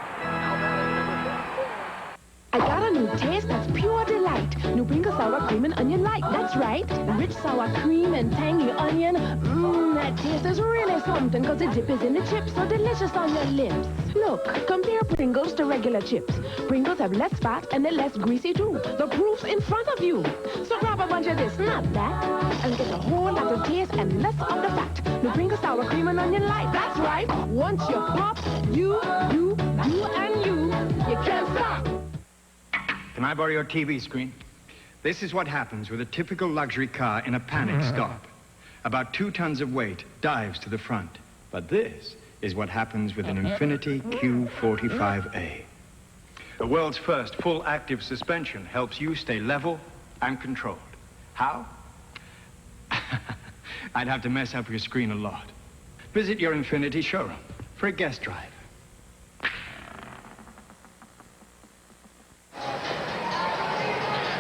I got a new taste that's pure delight. New Brinker sour cream and onion light. That's right. Rich sour cream and tangy onion. Mmm, that taste is really something, because the dip is in the chips, so delicious on your lips. Look, compare Pringles to regular chips. Pringles have less fat and they're less greasy too. The proof's in front of you. So grab a bunch of this, not that, and get a whole lot of taste and less of the fat. New Brinker sour cream and onion light. That's right. Once you pop, you, and you can't stop. Can I borrow your TV screen? This is what happens with a typical luxury car in a panic stop. About 2 tons of weight dives to the front. But this is what happens with an Infiniti Q45A. The world's first full active suspension helps you stay level and controlled. How? I'd have to mess up your screen a lot. Visit your Infiniti showroom for a guest drive.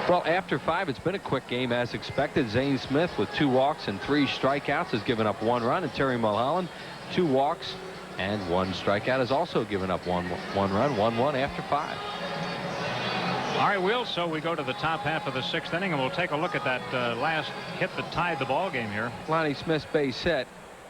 Well, after 5, it's been a quick game as expected. Zane Smith with 2 walks and 3 strikeouts has given up 1 run, and Terry Mulholland 2 walks and 1 strikeout has also given up one run. 1-1 after 5. All right, Will, so we go to the top half of the 6th inning, and we'll take a look at that last hit that tied the ball game here. Lonnie Smith's base hit.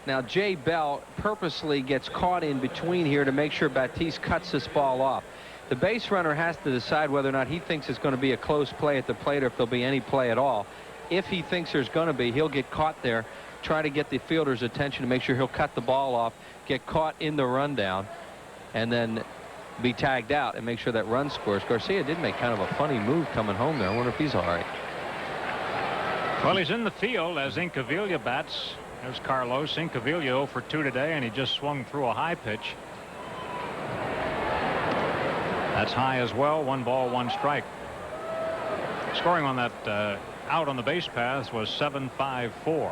Now, Jay Bell purposely gets caught in between here to make sure Batiste cuts this ball off. The base runner has to decide whether or not he thinks it's going to be a close play at the plate or if there'll be any play at all. If he thinks there's going to be, he'll get caught there, try to get the fielder's attention to make sure he'll cut the ball off, get caught in the rundown, and then be tagged out and make sure that run scores. Garcia did make kind of a funny move coming home there. I wonder if he's all right. Well, he's in the field as Incaviglia bats. There's Carlos. Incaviglia 0 for 2 today, and he just swung through a high pitch. That's high as well. 1 ball, 1 strike. Scoring on that out on the base paths was 7-5-4.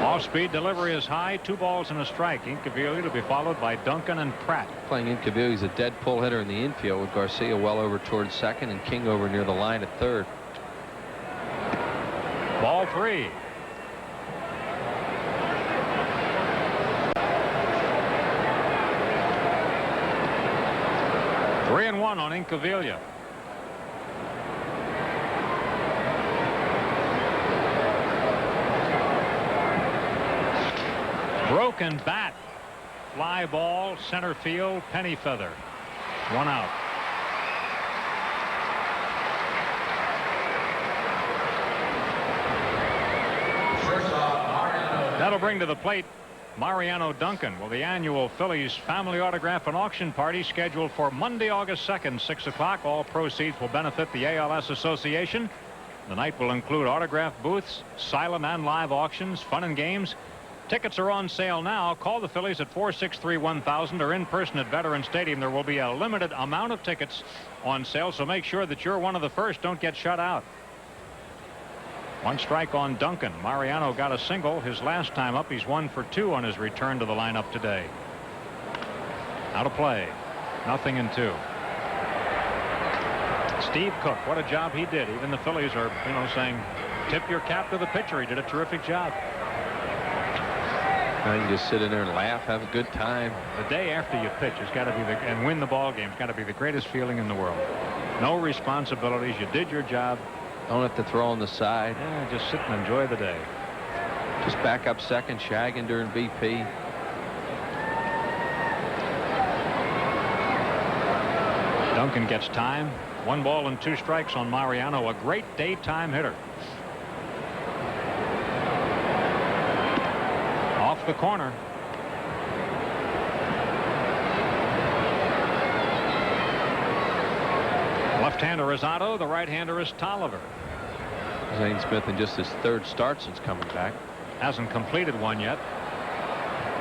Off-speed delivery is high. 2 balls and a strike. Incaviglia to be followed by Duncan and Pratt. Playing Incaviglia, he's a dead pull hitter in the infield with Garcia well over towards second and King over near the line at third. Ball 3. Three and 1 on Incaviglia. Broken bat. Fly ball, center field, penny feather. 1 out. That'll bring to the plate Mariano Duncan. Well, the annual Phillies family autograph and auction party scheduled for Monday, August 2nd, 6 o'clock. All proceeds will benefit the ALS Association. The night will include autograph booths, silent and live auctions, fun and games, Tickets are on sale now. Call the Phillies at 463-1000 or in person at Veterans Stadium. There will be a limited amount of tickets on sale, so make sure that you're one of the first. Don't get shut out. One strike on Duncan. Mariano got a single his last time up. He's 1 for 2 on his return to the lineup today. Out of play. 0-2. Steve Cook, what a job he did. Even the Phillies are, saying, tip your cap to the pitcher. He did a terrific job. You can just sit in there and laugh, have a good time. The day after you pitch has got to be and win the ball game. It's got to be the greatest feeling in the world. No responsibilities. You did your job. Don't have to throw on the side. Yeah, just sit and enjoy the day. Just back up second, shagging during BP. Duncan gets time. 1 ball and 2 strikes on Mariano. A great daytime hitter. Off the corner. Left-hander is Otto. The right-hander is Tolliver. Zane Smith in just his 3rd start since coming back. Hasn't completed one yet.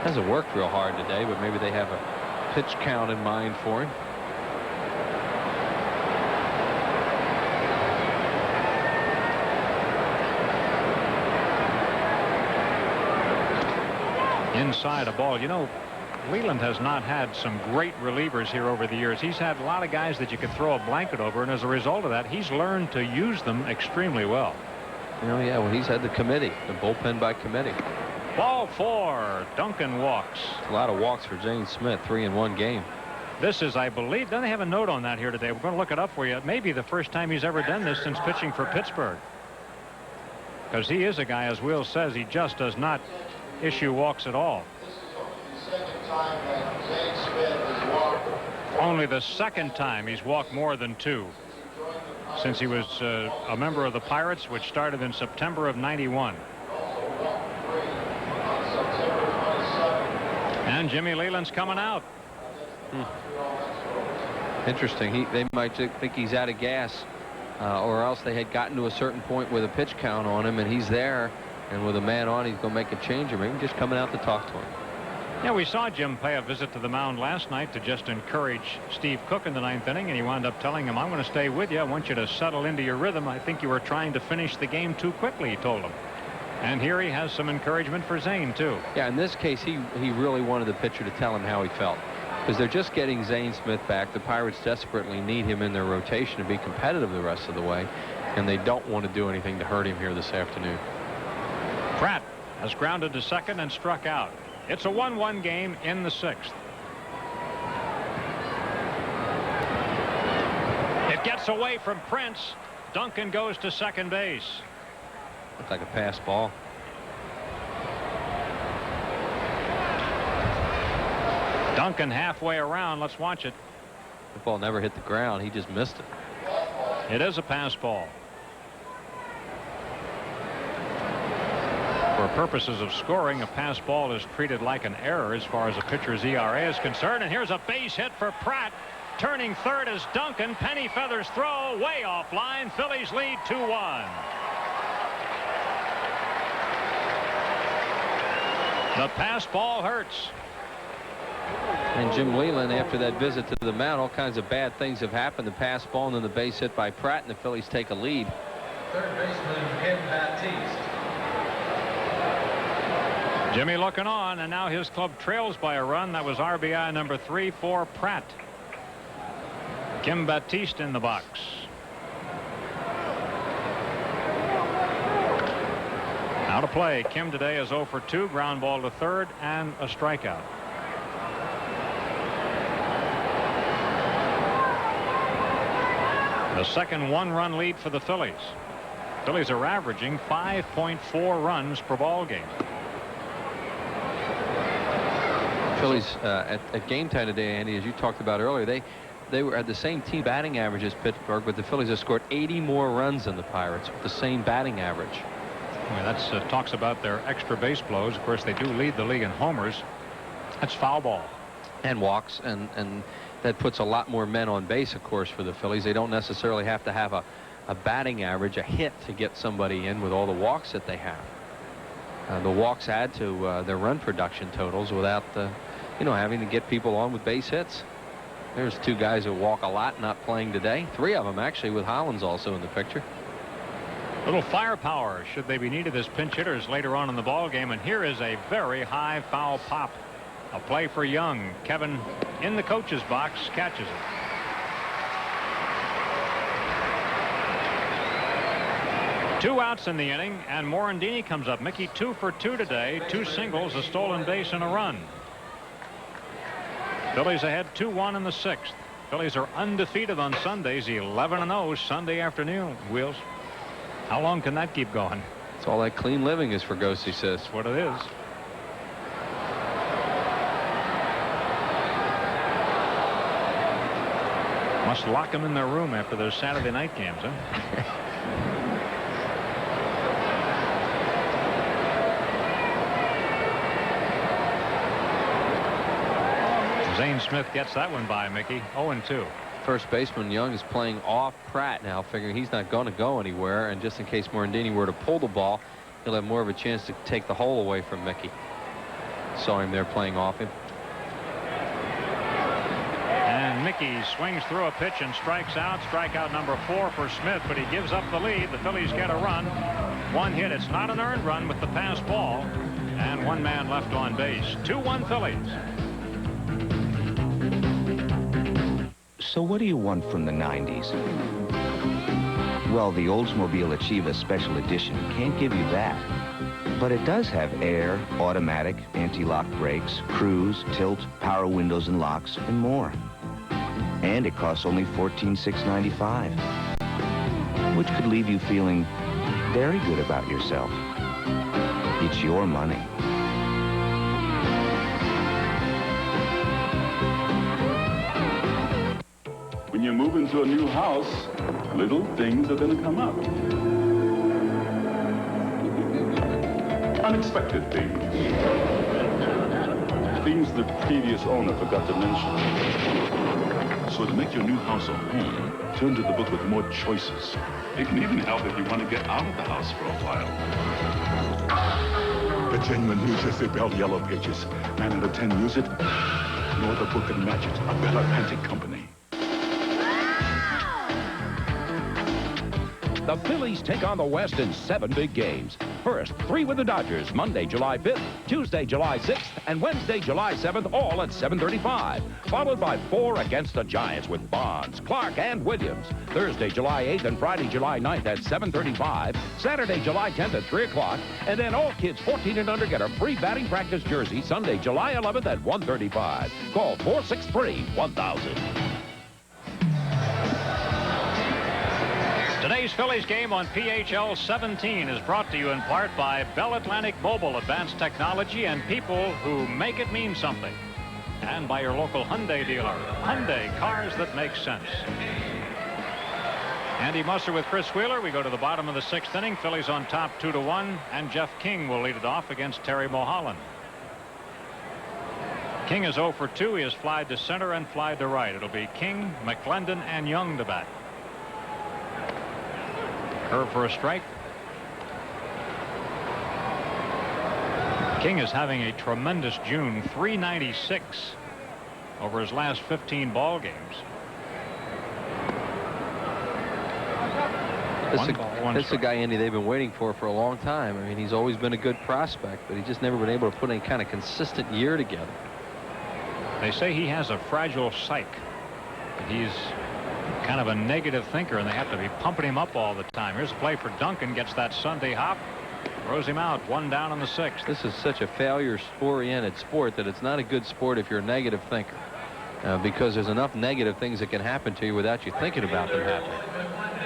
Hasn't worked real hard today, but maybe they have a pitch count in mind for him. Inside a ball. Leland has not had some great relievers here over the years. He's had a lot of guys that you could throw a blanket over, and as a result of that, he's learned to use them extremely well. Yeah, well, he's had the committee, the bullpen by committee. Ball 4. Duncan walks. A lot of walks for Zane Smith, 3 in 1 game. This is, I believe, don't they have a note on that here today? We're going to look it up for you. It may be the first time he's ever done this since pitching for Pittsburgh. Because he is a guy, as Will says, he just does not issue walks at all. Only the 2nd time he's walked more than 2 since he was a member of the Pirates, which started in September of '91. And Jimmy Leland's coming out. Interesting. They might think he's out of gas, or else they had gotten to a certain point with a pitch count on him, and he's there, and with a man on, he's going to make a change, or maybe just coming out to talk to him. Yeah, we saw Jim pay a visit to the mound last night to just encourage Steve Cook in the 9th inning, and he wound up telling him, I'm going to stay with you. I want you to settle into your rhythm. I think you were trying to finish the game too quickly, he told him. And here he has some encouragement for Zane, too. Yeah, in this case, he really wanted the pitcher to tell him how he felt. Because they're just getting Zane Smith back. The Pirates desperately need him in their rotation to be competitive the rest of the way, and they don't want to do anything to hurt him here this afternoon. Pratt has grounded to second and struck out. It's a 1-1 game in the 6th. It gets away from Prince. Duncan goes to second base. Looks like a pass ball. Duncan halfway around. Let's watch it. The ball never hit the ground. He just missed it. It is a pass ball. For purposes of scoring, a pass ball is treated like an error as far as a pitcher's ERA is concerned. And here's a base hit for Pratt. Turning third is Duncan. Penny feathers throw way offline. Phillies lead 2-1. The pass ball hurts. And Jim Leland, after that visit to the mound, all kinds of bad things have happened. The pass ball and then the base hit by Pratt, and the Phillies take a lead. Third baseman, Kim Baptiste. Jimmy looking on, and now his club trails by a run. That was RBI number 3 for Pratt. Kim Baptiste in the box. Out of play. Kim today is 0 for 2. Ground ball to third and a strikeout. The second 1-run lead for the Phillies. Phillies are averaging 5.4 runs per ball game. Phillies at game time today, Andy, as you talked about earlier, they were at the same team batting average as Pittsburgh, but the Phillies have scored 80 more runs than the Pirates with the same batting average. Well, that talks about their extra base blows. Of course, they do lead the league in homers. That's foul ball. And walks, and that puts a lot more men on base, of course, for the Phillies. They don't necessarily have to have a batting average, a hit, to get somebody in with all the walks that they have. the walks add to their run production totals without having to get people on with base hits. There's two guys who walk a lot not playing today. Three of them actually, with Hollins also in the picture. Little firepower should they be needed as pinch hitters later on in the ball game. And here is a very high foul pop. A play for Young. Kevin in the coach's box catches it. Two outs in the inning, and Morandini comes up. Mickey 2 for 2 today. 2 singles, a stolen base, and a run. Phillies ahead 2-1 in the 6th. Phillies are undefeated on Sundays, 11-0 Sunday afternoon. Wheels. How long can that keep going? It's all that clean living, as Fergosi says. That's what it is. Must lock them in their room after those Saturday night games, huh? Zane Smith gets that one by Mickey. 0-2. First baseman Young is playing off Pratt now, figuring he's not going to go anywhere, and just in case Morandini were to pull the ball, he'll have more of a chance to take the hole away from Mickey. Saw him there playing off him. And Mickey swings through a pitch and strikes out. Strikeout number 4 for Smith, but he gives up the lead. The Phillies get a run. 1 hit. It's not an earned run with the pass ball, and 1 man left on base. 2-1 Phillies. So what do you want from the 90s? Well, the Oldsmobile Achieva Special Edition can't give you that. But it does have air, automatic, anti-lock brakes, cruise, tilt, power windows and locks, and more. And it costs only $14,695, which could leave you feeling very good about yourself. It's your money. When you move into a new house, little things are going to come up. Unexpected things. Things the previous owner forgot to mention. So to make your new house a home, turn to the book with more choices. It can even help if you want to get out of the house for a while. The genuine news they bell yellow pages. 9 out of 10 use it. No other book can match it. A Bella Pantic company. The Phillies take on the West in 7 big games. First, 3 with the Dodgers, Monday, July 5th, Tuesday, July 6th, and Wednesday, July 7th, all at 7:35. Followed by 4 against the Giants with Bonds, Clark, and Williams. Thursday, July 8th, and Friday, July 9th at 7:35. Saturday, July 10th at 3 o'clock. And then all kids 14 and under get a free batting practice jersey Sunday, July 11th at 1:35. Call 463-1000. Today's Phillies game on PHL 17 is brought to you in part by Bell Atlantic Mobile, advanced technology and people who make it mean something. And by your local Hyundai dealer. Hyundai, cars that make sense. Andy Musser with Chris Wheeler. We go to the bottom of the 6th inning. Phillies on top 2-1, and Jeff King will lead it off against Terry Mulholland. King is 0 for 2. He has flied to center and flied to right. It'll be King, McClendon, and Young to bat. Curve for a strike. King is having a tremendous June. 396 over his last 15 ball games. This is a guy, Andy, they've been waiting for a long time. I mean, he's always been a good prospect, but he's just never been able to put any kind of consistent year together. They say he has a fragile psyche. He's kind of a negative thinker, and they have to be pumping him up all the time. Here's a play for Duncan. Gets that Sunday hop. Throws him out. 1 down in the 6th. This is such a failure-oriented sport that it's not a good sport if you're a negative thinker. Because there's enough negative things that can happen to you without you thinking about them happening.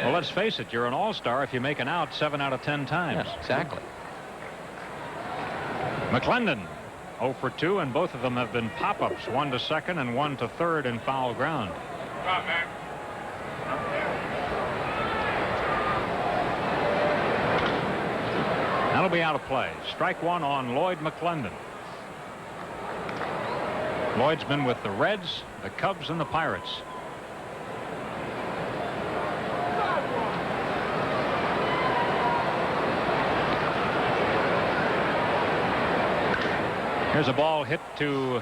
Well, let's face it. You're an all-star if you make an out 7 out of 10 times. Yeah, exactly. McClendon 0 for 2, and both of them have been pop-ups. 1 to second and 1 to third in foul ground. That'll be out of play. Strike 1 on Lloyd McClendon. Lloyd's been with the Reds, the Cubs, and the Pirates. Here's a ball hit to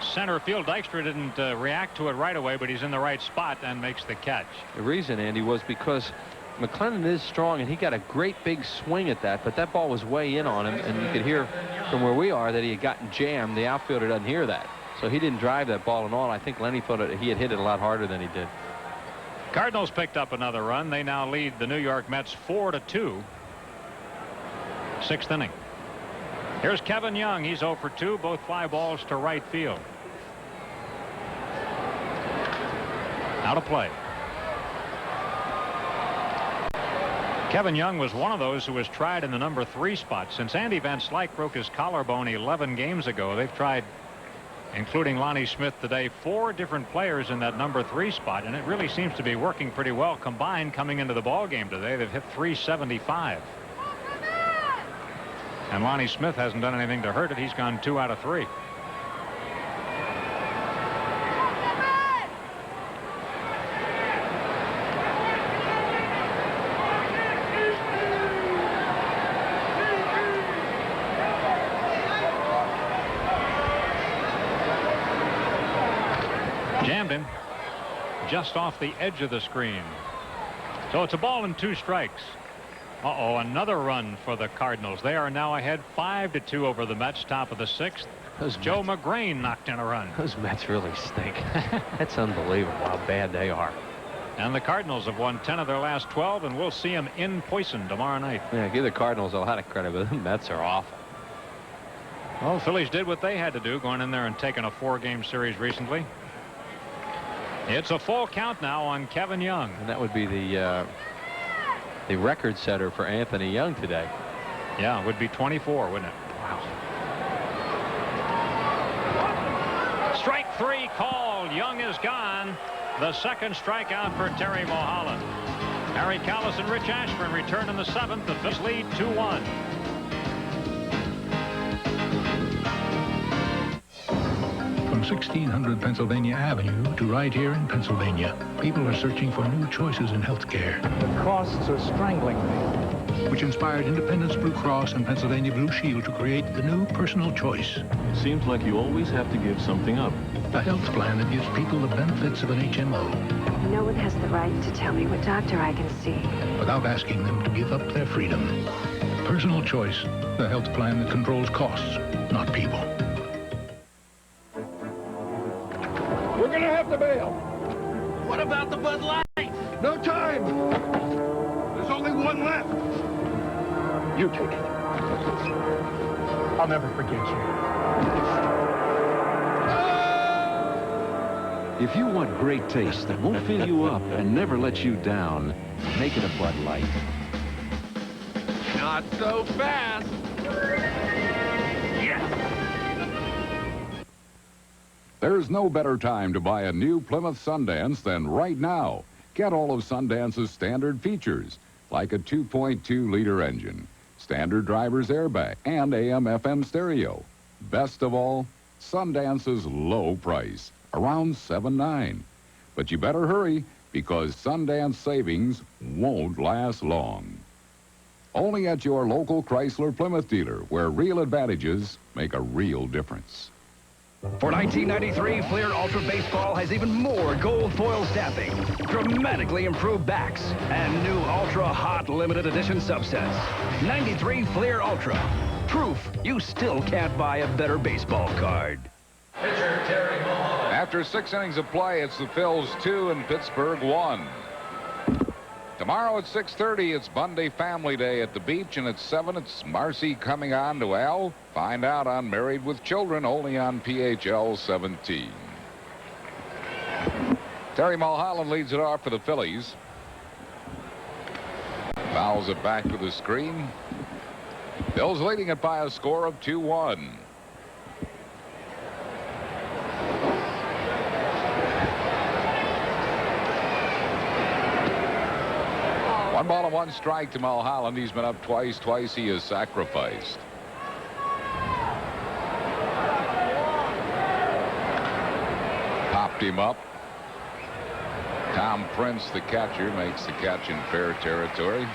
center field. Dykstra didn't react to it right away, but he's in the right spot and makes the catch. The reason, Andy, was because McLennan is strong, and he got a great big swing at that, but that ball was way in on him, and you could hear from where we are that he had gotten jammed. The outfielder doesn't hear that, so he didn't drive that ball at all. I think Lenny thought he had hit it a lot harder than he did. Cardinals picked up another run. They now lead the New York Mets 4-2. Sixth inning. Here's Kevin Young. He's 0 for 2, both fly balls to right field. Out of play. Kevin Young was one of those who was tried in the number 3 spot. Since Andy Van Slyke broke his collarbone 11 games ago, they've tried, including Lonnie Smith today, 4 different players in that number 3 spot, and it really seems to be working pretty well combined coming into the ball game today. They've hit .375. And Lonnie Smith hasn't done anything to hurt it. He's gone 2 out of 3. Jammed him just off the edge of the screen. So it's a ball and 2 strikes. Uh-oh, another run for the Cardinals. They are now ahead 5-2 over the Mets, top of the 6th. Joe McGrain knocked in a run. Those Mets really stink. That's unbelievable how bad they are. And the Cardinals have won 10 of their last 12, and we'll see them in Poison tomorrow night. Yeah, give the Cardinals a lot of credit, but the Mets are awful. Well, Phillies did what they had to do, going in there and taking a 4-game series recently. It's a full count now on Kevin Young. And that would be the record setter for Anthony Young today. Yeah, it would be 24, wouldn't it? Wow. Strike 3 called. Young is gone. The second strikeout for Terry Mulholland. Harry Callis and Rich Ashburn return in the 7th. The Phillies lead 2-1. From 1600 Pennsylvania Avenue to right here in Pennsylvania, people are searching for new choices in health care. The costs are strangling me. Which inspired Independence Blue Cross and Pennsylvania Blue Shield to create the new personal choice. Seems like you always have to give something up. A health plan that gives people the benefits of an HMO. No one has the right to tell me what doctor I can see. Without asking them to give up their freedom. Personal choice, the health plan that controls costs, not people. We're gonna have to bail. What about the Bud Light? No time. There's only one left. You take it. I'll never forget you. If you want great taste that won't fill you up and never let you down, make it a Bud Light. Not so fast. Yes. There's no better time to buy a new Plymouth Sundance than right now. Get all of Sundance's standard features, like a 2.2-liter engine, standard driver's airbag, and AM/FM stereo. Best of all, Sundance's low price, around $7.9. But you better hurry, because Sundance savings won't last long. Only at your local Chrysler Plymouth dealer, where real advantages make a real difference. For 1993, Fleer Ultra Baseball has even more gold foil stamping, dramatically improved backs, and new Ultra Hot limited edition subsets. 93 Fleer Ultra. Proof you still can't buy a better baseball card. Pitcher Terry Mulholland. After 6 innings of play, it's the Phils 2 and Pittsburgh 1. Tomorrow at 6:30, it's Monday Family Day at the beach, and at 7, it's Marcy coming on to Al. Find out on Married with Children, only on PHL 17. Terry Mulholland leads it off for the Phillies. Fouls it back to the screen. Phil's leading it by a score of 2-1. One ball and 1 strike to Mulholland. He's been up twice. Twice he is sacrificed. Popped him up. Tom Prince, the catcher, makes the catch in fair territory.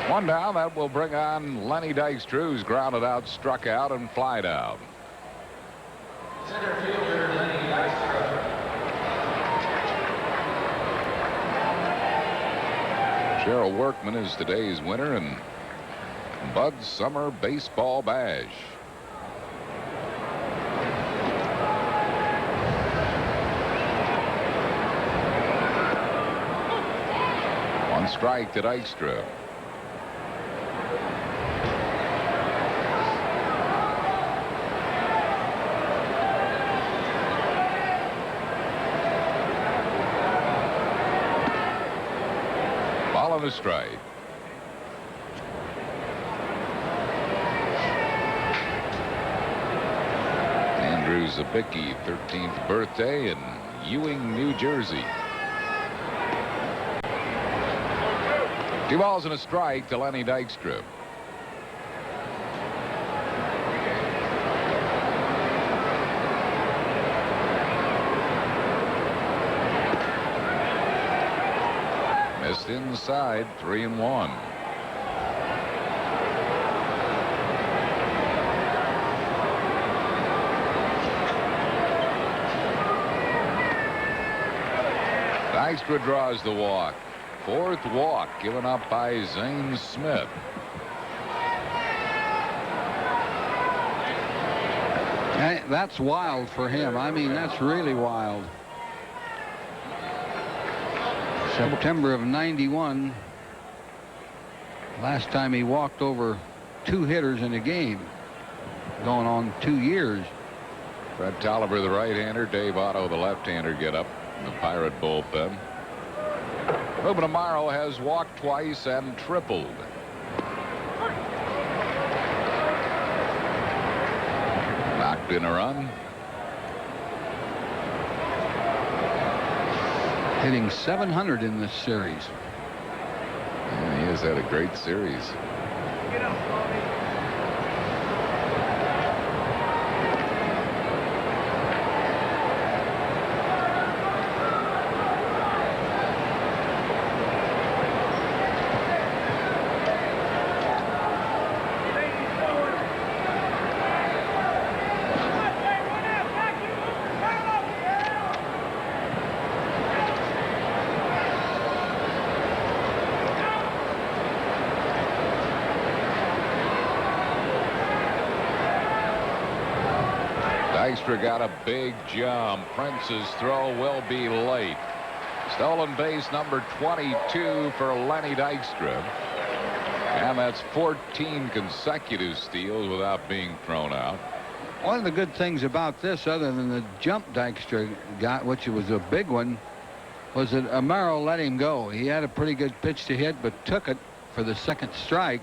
One down. That will bring on Lenny Dykstra, who's grounded out, struck out, and flied out. Center fielder Lenny Dykstra. Cheryl Workman is today's winner in Bud's Summer Baseball Bash. One strike to Dykstra. Ball on the strike. Andrew Zabicki, 13th birthday in Ewing, New Jersey. 2 balls and a strike to Lenny Dykstra. Missed inside, 3-1. Dykstra draws the walk. 4th walk given up by Zane Smith. That's wild for him. I mean, that's really wild. September of '91. Last time he walked over 2 hitters in a game. Going on 2 years. Fred Tolliver, the right-hander. Dave Otto, the left-hander, get up in the Pirate bullpen. Ruben Amaro has walked twice and tripled. Knocked in a run. Hitting .700 in this series. Yeah, he has had a great series. Dykstra got a big jump. Prince's throw will be late. Stolen base number 22 for Lenny Dykstra. And that's 14 consecutive steals without being thrown out. One of the good things about this, other than the jump Dykstra got, which was a big one, was that Amaro let him go. He had a pretty good pitch to hit, but took it for the 2nd strike.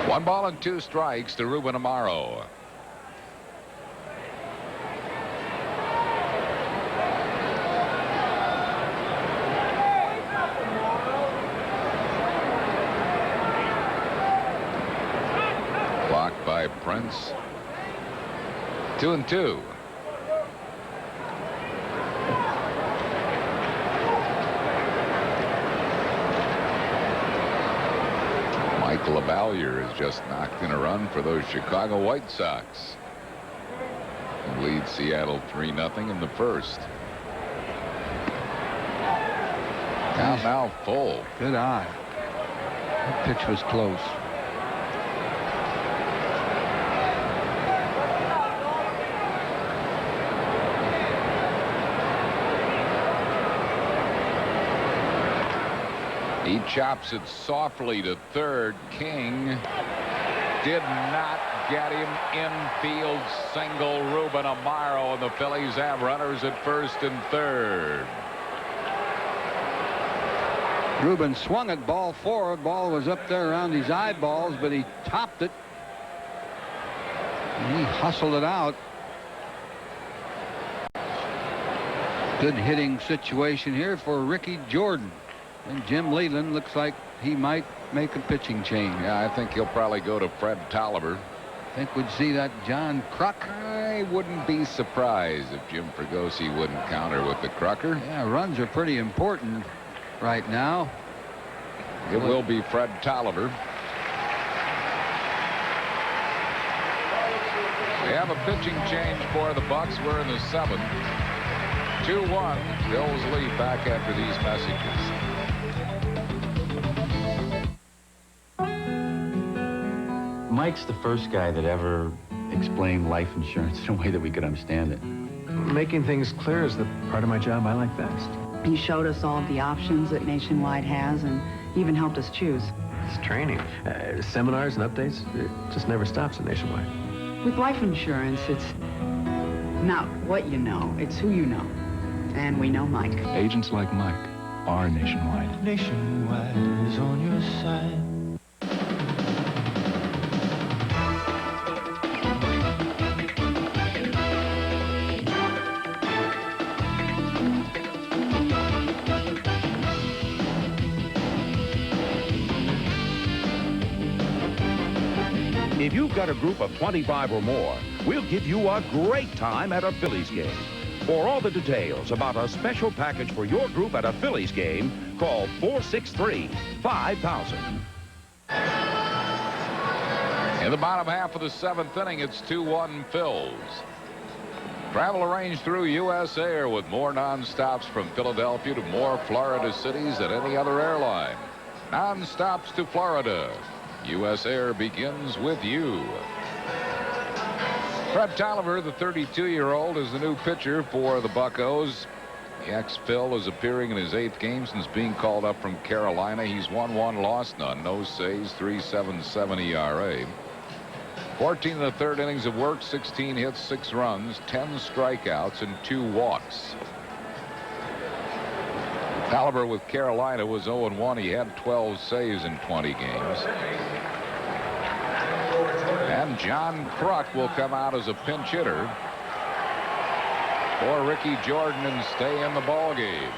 One ball and 2 strikes to Ruben Amaro. Blocked by Prince. 2-2. Michael LaValliere has just knocked in a run for those Chicago White Sox. He leads Seattle 3-0 in the first. Count now full. Good eye. That pitch was close. He chops it softly to third. King did not get him. Infield single. Ruben Amaro, and the Phillies have runners at first and third. Ruben swung at ball 4. Ball was up there around his eyeballs, but he topped it. And he hustled it out. Good hitting situation here for Ricky Jordan. And Jim Leland looks like he might make a pitching change. Yeah, I think he'll probably go to Fred Tolliver. Think we'd see that John Kruk? I wouldn't be surprised if Jim Fregosi wouldn't counter with the Crucker. Yeah, runs are pretty important right now. It will be Fred Tolliver. We have a pitching change for the Bucks. We're in the 7th. 2-1. Bills lead back after these messages. Mike's the first guy that ever explained life insurance in a way that we could understand it. Making things clear is the part of my job I like best. He showed us all of the options that Nationwide has and even helped us choose. It's training. Seminars and updates. It just never stops at Nationwide. With life insurance, it's not what you know, it's who you know. And we know Mike. Agents like Mike are Nationwide. Nationwide is on your side. If you've got a group of 25 or more, we'll give you a great time at a Phillies game. For all the details about a special package for your group at a Phillies game, call 463-5000. In the bottom half of the 7th inning, it's 2-1 Phils. Travel arranged through U.S. Air with more non-stops from Philadelphia to more Florida cities than any other airline. Non-stops to Florida. U.S. Air begins with you. Fred Tolliver, the 32-year-old, is the new pitcher for the Buccos. The ex-Phil is appearing in his 8th game since being called up from Carolina. He's won 1, lost none. No saves, 3.77 ERA. 14 in the 3rd innings of work, 16 hits, 6 runs, 10 strikeouts, and 2 walks. Tolliver with Carolina was 0-1. He had 12 saves in 20 games. And John Kruk will come out as a pinch hitter for Ricky Jordan and stay in the ballgame.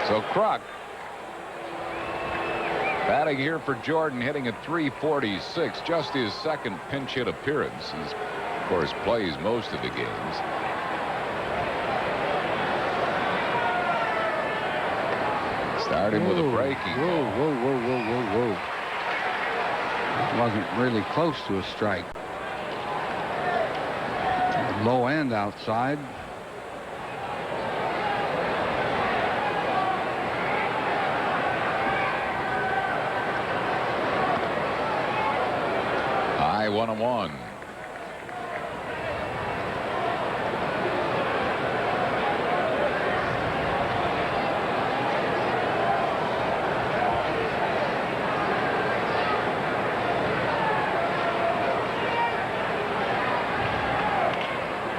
So Kruk batting here for Jordan, hitting at .346, just his 2nd pinch hit appearance. He, of course, plays most of the games. Starting with a breaking. Whoa. Wasn't really close to a strike. Low end outside. High 1-1.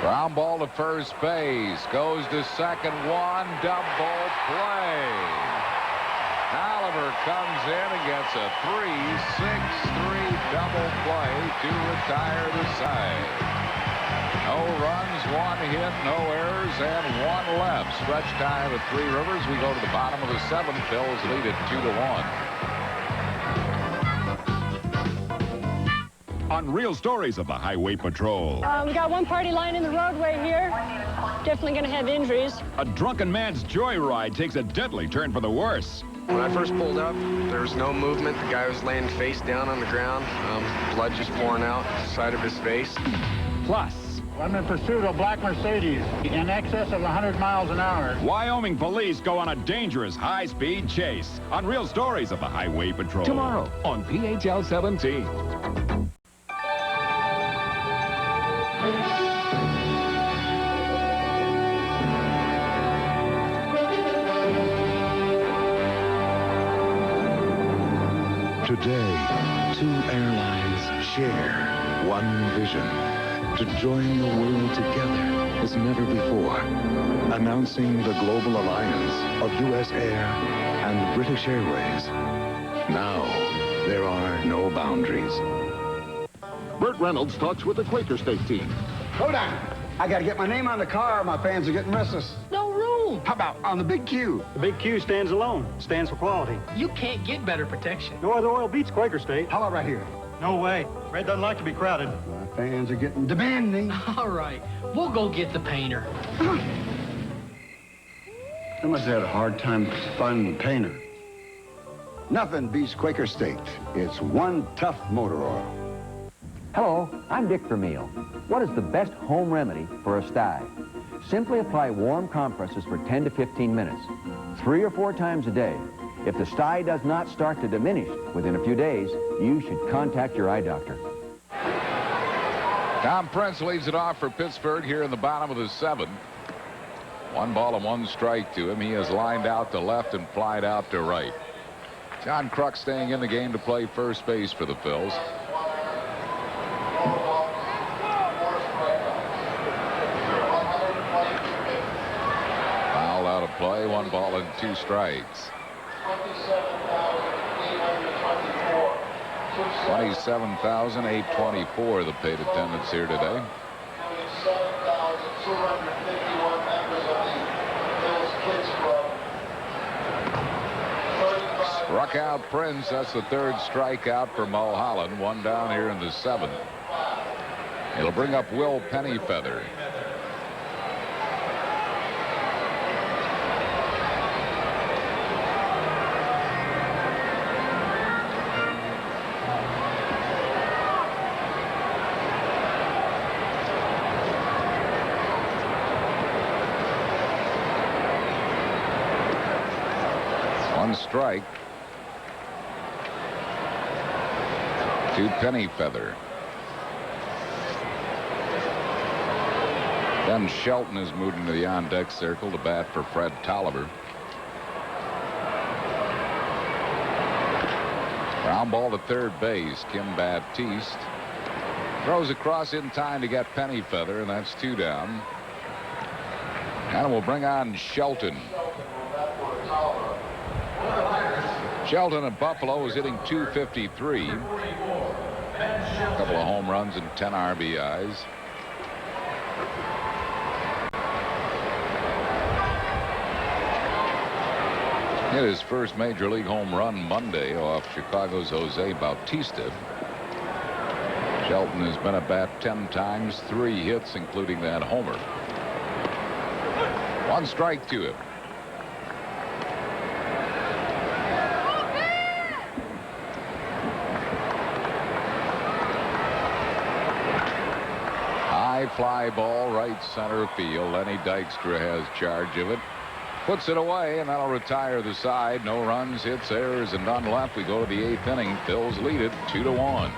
Ground ball to first base. Goes to second. 1 double play. Tolliver comes in and gets a 3-6-3 double play to retire the side. No runs, 1 hit, no errors, and 1 left. Stretch time at Three Rivers. We go to the bottom of the 7th. Phillies lead it 2-1. On Real Stories of the Highway Patrol. We got one party line in the roadway here. Definitely going to have injuries. A drunken man's joyride takes a deadly turn for the worse. When I first pulled up, there was no movement. The guy was laying face down on the ground. Blood just pouring out the side of his face. Plus, I'm in pursuit of a black Mercedes in excess of 100 miles an hour. Wyoming police go on a dangerous high-speed chase on Real Stories of the Highway Patrol. Tomorrow on PHL 17. Today, 2 airlines share one vision: to join the world together as never before. Announcing the global alliance of U.S. Air and British Airways. Now, there are no boundaries. Burt Reynolds talks with the Quaker State team. Hold on. I got to get my name on the car. My fans are getting restless. No room. How about on the big Q? The big Q stands alone. Stands for quality. You can't get better protection. No other oil beats Quaker State. How about right here? No way. Fred doesn't like to be crowded. My fans are getting demanding. All right, we'll go get the painter. I must have had a hard time finding the painter. Nothing beats Quaker State. It's one tough motor oil. Hello, I'm Dick Vermeil. What is the best home remedy for a sty? Simply apply warm compresses for 10 to 15 minutes, 3 or 4 times a day. If the sty does not start to diminish within a few days, you should contact your eye doctor. Tom Prince leads it off for Pittsburgh here in the bottom of the 7th. 1 ball and 1 strike to him. He has lined out to left and flied out to right. John Kruk staying in the game to play first base for the Phils. Fouled out of play. 1 ball and 2 strikes. 27,824 the paid attendance here today. 27,251 members of the Phillies Kids Club. Struck out Prince. That's the 3rd strikeout for Mulholland. 1 down here in the 7th. It'll bring up Will Pennyfeather. Strike to Pennyfeather. Then Shelton is moved into the on-deck circle to bat for Fred Tolliver. Ground ball to third base. Kim Baptiste throws across in time to get Pennyfeather, and that's 2 down. And we'll bring on Shelton. Shelton of Buffalo is hitting .253. A couple of home runs and 10 RBIs. Hit his first major league home run Monday off Chicago's Jose Bautista. Shelton has been at bat 10 times, 3 hits, including that homer. 1 strike to him. Fly ball right center field. Lenny Dykstra has charge of it. Puts it away, and that'll retire the side. No runs, hits, errors, and none left. We go to the 8th inning. Phils lead it 2-1.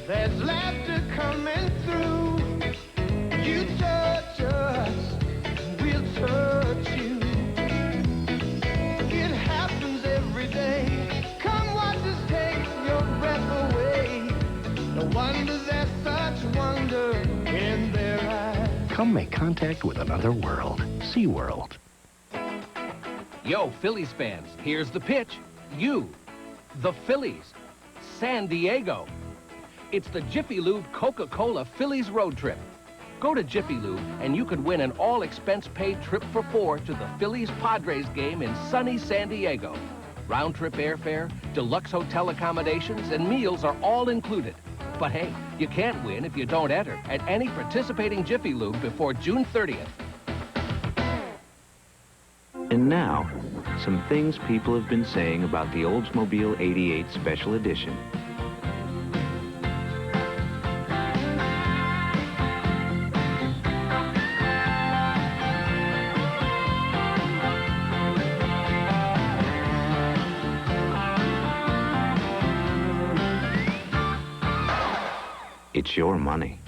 There's laughter coming through. You touch us, we'll touch you. It happens every day. Come watch us take your breath away. No wonder there's such wonder in their eyes. Come make contact with another world. SeaWorld. Yo, Phillies fans, here's the pitch. You, the Phillies, San Diego. It's the Jiffy Lube Coca-Cola Phillies road trip. Go to Jiffy Lube and you could win an all-expense-paid trip for 4 to the Phillies-Padres game in sunny San Diego. Round-trip airfare, deluxe hotel accommodations, and meals are all included. But hey, you can't win if you don't enter at any participating Jiffy Lube before June 30th. And now, some things people have been saying about the Oldsmobile 88 Special Edition. It's your money.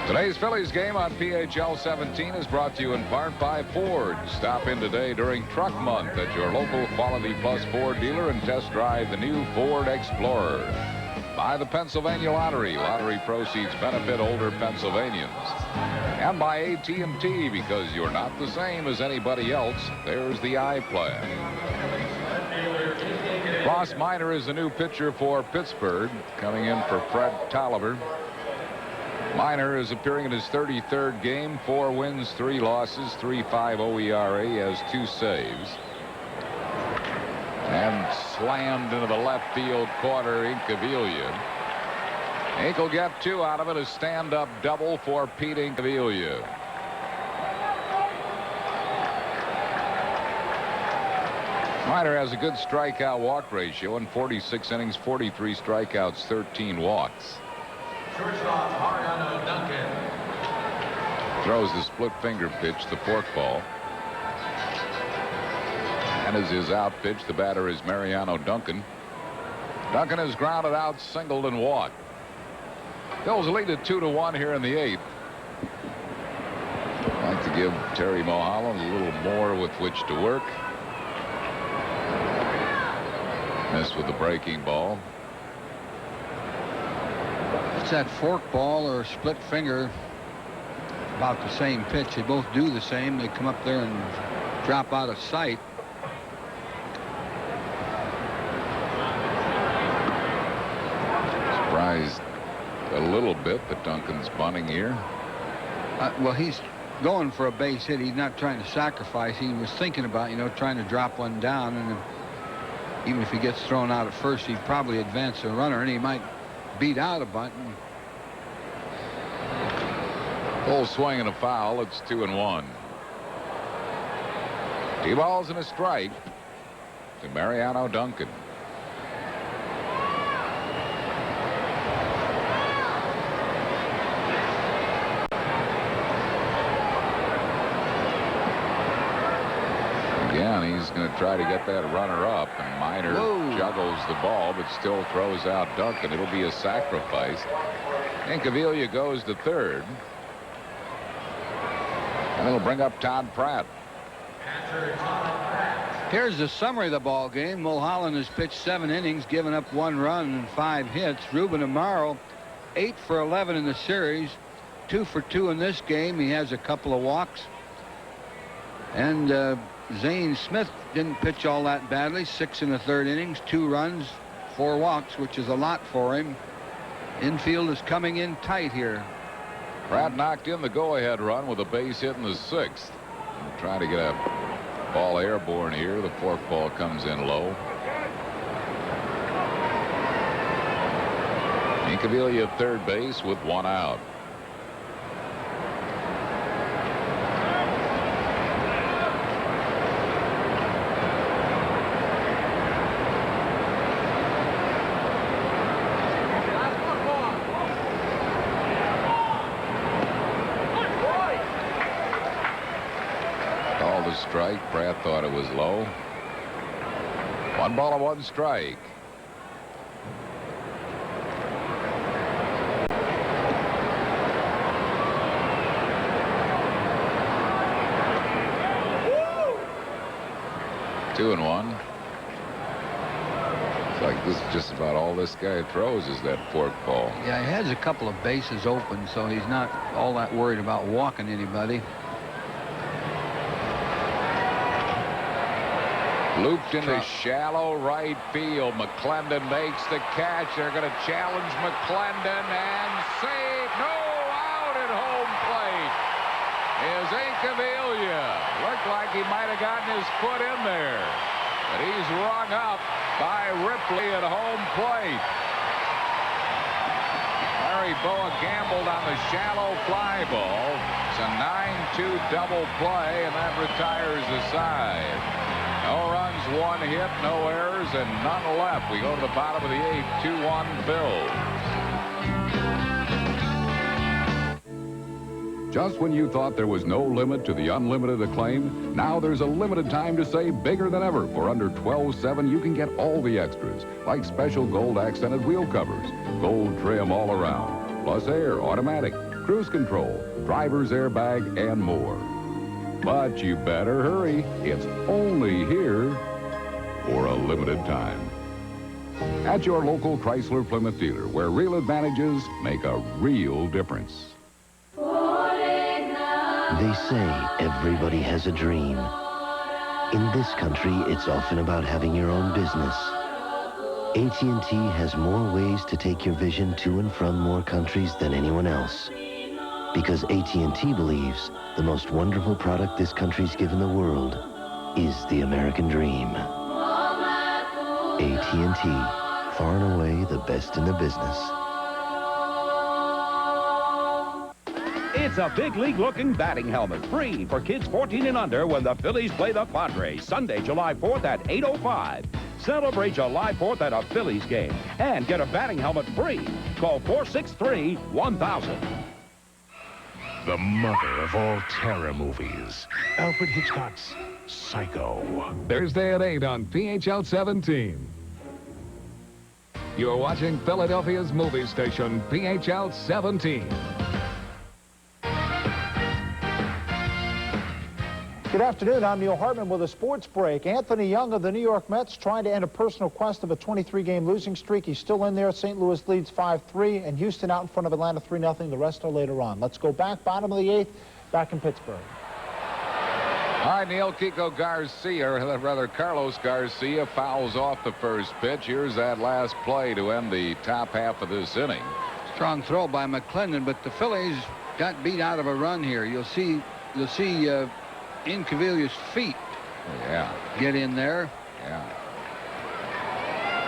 Today's Phillies game on PHL 17 is brought to you in part by Ford. Stop in today during Truck Month at your local Quality Plus Ford dealer and test drive the new Ford Explorer. By the Pennsylvania Lottery. Lottery proceeds benefit older Pennsylvanians. And by AT&T, because you're not the same as anybody else. There's the iPlan. Ross Minor is the new pitcher for Pittsburgh, coming in for Fred Tolliver. Minor is appearing in his 33rd game, 4 wins, 3 losses, 3.50 ERA. He has 2 saves. And slammed into the left field corner, Incaviglia. Inc will get 2 out of it, a stand-up double for Pete Incaviglia. Minor has a good strikeout walk ratio in 46 innings, 43 strikeouts, 13 walks. Shortstop Mariano Duncan. Throws the split finger pitch, the forkball. And as his out pitch, the batter is Mariano Duncan. Duncan is grounded out, singled, and walked. Phillies lead at 2-1 here in the 8th. I'd like to give Terry Mulholland a little more with which to work. Missed with the breaking ball. It's that fork ball or split finger, about the same pitch. They both do the same. They come up there and drop out of sight. Surprised a little bit that Duncan's bunting here. Well, he's going for a base hit. He's not trying to sacrifice. He was thinking about, trying to drop one down, and even if he gets thrown out at first, he'd probably advance a runner, and he might beat out a bunt. Full swing and a foul. It's 2-1. 2 balls and a strike to Mariano Duncan. Again, he's going to try to get that runner up, and Minor juggles the ball but still throws out Duncan. It'll be a sacrifice. Incaviglia goes to third. And it'll bring up Todd Pratt. Here's the summary of the ball game. Mulholland has pitched 7 innings, given up 1 run and 5 hits. Ruben Amaro, 8 for 11 in the series, 2 for 2 in this game. He has a couple of walks. And Zane Smith didn't pitch all that badly. 6 in the 3rd innings, 2 runs, 4 walks, which is a lot for him. Infield is coming in tight here. Pratt knocked in the go-ahead run with a base hit in the 6th. Trying to get a ball airborne here. The forkball comes in low. Incaviglia at third base with 1 out. Strike. Pratt thought it was low. 1 ball and 1 strike. Woo! 2-1. It's like this is just about all this guy throws is that forkball. Yeah, he has a couple of bases open, so he's not all that worried about walking anybody. Looped into shallow right field. McClendon makes the catch. They're going to challenge McClendon and save. No, out at home plate is Incaviglia. Looked like he might have gotten his foot in there, but he's rung up by Ripley at home plate. Larry Boa gambled on the shallow fly ball. It's a 9-2 double play, and that retires the side. No runs, 1 hit, no errors, and none left. We go to the bottom of the 8th, 2-1 Phils. Just when you thought there was no limit to the unlimited acclaim, now there's a limited time to save bigger than ever. For under $12.7, you can get all the extras, like special gold accented wheel covers, gold trim all around, plus air, automatic, cruise control, driver's airbag, and more. But you better hurry. It's only here for a limited time. At your local Chrysler Plymouth dealer, where real advantages make a real difference. They say everybody has a dream. In this country, it's often about having your own business, AT&T has more ways to take your vision to and from more countries than anyone else. Because AT&T believes the most wonderful product this country's given the world is the American dream. AT&T, far and away the best in the business. It's a big league-looking batting helmet, free for kids 14 and under when the Phillies play the Padres, Sunday, July 4th at 8:05. Celebrate July 4th at a Phillies game and get a batting helmet free. Call 463-1000. The mother of all terror movies, Alfred Hitchcock's Psycho. Thursday at 8 on PHL 17. You're watching Philadelphia's movie station, PHL 17. Good afternoon. I'm Neil Hartman with a sports break. Anthony Young of the New York Mets trying to end a personal quest of a 23-game losing streak. He's still in there. St. Louis leads 5-3, and Houston out in front of Atlanta 3-0. The rest are later on. Let's go back, bottom of the 8th, back in Pittsburgh. All right, Neil, Kiko Garcia, or rather Carlos Garcia, fouls off the first pitch. Here's that last play to end the top half of this inning. Strong throw by McClendon, but the Phillies got beat out of a run here. You'll see Incaviglia's feet get in there. Yeah.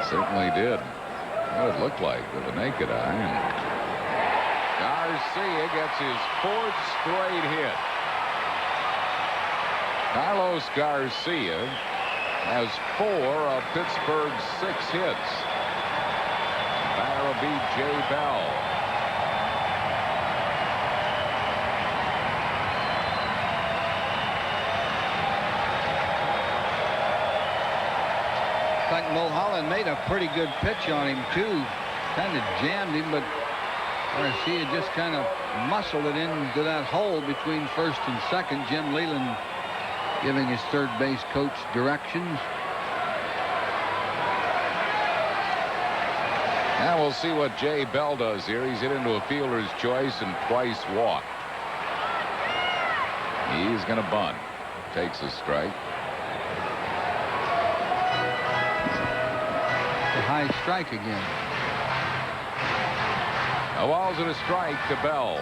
Certainly did. What it looked like with the naked eye. And Garcia gets his 4th straight hit. Carlos Garcia has 4 of Pittsburgh's 6 hits. Batter will be Jay Bell. In fact, Mulholland made a pretty good pitch on him, too. Kind of jammed him, but Garcia just kind of muscled it into that hole between first and second. Jim Leland giving his third base coach directions. Now we'll see what Jay Bell does here. He's hit into a fielder's choice and twice walked. He's going to bunt. Takes a strike. A high strike again. A ball's and a strike to Bell.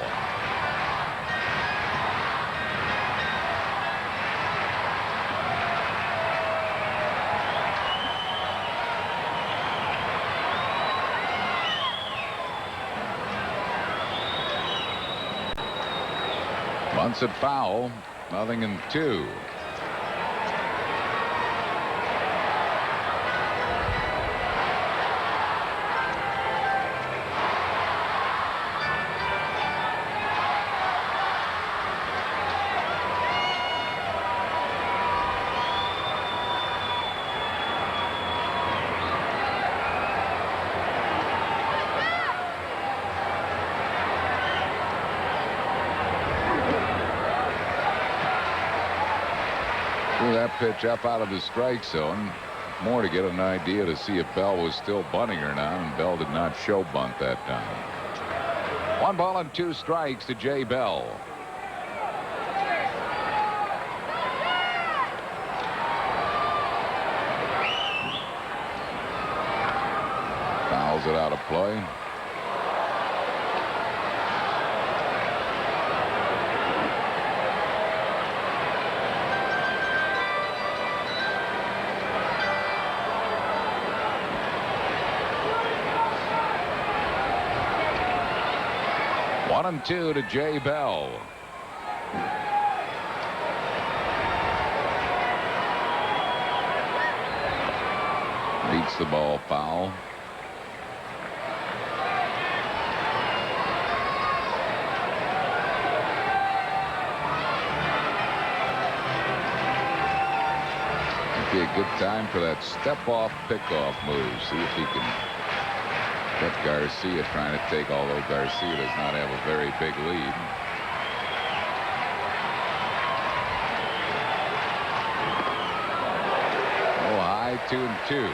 Bunts it foul. 0-2. That pitch up out of the strike zone. More to get an idea to see if Bell was still bunting or not, and Bell did not show bunt that time. 1 ball and 2 strikes to Jay Bell. Fouls it out of play. One and 2 to Jay Bell. Beats the ball foul. It'd be a good time for that step-off, pick-off move. See if he can get Garcia trying to take, although Garcia does not have a very big lead. Oh, high 2-2.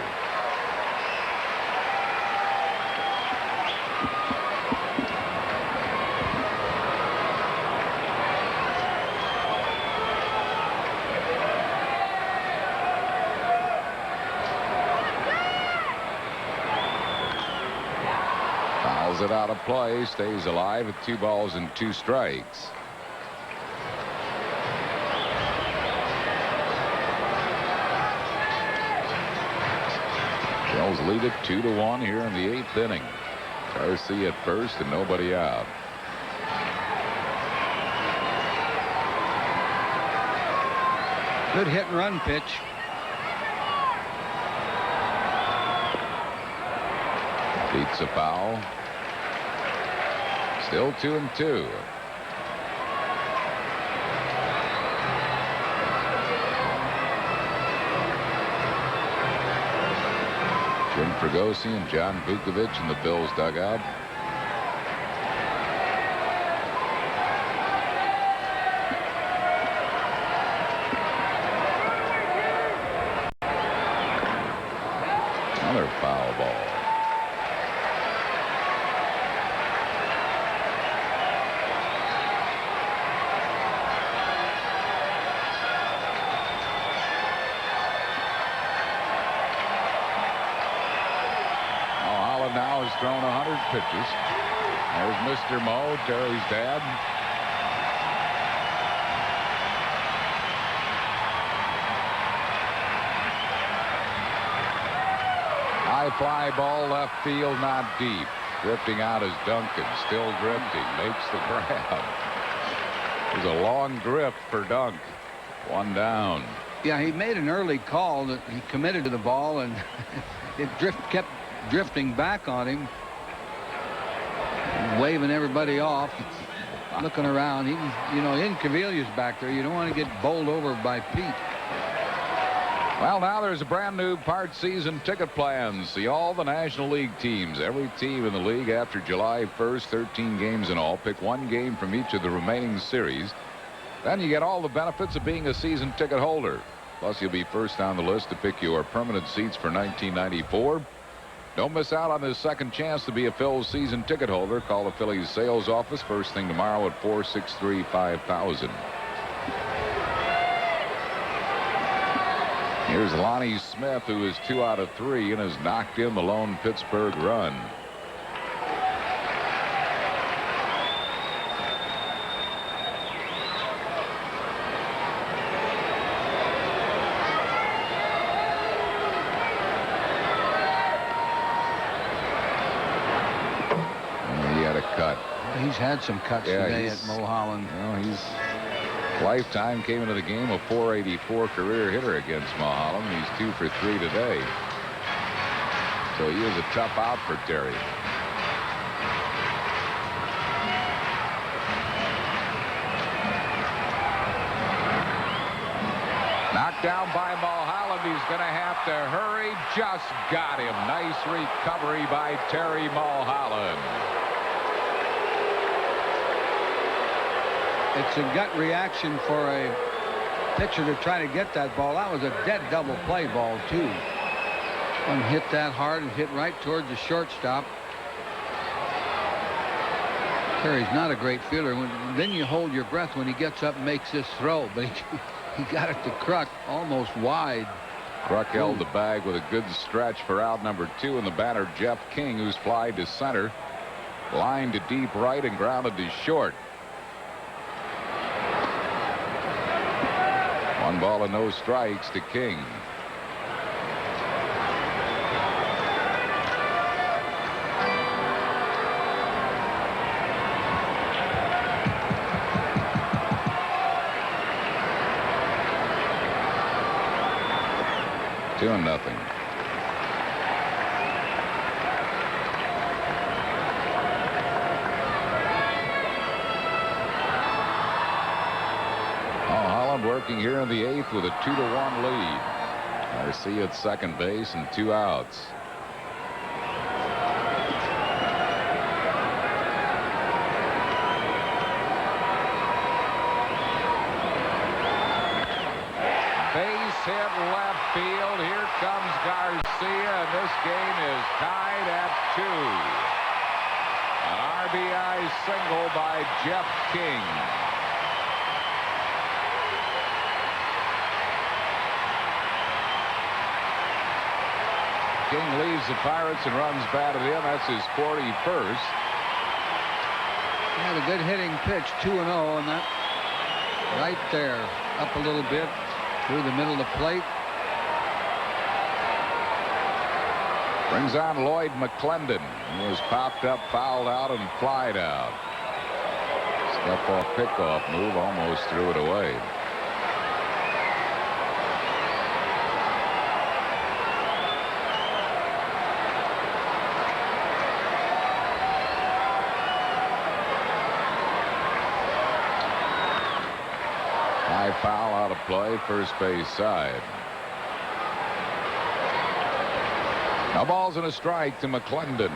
Fouls it out of play. Stays alive at 2 balls and 2 strikes. Phillies lead it 2-1 here in the 8th inning. Garcia at first and nobody out. Good hit and run pitch. Beats a foul. Still 2-2. Jim Fregosi and John Vukovich in the Phillies dugout. Another foul ball. Now has thrown 100 pitches. There's Mr. Mo, Terry's dad. High fly ball left field, not deep. Drifting out is Duncan. Still drifting. Makes the grab. It was a long drift for Dunk. 1 down. Yeah, he made an early call that he committed to the ball, and it kept drifting back on him, waving everybody off, looking around. Incaviglia's back there. You don't want to get bowled over by Pete. Well, now there's a brand new part season ticket plan. See all the National League teams. Every team in the league after July 1st, 13 games in all. Pick 1 game from each of the remaining series. Then you get all the benefits of being a season ticket holder. Plus, you'll be first on the list to pick your permanent seats for 1994. Don't miss out on this second chance to be a Phillies season ticket holder. Call the Phillies sales office first thing tomorrow at 463-5000. Here's Lonnie Smith, who is 2 out of 3 and has knocked in the lone Pittsburgh run. Cut. He's had some cuts today at Mulholland. He's lifetime came into the game a .484 career hitter against Mulholland. He's 2 for 3 today. So he is a tough out for Terry. Knocked down by Mulholland. He's going to have to hurry. Just got him. Nice recovery by Terry Mulholland. It's a gut reaction for a pitcher to try to get that ball. That was a dead double play ball, too. One hit that hard and hit right towards the shortstop. Terry's not a great fielder. Then you hold your breath when he gets up and makes this throw. But he got it to Kruk almost wide. Kruk held the bag with a good stretch for out number 2, and the batter Jeff King, who's flied to center, lined to deep right and grounded to short. 1 ball and no strikes to King. Two and nothing. Working here in the 8th with a 2-1 lead. Garcia at second base and 2 outs. Base hit left field. Here comes Garcia, and this game is tied at 2. An RBI single by Jeff King. King leaves the Pirates and runs batted in. That's his 41st. He had a good hitting pitch, 2-0, and that right there, up a little bit through the middle of the plate. Brings on Lloyd McClendon. He was popped up, fouled out, and flied out. Step off pickoff move, almost threw it away. High foul out of play, first base side. Now balls and a strike to McClendon.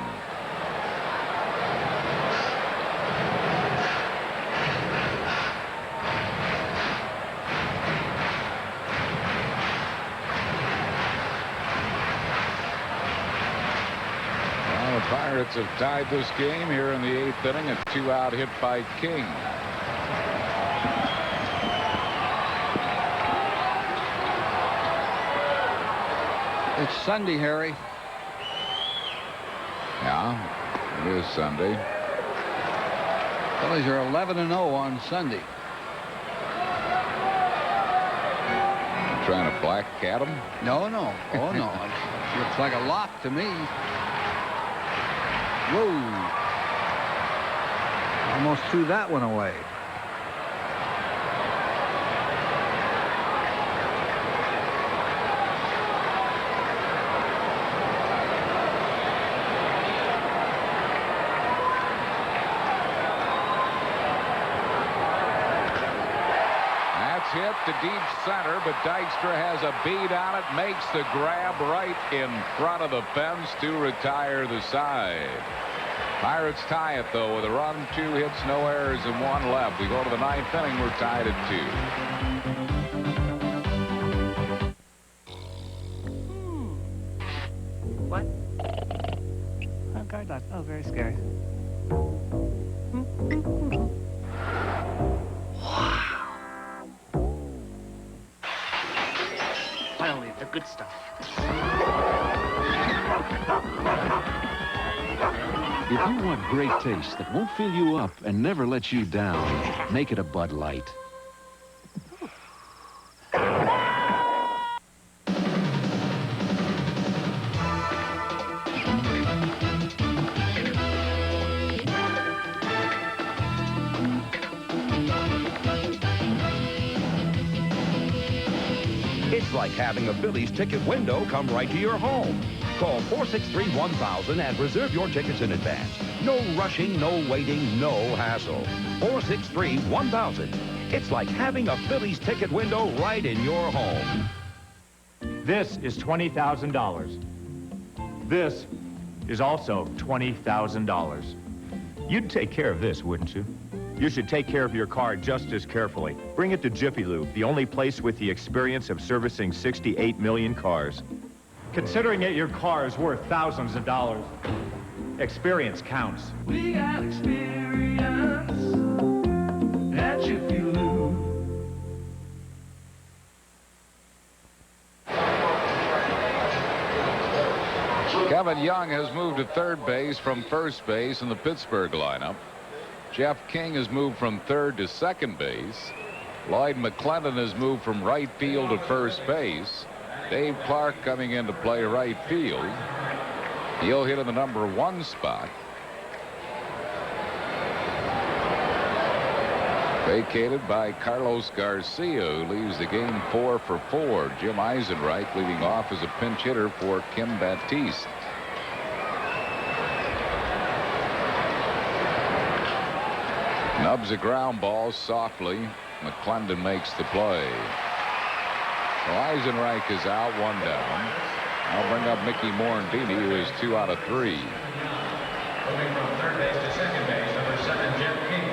Well, the Pirates have tied this game here in the 8th inning. A 2-out hit by King. It's Sunday, Harry. Yeah, it is Sunday. Phillies are 11-0 on Sunday. Trying to black cat him? No, no. Oh, no. It looks like a lock to me. Whoa. Almost threw that one away. Hit to deep center, but Dykstra has a bead on it, makes the grab right in front of the fence to retire the side. Pirates tie it, though, with a run, 2 hits, no errors, and 1 left. We go to the 9th inning. We're tied at 2. What? Oh, guard dog. Oh, very scary. Finally, the good stuff. If you want great taste that won't fill you up and never let you down, make it a Bud Light. It's like having a Phillies ticket window come right to your home. Call 463-1000 and reserve your tickets in advance. No rushing, no waiting, no hassle. 463-1000. It's like having a Phillies ticket window right in your home. This is $20,000. This is also $20,000. You'd take care of this, wouldn't you? You should take care of your car just as carefully. Bring it to Jiffy Lube, the only place with the experience of servicing 68 million cars. Considering that your car is worth thousands of dollars, experience counts. We got experience at Jiffy Lube. Kevin Young has moved to third base from first base in the Pittsburgh lineup. Jeff King has moved from third to second base. Lloyd McClendon has moved from right field to first base. Dave Clark coming in to play right field. He'll hit in the number 1 spot. Vacated by Carlos Garcia, who leaves the game 4 for 4. Jim Eisenreich leading off as a pinch hitter for Kim Baptiste. Nubs a ground ball softly. McClendon makes the play. So Eisenreich is out, 1 down. I'll bring up Mickey Morandini, who is 2 out of 3. Moving from third base to second base, number 7, Jeff King.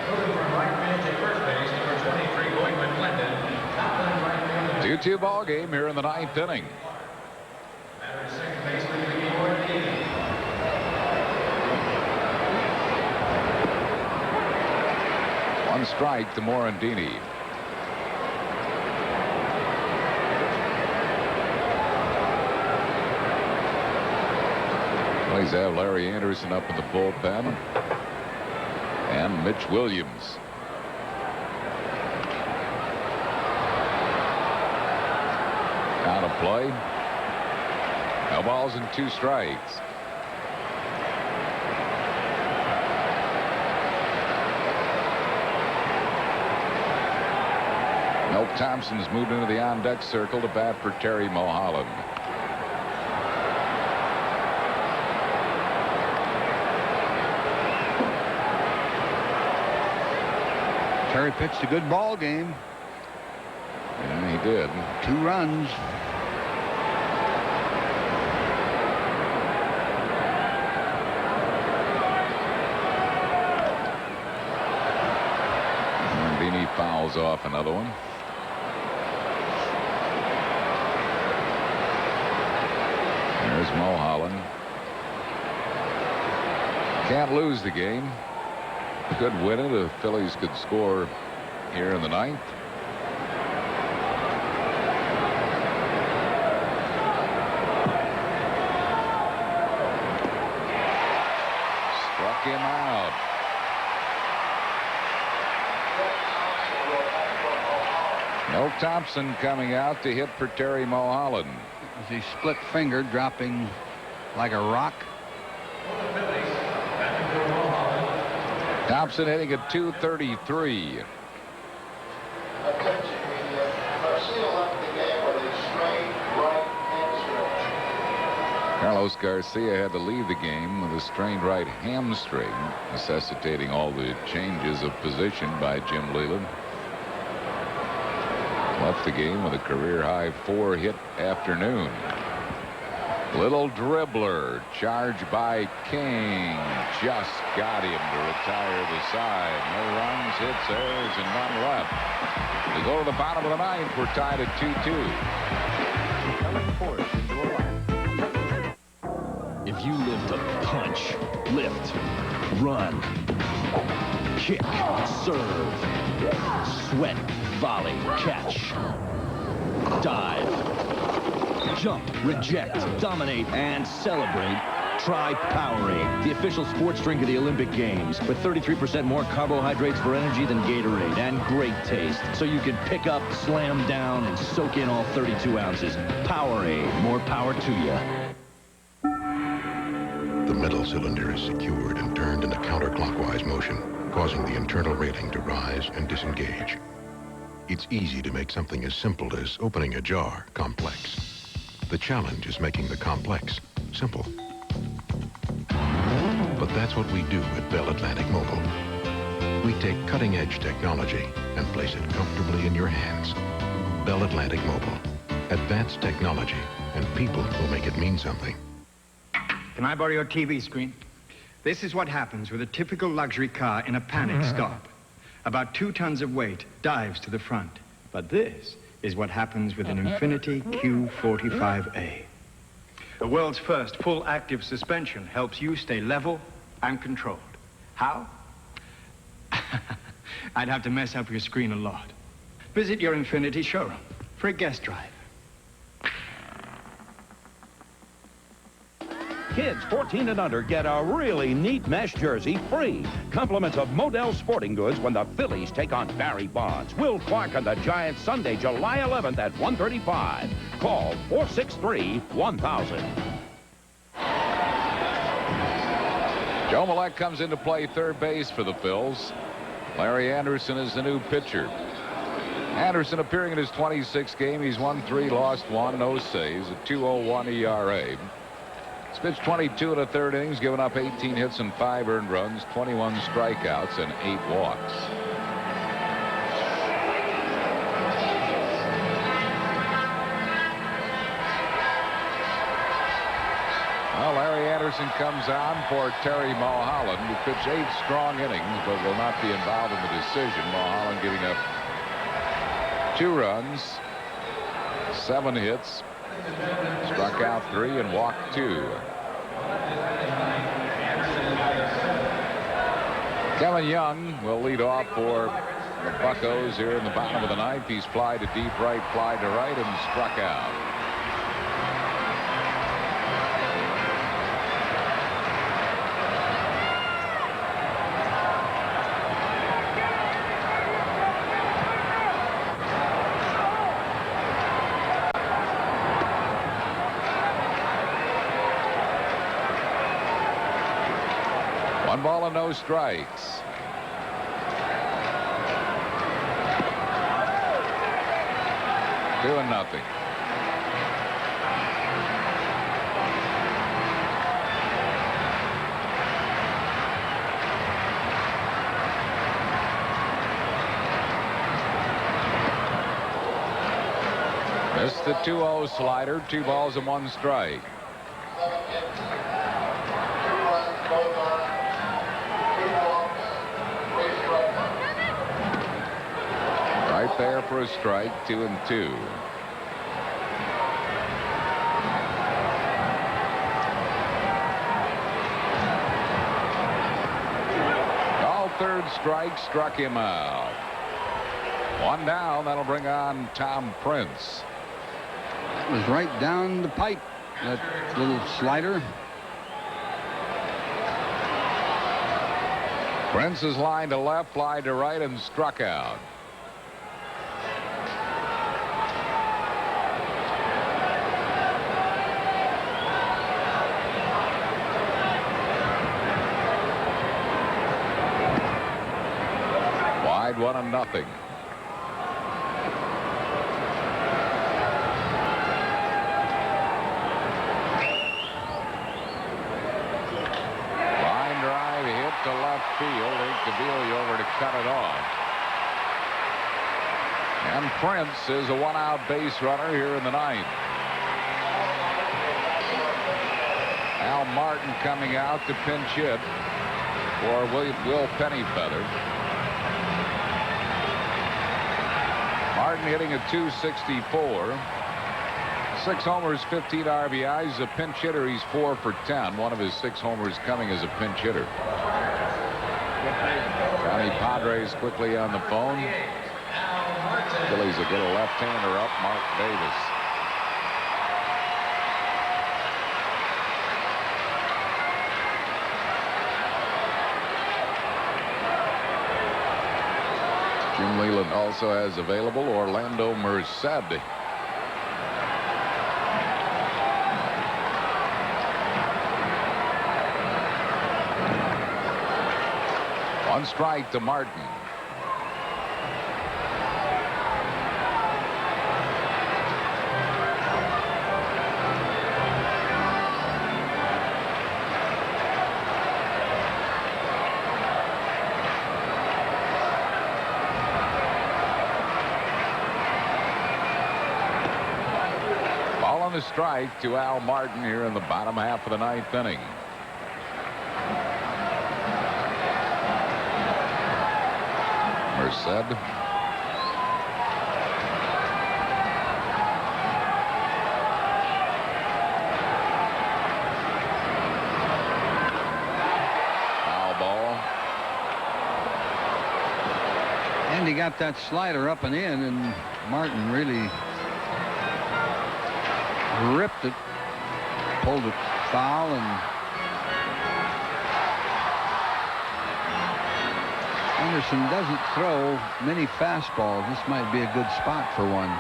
Moving from right field to first base, number 23, Lloyd McClendon. Top line right field. 2-2 ball game here in the 9th inning. Batter at second base, Mickey Morandini. One strike to Morandini. Phillies have Larry Anderson up in the bullpen. And Mitch Williams. Out of play. No balls and 2 strikes. Milt Thompson's moved into the on-deck circle to bat for Terry Mulholland. Terry pitched a good ball game. Yeah, he did. 2 runs. Beanie fouls off another one. There's Mulholland. Can't lose the game. Could win it if Phillies could score here in the 9th. Struck him out. Milt Thompson coming out to hit for Terry Mulholland. As he split finger, dropping like a rock. Thompson hitting at .233. Carlos Garcia had to leave the game with a strained right hamstring, necessitating all the changes of position by Jim Leyland. Left the game with a career-high 4-hit afternoon. Little dribbler charged by King. Just got him to retire the side. No runs, hits, errors, and none left. We go to the bottom of the 9th. We're tied at 2-2. If you live to punch, lift, run, kick, serve, sweat, volley, catch, dive, jump, reject, dominate, and celebrate, try Powerade, the official sports drink of the Olympic Games, with 33% more carbohydrates for energy than Gatorade, and great taste, so you can pick up, slam down, and soak in all 32 ounces. Powerade, more power to you. The metal cylinder is secured and turned in a counterclockwise motion, causing the internal rating to rise and disengage. It's easy to make something as simple as opening a jar complex. The challenge is making the complex simple. But that's what we do at Bell Atlantic Mobile. We take cutting-edge technology and place it comfortably in your hands. Bell Atlantic Mobile. Advanced technology and people who make it mean something. Can I borrow your TV screen? This is what happens with a typical luxury car in a panic stop. About 2 tons of weight dives to the front. But this is what happens with an Infiniti Q45A. The world's first full active suspension helps you stay level and controlled. How? I'd have to mess up your screen a lot. Visit your Infiniti showroom for a guest drive. Kids 14 and under get a really neat mesh jersey free. Compliments of Model Sporting Goods when the Phillies take on Barry Bonds. Will Clark and the Giants Sunday, July 11th at 1:35. Call 463-1000. Joe Millette comes into play third base for the Phils. Larry Anderson is the new pitcher. Anderson appearing in his 26th game. He's won 3, lost 1, no saves, a 2.01 ERA. He's pitched 22 1/3 innings, given up 18 hits and 5 earned runs, 21 strikeouts, and 8 walks. Well, Larry Anderson comes on for Terry Mulholland, who pitched 8 strong innings, but will not be involved in the decision. Mulholland giving up 2 runs, 7 hits, struck out 3 and walked 2. Kevin Young will lead off for the Buccos here in the bottom of the 9th. He's fly to deep right, fly to right, and struck out. 1 ball and no strikes. Doing nothing. Missed the 2-0 slider. 2 balls and 1 strike. Right there for a strike. 2-2. Called third strike, struck him out. 1 down. That'll bring on Tom Prince. That was right down the pipe, that little slider. Prince is lined to left, fly to right, and struck out. Wide 1-0. To left field. Cavili over to cut it off. And Prince is a 1-out base runner here in the 9th. Al Martin coming out to pinch hit for Will Pennyfeather. Martin hitting at .264. 6 homers, 15 RBIs. A pinch hitter, he's 4 for 10. One of his 6 homers coming as a pinch hitter. Johnny Padres quickly on the phone. Phillies will get a left-hander up, Mark Davis. Jim Leland also has available Orlando Merced. One strike to Martin. Ball on the strike to Al Martin here in the bottom half of the 9th inning. Merced. Foul ball. And he got that slider up and in, and Martin really ripped it, pulled it foul, and Anderson doesn't throw many fastballs. This might be a good spot for one.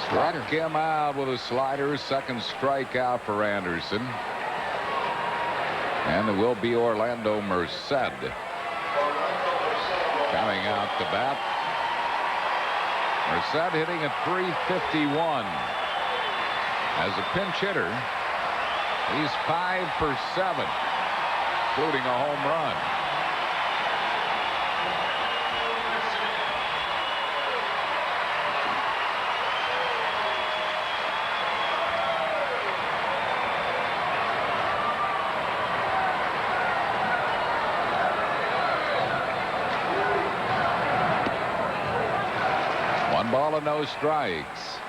Struck him out with a slider. Second strikeout for Anderson. And it will be Orlando Merced coming out to bat. Merced hitting at .351 as a pinch hitter. He's 5 for 7, including a home run. One ball and no strikes.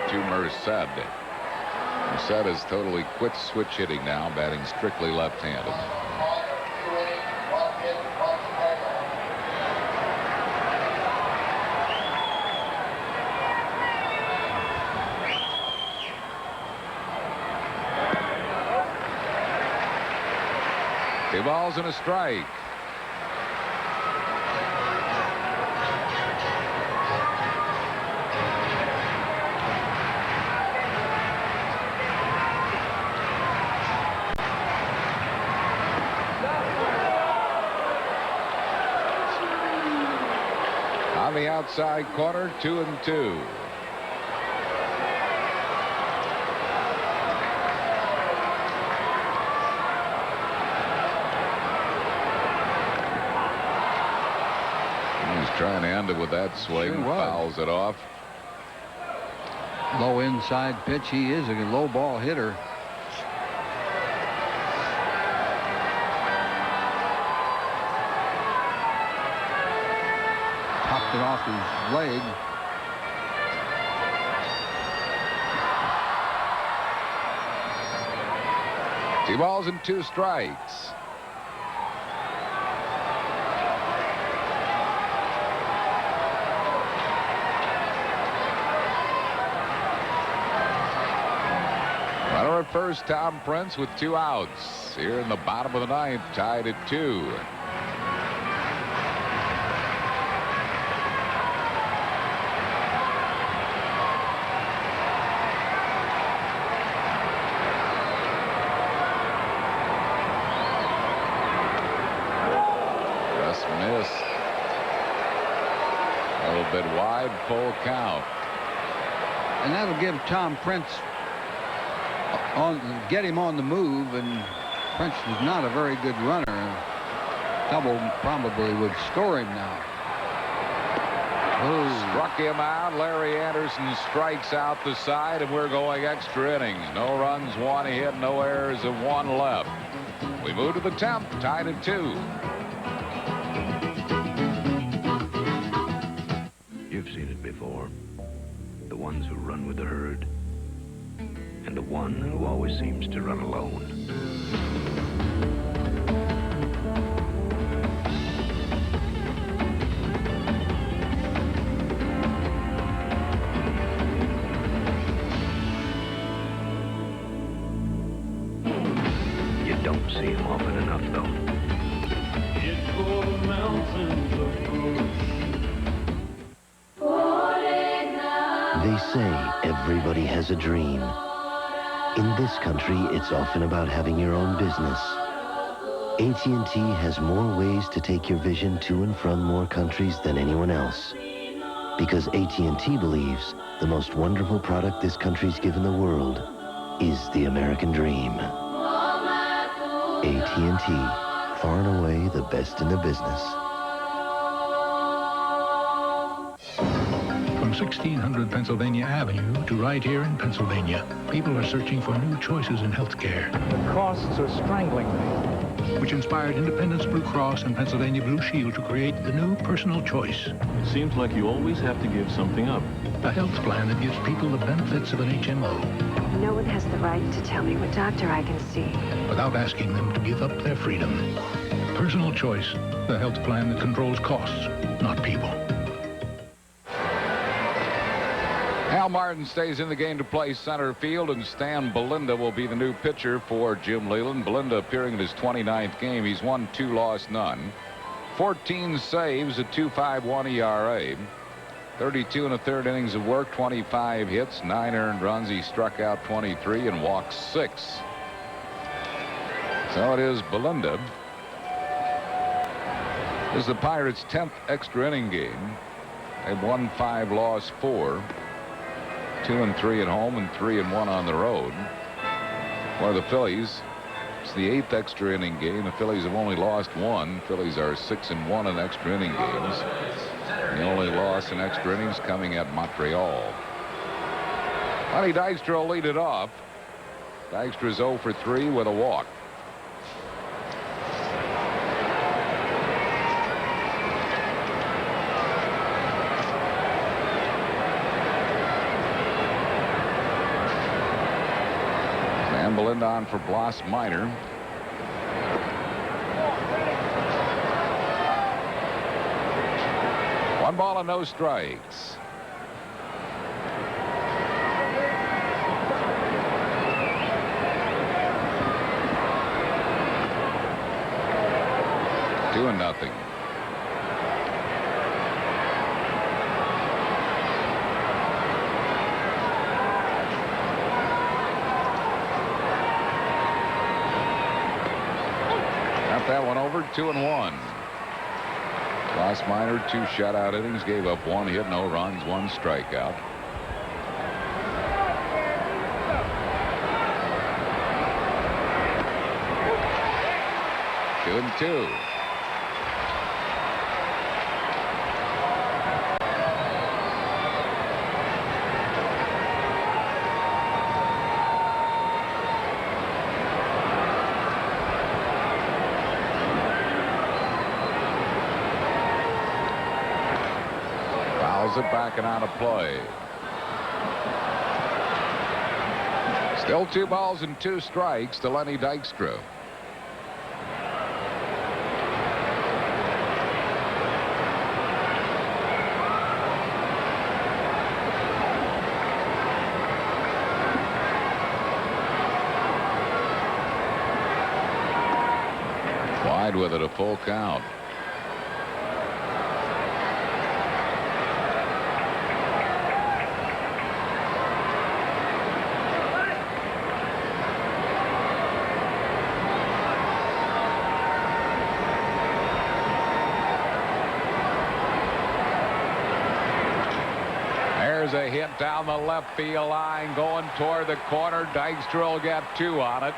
To Merced. Merced has totally quit switch hitting now, batting strictly left-handed. 2 balls and a strike. On the outside corner, 2-2. He's trying to end it with that swing. Sure was. Fouls it off. Low inside pitch. He is a low ball hitter. Popped it off his leg. Two balls and 2 strikes. Runner at first, Tom Prince with 2 outs. Here in the bottom of the 9th, tied at 2. Just missed. A little bit wide, full count. And that'll give Tom Prince get him on the move, and Prince is not a very good runner. Double probably would score him now. Struck him out. Larry Anderson strikes out the side, and we're going extra innings. No runs, 1 hit, no errors, and 1 left. We move to the 10th, tied at 2. You've seen it before. The ones who run with the herd, and the one who always seems to run alone. You don't see him often enough, though. They say everybody has a dream. In this country, it's often about having your own business. AT&T has more ways to take your vision to and from more countries than anyone else. Because AT&T believes the most wonderful product this country's given the world is the American dream. AT&T, far and away the best in the business. From 1600 Pennsylvania Avenue to right here in Pennsylvania, people are searching for new choices in healthcare. The costs are strangling me. Which inspired Independence Blue Cross and Pennsylvania Blue Shield to create the new personal choice. It seems like you always have to give something up. A health plan that gives people the benefits of an HMO. No one has the right to tell me what doctor I can see. Without asking them to give up their freedom. Personal choice, the health plan that controls costs, not people. Al Martin stays in the game to play center field, and Stan Belinda will be the new pitcher for Jim Leyland. Belinda appearing in his 29th game. He's won 2, lost none. 14 saves, a 2.51 ERA. 32 1/3 innings of work, 25 hits, 9 earned runs. He struck out 23 and walked 6. So it is Belinda. This is the Pirates' 10th extra inning game. They've won 5, lost 4. 2-3 at home and 3-1 on the road. For the Phillies, it's the 8th extra inning game. The Phillies have only lost 1. Phillies are 6-1 in extra inning games. The only loss in extra innings coming at Montreal. Lenny Dykstra will lead it off. Dykstra's 0 for 3 with a walk. And Belinda on for Bloss Minor. One ball and no strikes. 2-0. Got that one over. 2-1. Ross Minor, 2 shutout innings, gave up 1 hit, no runs, 1 strikeout. Two and 2. Fouls it back and out of play. Still 2 balls and 2 strikes to Lenny Dykstra. Wide with it, a full count. There's a hit down the left field line going toward the corner. Dykstra will get 2 on it.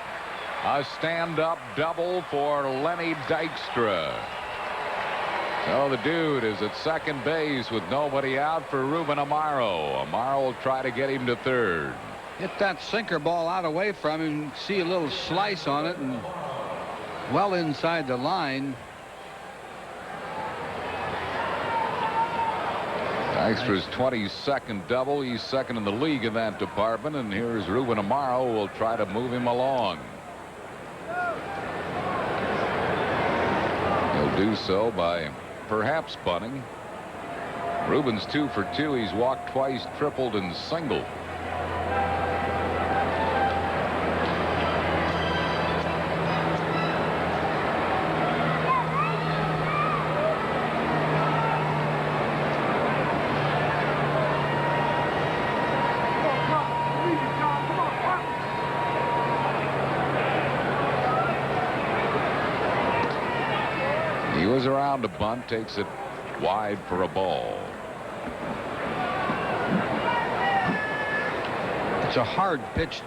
A stand-up double for Lenny Dykstra. So the dude is at second base with nobody out for Ruben Amaro. Amaro will try to get him to third. Hit that sinker ball out away from him. See a little slice on it and well inside the line. Dykstra's 22nd double. He's second in the league in that department. And here's Ruben Amaro, who will try to move him along. He'll do so by perhaps bunting. Ruben's 2 for 2. He's walked twice, tripled, and singled. He was around to bunt, takes it wide for a ball. It's a hard pitch.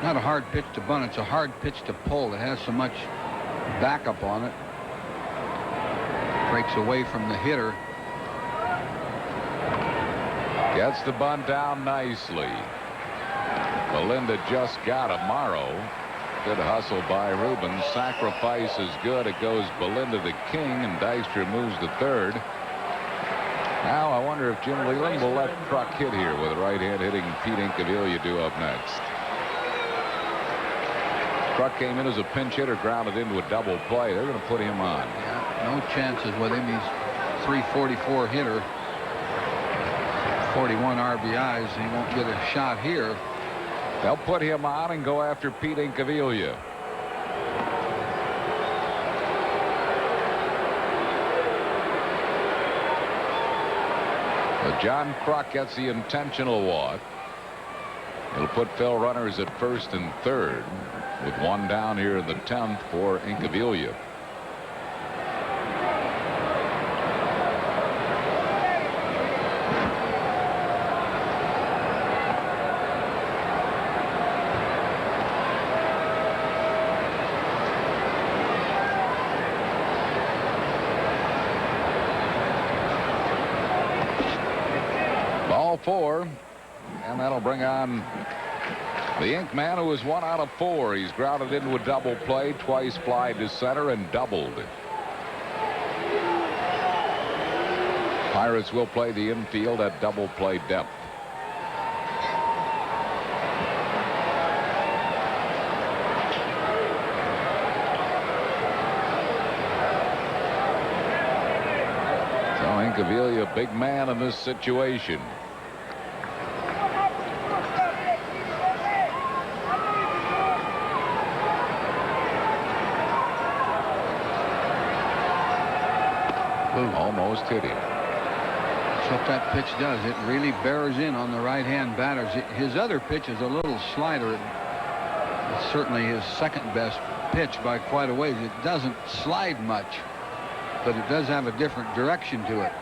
Not a hard pitch to bunt. It's a hard pitch to pull. It has so much backup on it. Breaks away from the hitter. Gets the bunt down nicely. Belinda just got Amaro. Good hustle by Ruben. Sacrifice is good. It goes Belinda to King, and Dykstra moves to third. Now I wonder if Jim Leland will let Kruk hit here with a right hand hitting Pete Incaviglia due up next. Kruk came in as a pinch hitter, grounded into a double play. They're going to put him on. Yeah, no chances with him. He's 344 hitter. 41 RBIs. He won't get a shot here. They'll put him on and go after Pete Incaviglia. But John Kruk gets the intentional walk. It'll put Phil runners at first and third with 1 down here in the 10th for Incaviglia. Ball 4, and that'll bring on the Ink man, who is 1 out of 4. He's grounded into a double play, twice fly to center, and doubled. Pirates will play the infield at double play depth. So Incaviglia, big man in this situation. almost hit him. That's what that pitch does. It really bears in on the right-hand batters. His other pitch is a little slider. It's certainly his second best pitch by quite a ways. It doesn't slide much, but it does have a different direction to it.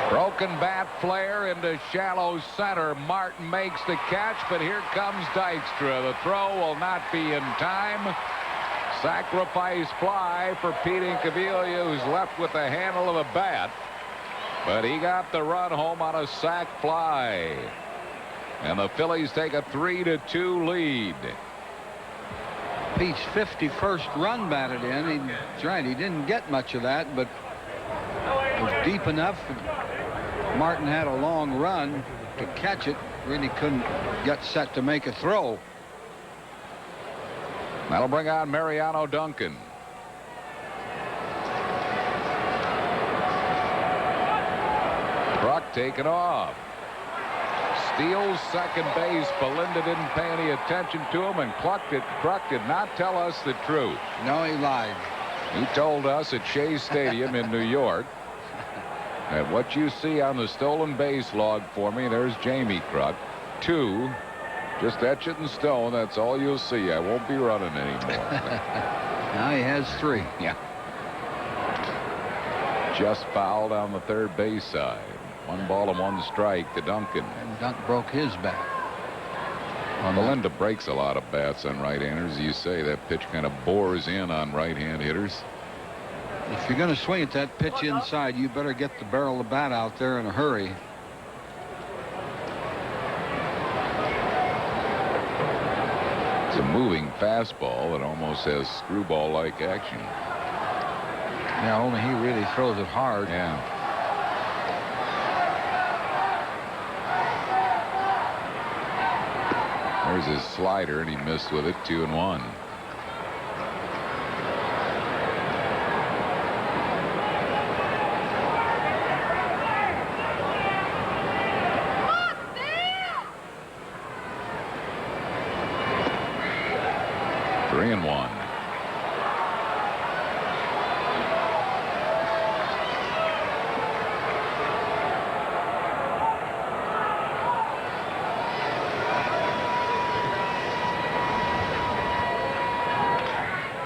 Broken bat flare into shallow center. Martin makes the catch, but here comes Dykstra. The throw will not be in time. Sacrifice fly for Pete Incaviglia, who's left with the handle of a bat. But he got the run home on a sac fly. And the Phillies take a 3-2 lead. Pete's 51st run batted in. That's right. He didn't get much of that, but it was deep enough. Martin had a long run to catch it. Really couldn't get set to make a throw. That'll bring on Mariano Duncan. Kruk taken off. Steals second base. Belinda didn't pay any attention to him, and Kruk did not tell us the truth. No, he lied. He told us at Shea Stadium in New York that what you see on the stolen base log for me, there's Jamie Kruk. 2, just etch it in stone. That's all you'll see. I won't be running anymore. Now he has 3. Yeah. Just fouled on the third base side. 1 ball and 1 strike to Duncan. And Dunk broke his bat. Belinda breaks a lot of bats on right-handers. As you say, that pitch kind of bores in on right-hand hitters. If you're going to swing at that pitch inside, you better get the barrel of the bat out there in a hurry. It's a moving fastball that almost has screwball-like action. Yeah, only he really throws it hard. Yeah. There's his slider, and he missed with it. 2-1.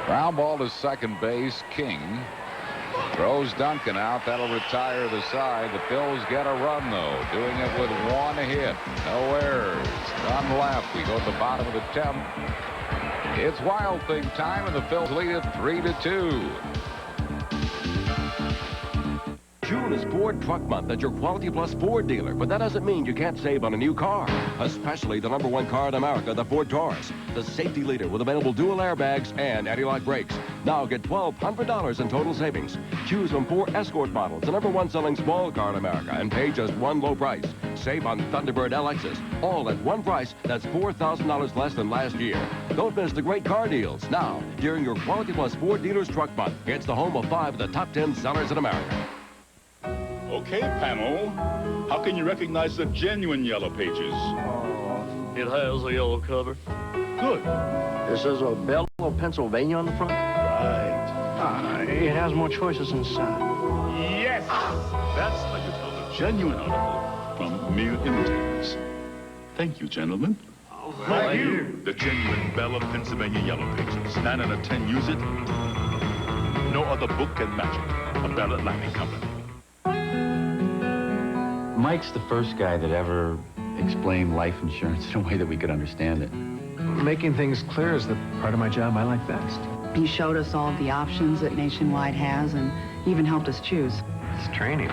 Ground ball to second base. King throws Duncan out. That'll retire the side. The Phils get a run, though, doing it with 1 hit. No errors. None left. We go to the bottom of the 10th. It's Wild Thing time, and the Phils lead it 3-2. June is Ford Truck Month at your Quality Plus Ford dealer, but that doesn't mean you can't save on a new car, especially the #1 car in America, the Ford Taurus, the safety leader with available dual airbags and anti-lock brakes. Now get $1,200 in total savings. Choose from 4 Escort models, the #1 selling small car in America, and pay just 1 low price. Save on Thunderbird LXs, all at 1 price that's $4,000 less than last year. Don't miss the great car deals now during your Quality Plus Ford Dealers Truck Month. It's the home of 5 of the top 10 sellers in America. Okay, panel. How can you recognize the genuine Yellow Pages? It has a yellow cover. Good. This is a Bell of Pennsylvania on the front? Right. It has more choices inside. Yes! That's how you tell the genuine article from mere imitators. Thank you, gentlemen. Thank you. The genuine Bell of Pennsylvania Yellow Pages. 9 out of 10 use it. No other book can match it. A Bell Atlantic Company. Mike's the first guy that ever explained life insurance in a way that we could understand it. Making things clear is the part of my job I like best. He showed us all of the options that Nationwide has and even helped us choose. It's training.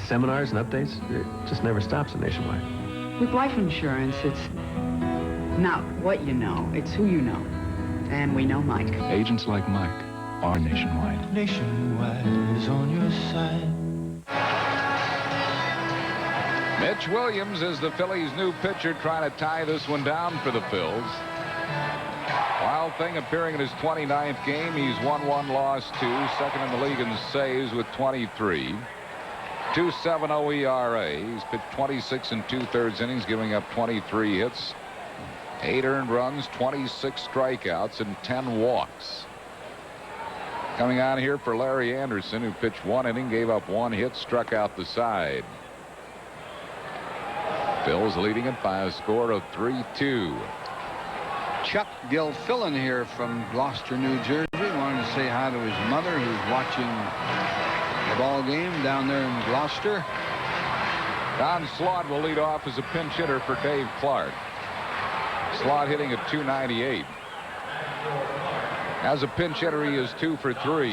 Seminars and updates. It just never stops at Nationwide. With life insurance, it's not what you know, it's who you know. And we know Mike. Agents like Mike are Nationwide. Nationwide is on your side. Mitch Williams is the Phillies' new pitcher, trying to tie this one down for the Phils. Wild Thing appearing in his 29th game. He's won 1, lost 2. Second in the league in saves with 23. 2.70 ERA. He's pitched 26 2/3 innings, giving up 23 hits, 8 earned runs, 26 strikeouts, and 10 walks. Coming on here for Larry Anderson, who pitched 1 inning, gave up 1 hit, struck out the side. Phil's leading it by a score of 3-2. Chuck Gilfillan here from Gloucester, New Jersey. Wanted to say hi to his mother, who's watching the ball game down there in Gloucester. Don Slaught will lead off as a pinch hitter for Dave Clark. Slaught hitting at .298. As a pinch hitter, he is 2 for 3.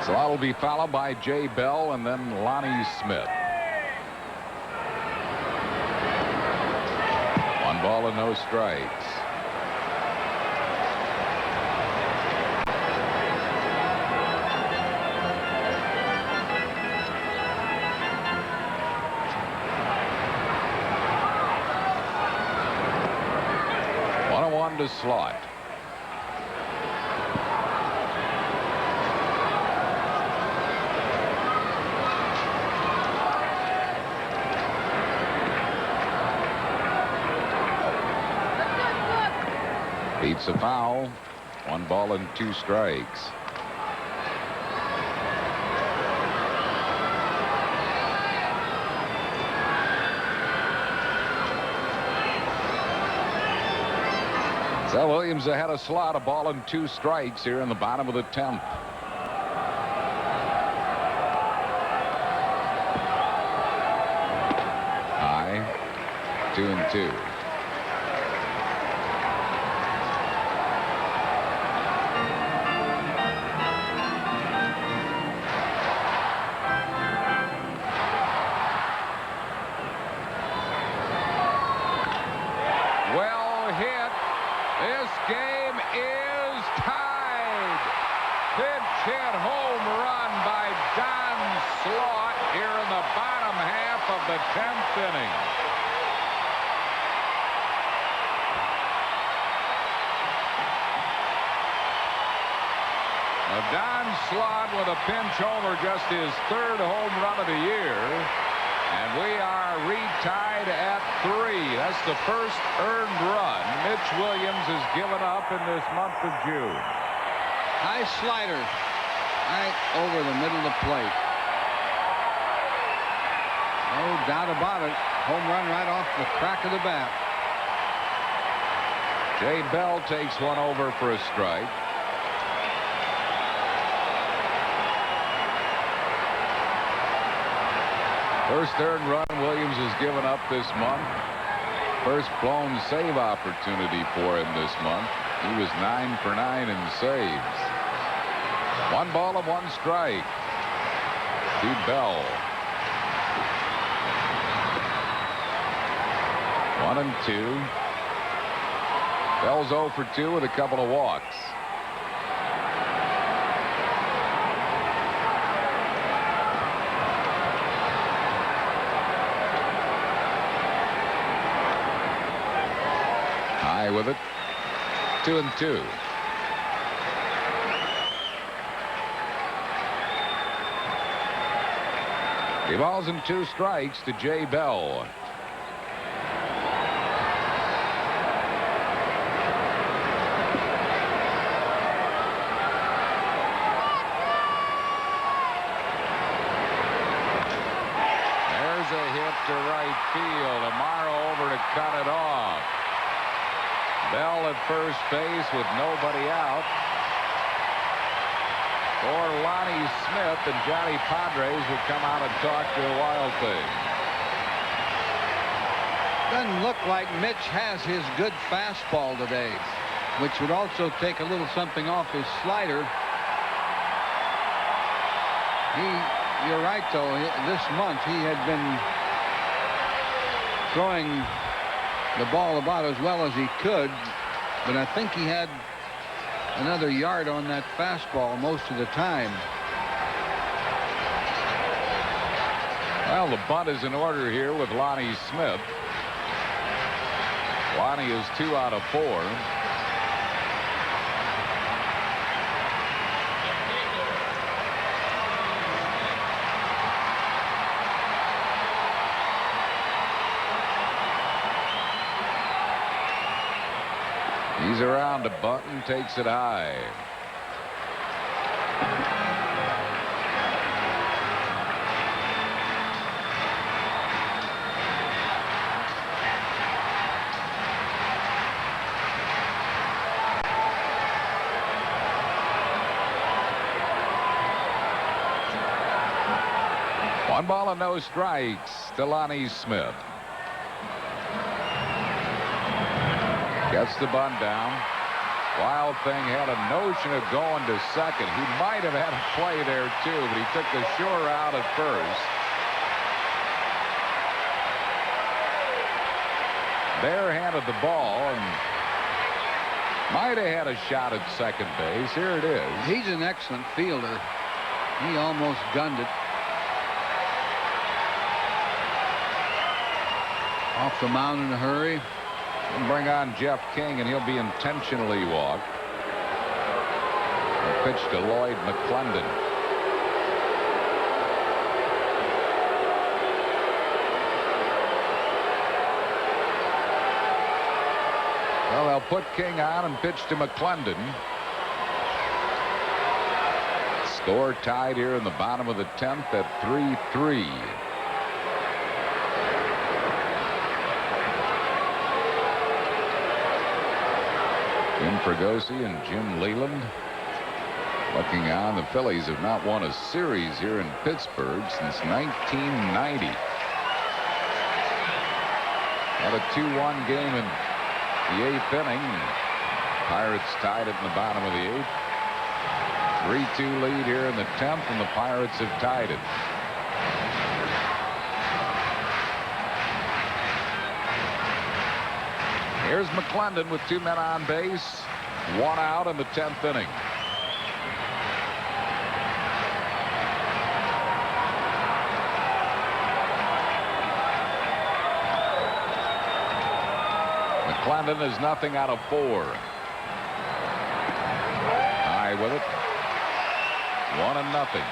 Slaught will be followed by Jay Bell and then Lonnie Smith. 1 ball and no strikes. To Slaught. Beats a foul. 1 ball and 2 strikes. Well, Williams ahead of Slaught, 1 ball and 2 strikes here in the bottom of the 10th. High, 2-2. The 10th inning. Now Don Slaught with a pinch homer, just his 3rd home run of the year. And we are retied at 3. That's the first earned run Mitch Williams has given up in this month of June. High slider right over the middle of the plate. No doubt about it. Home run right off the crack of the bat. Jay Bell takes 1 over for a strike. First earned run Williams has given up this month. First blown save opportunity for him this month. He was 9 for 9 in saves. 1 ball and 1 strike to Bell. 1-2. Bell's 0 for 2 with a couple of walks. High with it. 2-2. 3 balls and 2 strikes to Jay Bell. To right field. Amaro over to cut it off. Bell at first base with nobody out. Or Lonnie Smith and Johnny Padres will come out and talk to the Wild Thing. Doesn't look like Mitch has his good fastball today, which would also take a little something off his slider. You're right, though. This month he had been throwing the ball about as well as he could, but I think he had another yard on that fastball most of the time. Well, the bunt is in order here with Lonnie Smith. Lonnie is 2 out of 4. He's around to Button, takes it high. One ball and no strikes to Lonnie Smith. Gets the bunt down. Wild Thing had a notion of going to second. He might have had a play there too, but he took the sure route at first. Barehanded the ball and might have had a shot at second base. Here it is. He's an excellent fielder. He almost gunned it. Off the mound in a hurry. And bring on Jeff King, and he'll be intentionally walked. A pitch to Lloyd McClendon. Well, they'll put King on and pitch to McClendon. Score tied here in the bottom of the 10th at 3-3. Jim Fregosi and Jim Leland looking on. The Phillies have not won a series here in Pittsburgh since 1990. Had a 2-1 game in the 8th inning. Pirates tied it in the bottom of the 8th. 3-2 lead here in the 10th, and the Pirates have tied it. Here's McClendon with 2 men on base, 1 out in the 10th inning. McClendon is nothing out of 4. High with it. 1-0.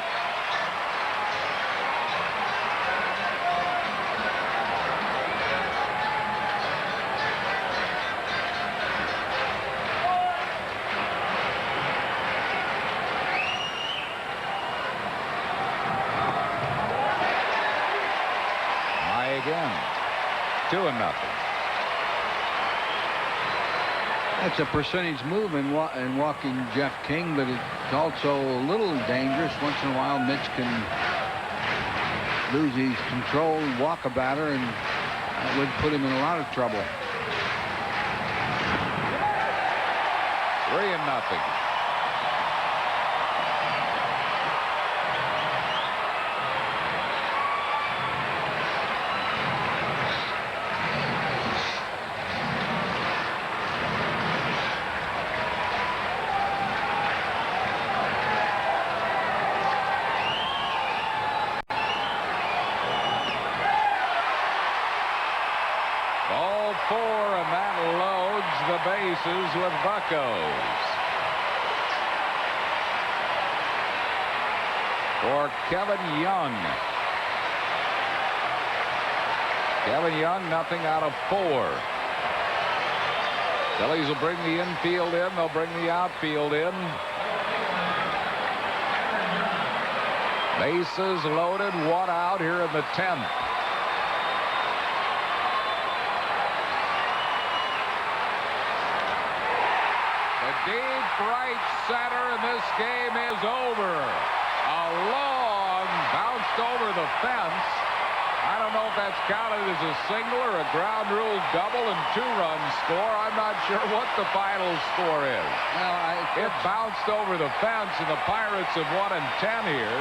Again, 2-0. That's a percentage move in walking Jeff King, but it's also a little dangerous. Once in a while, Mitch can lose his control, walk a batter, and that would put him in a lot of trouble. 3-0. Ball 4, and that loads the bases with Buccos. For Kevin Young. Kevin Young, nothing out of 4. Phillies will bring the infield in. They'll bring the outfield in. Bases loaded, 1 out here in the 10th. Deep right center, and this game is over. A long bounced over the fence. I don't know if that's counted as a single or a ground rule double and 2-run score. I'm not sure what the final score is. Well, it bounced over the fence, and the Pirates have won in 10 here.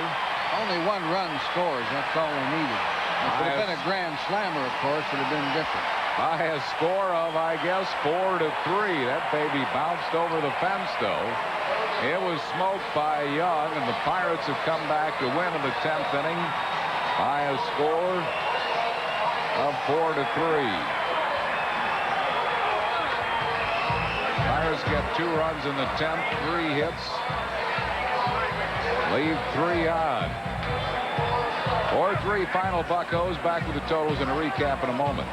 Only 1 run scores. That's all they needed. If it had been a grand slammer, of course, it would have been different. By a score of, I guess, 4-3. That baby bounced over the fence, though. It was smoked by Young, and the Pirates have come back to win in the 10th inning by a score of 4-3. Pirates get 2 runs in the 10th, 3 hits, leave 3 on. 4-3 final Buccos. Back with the totals and a recap in a moment.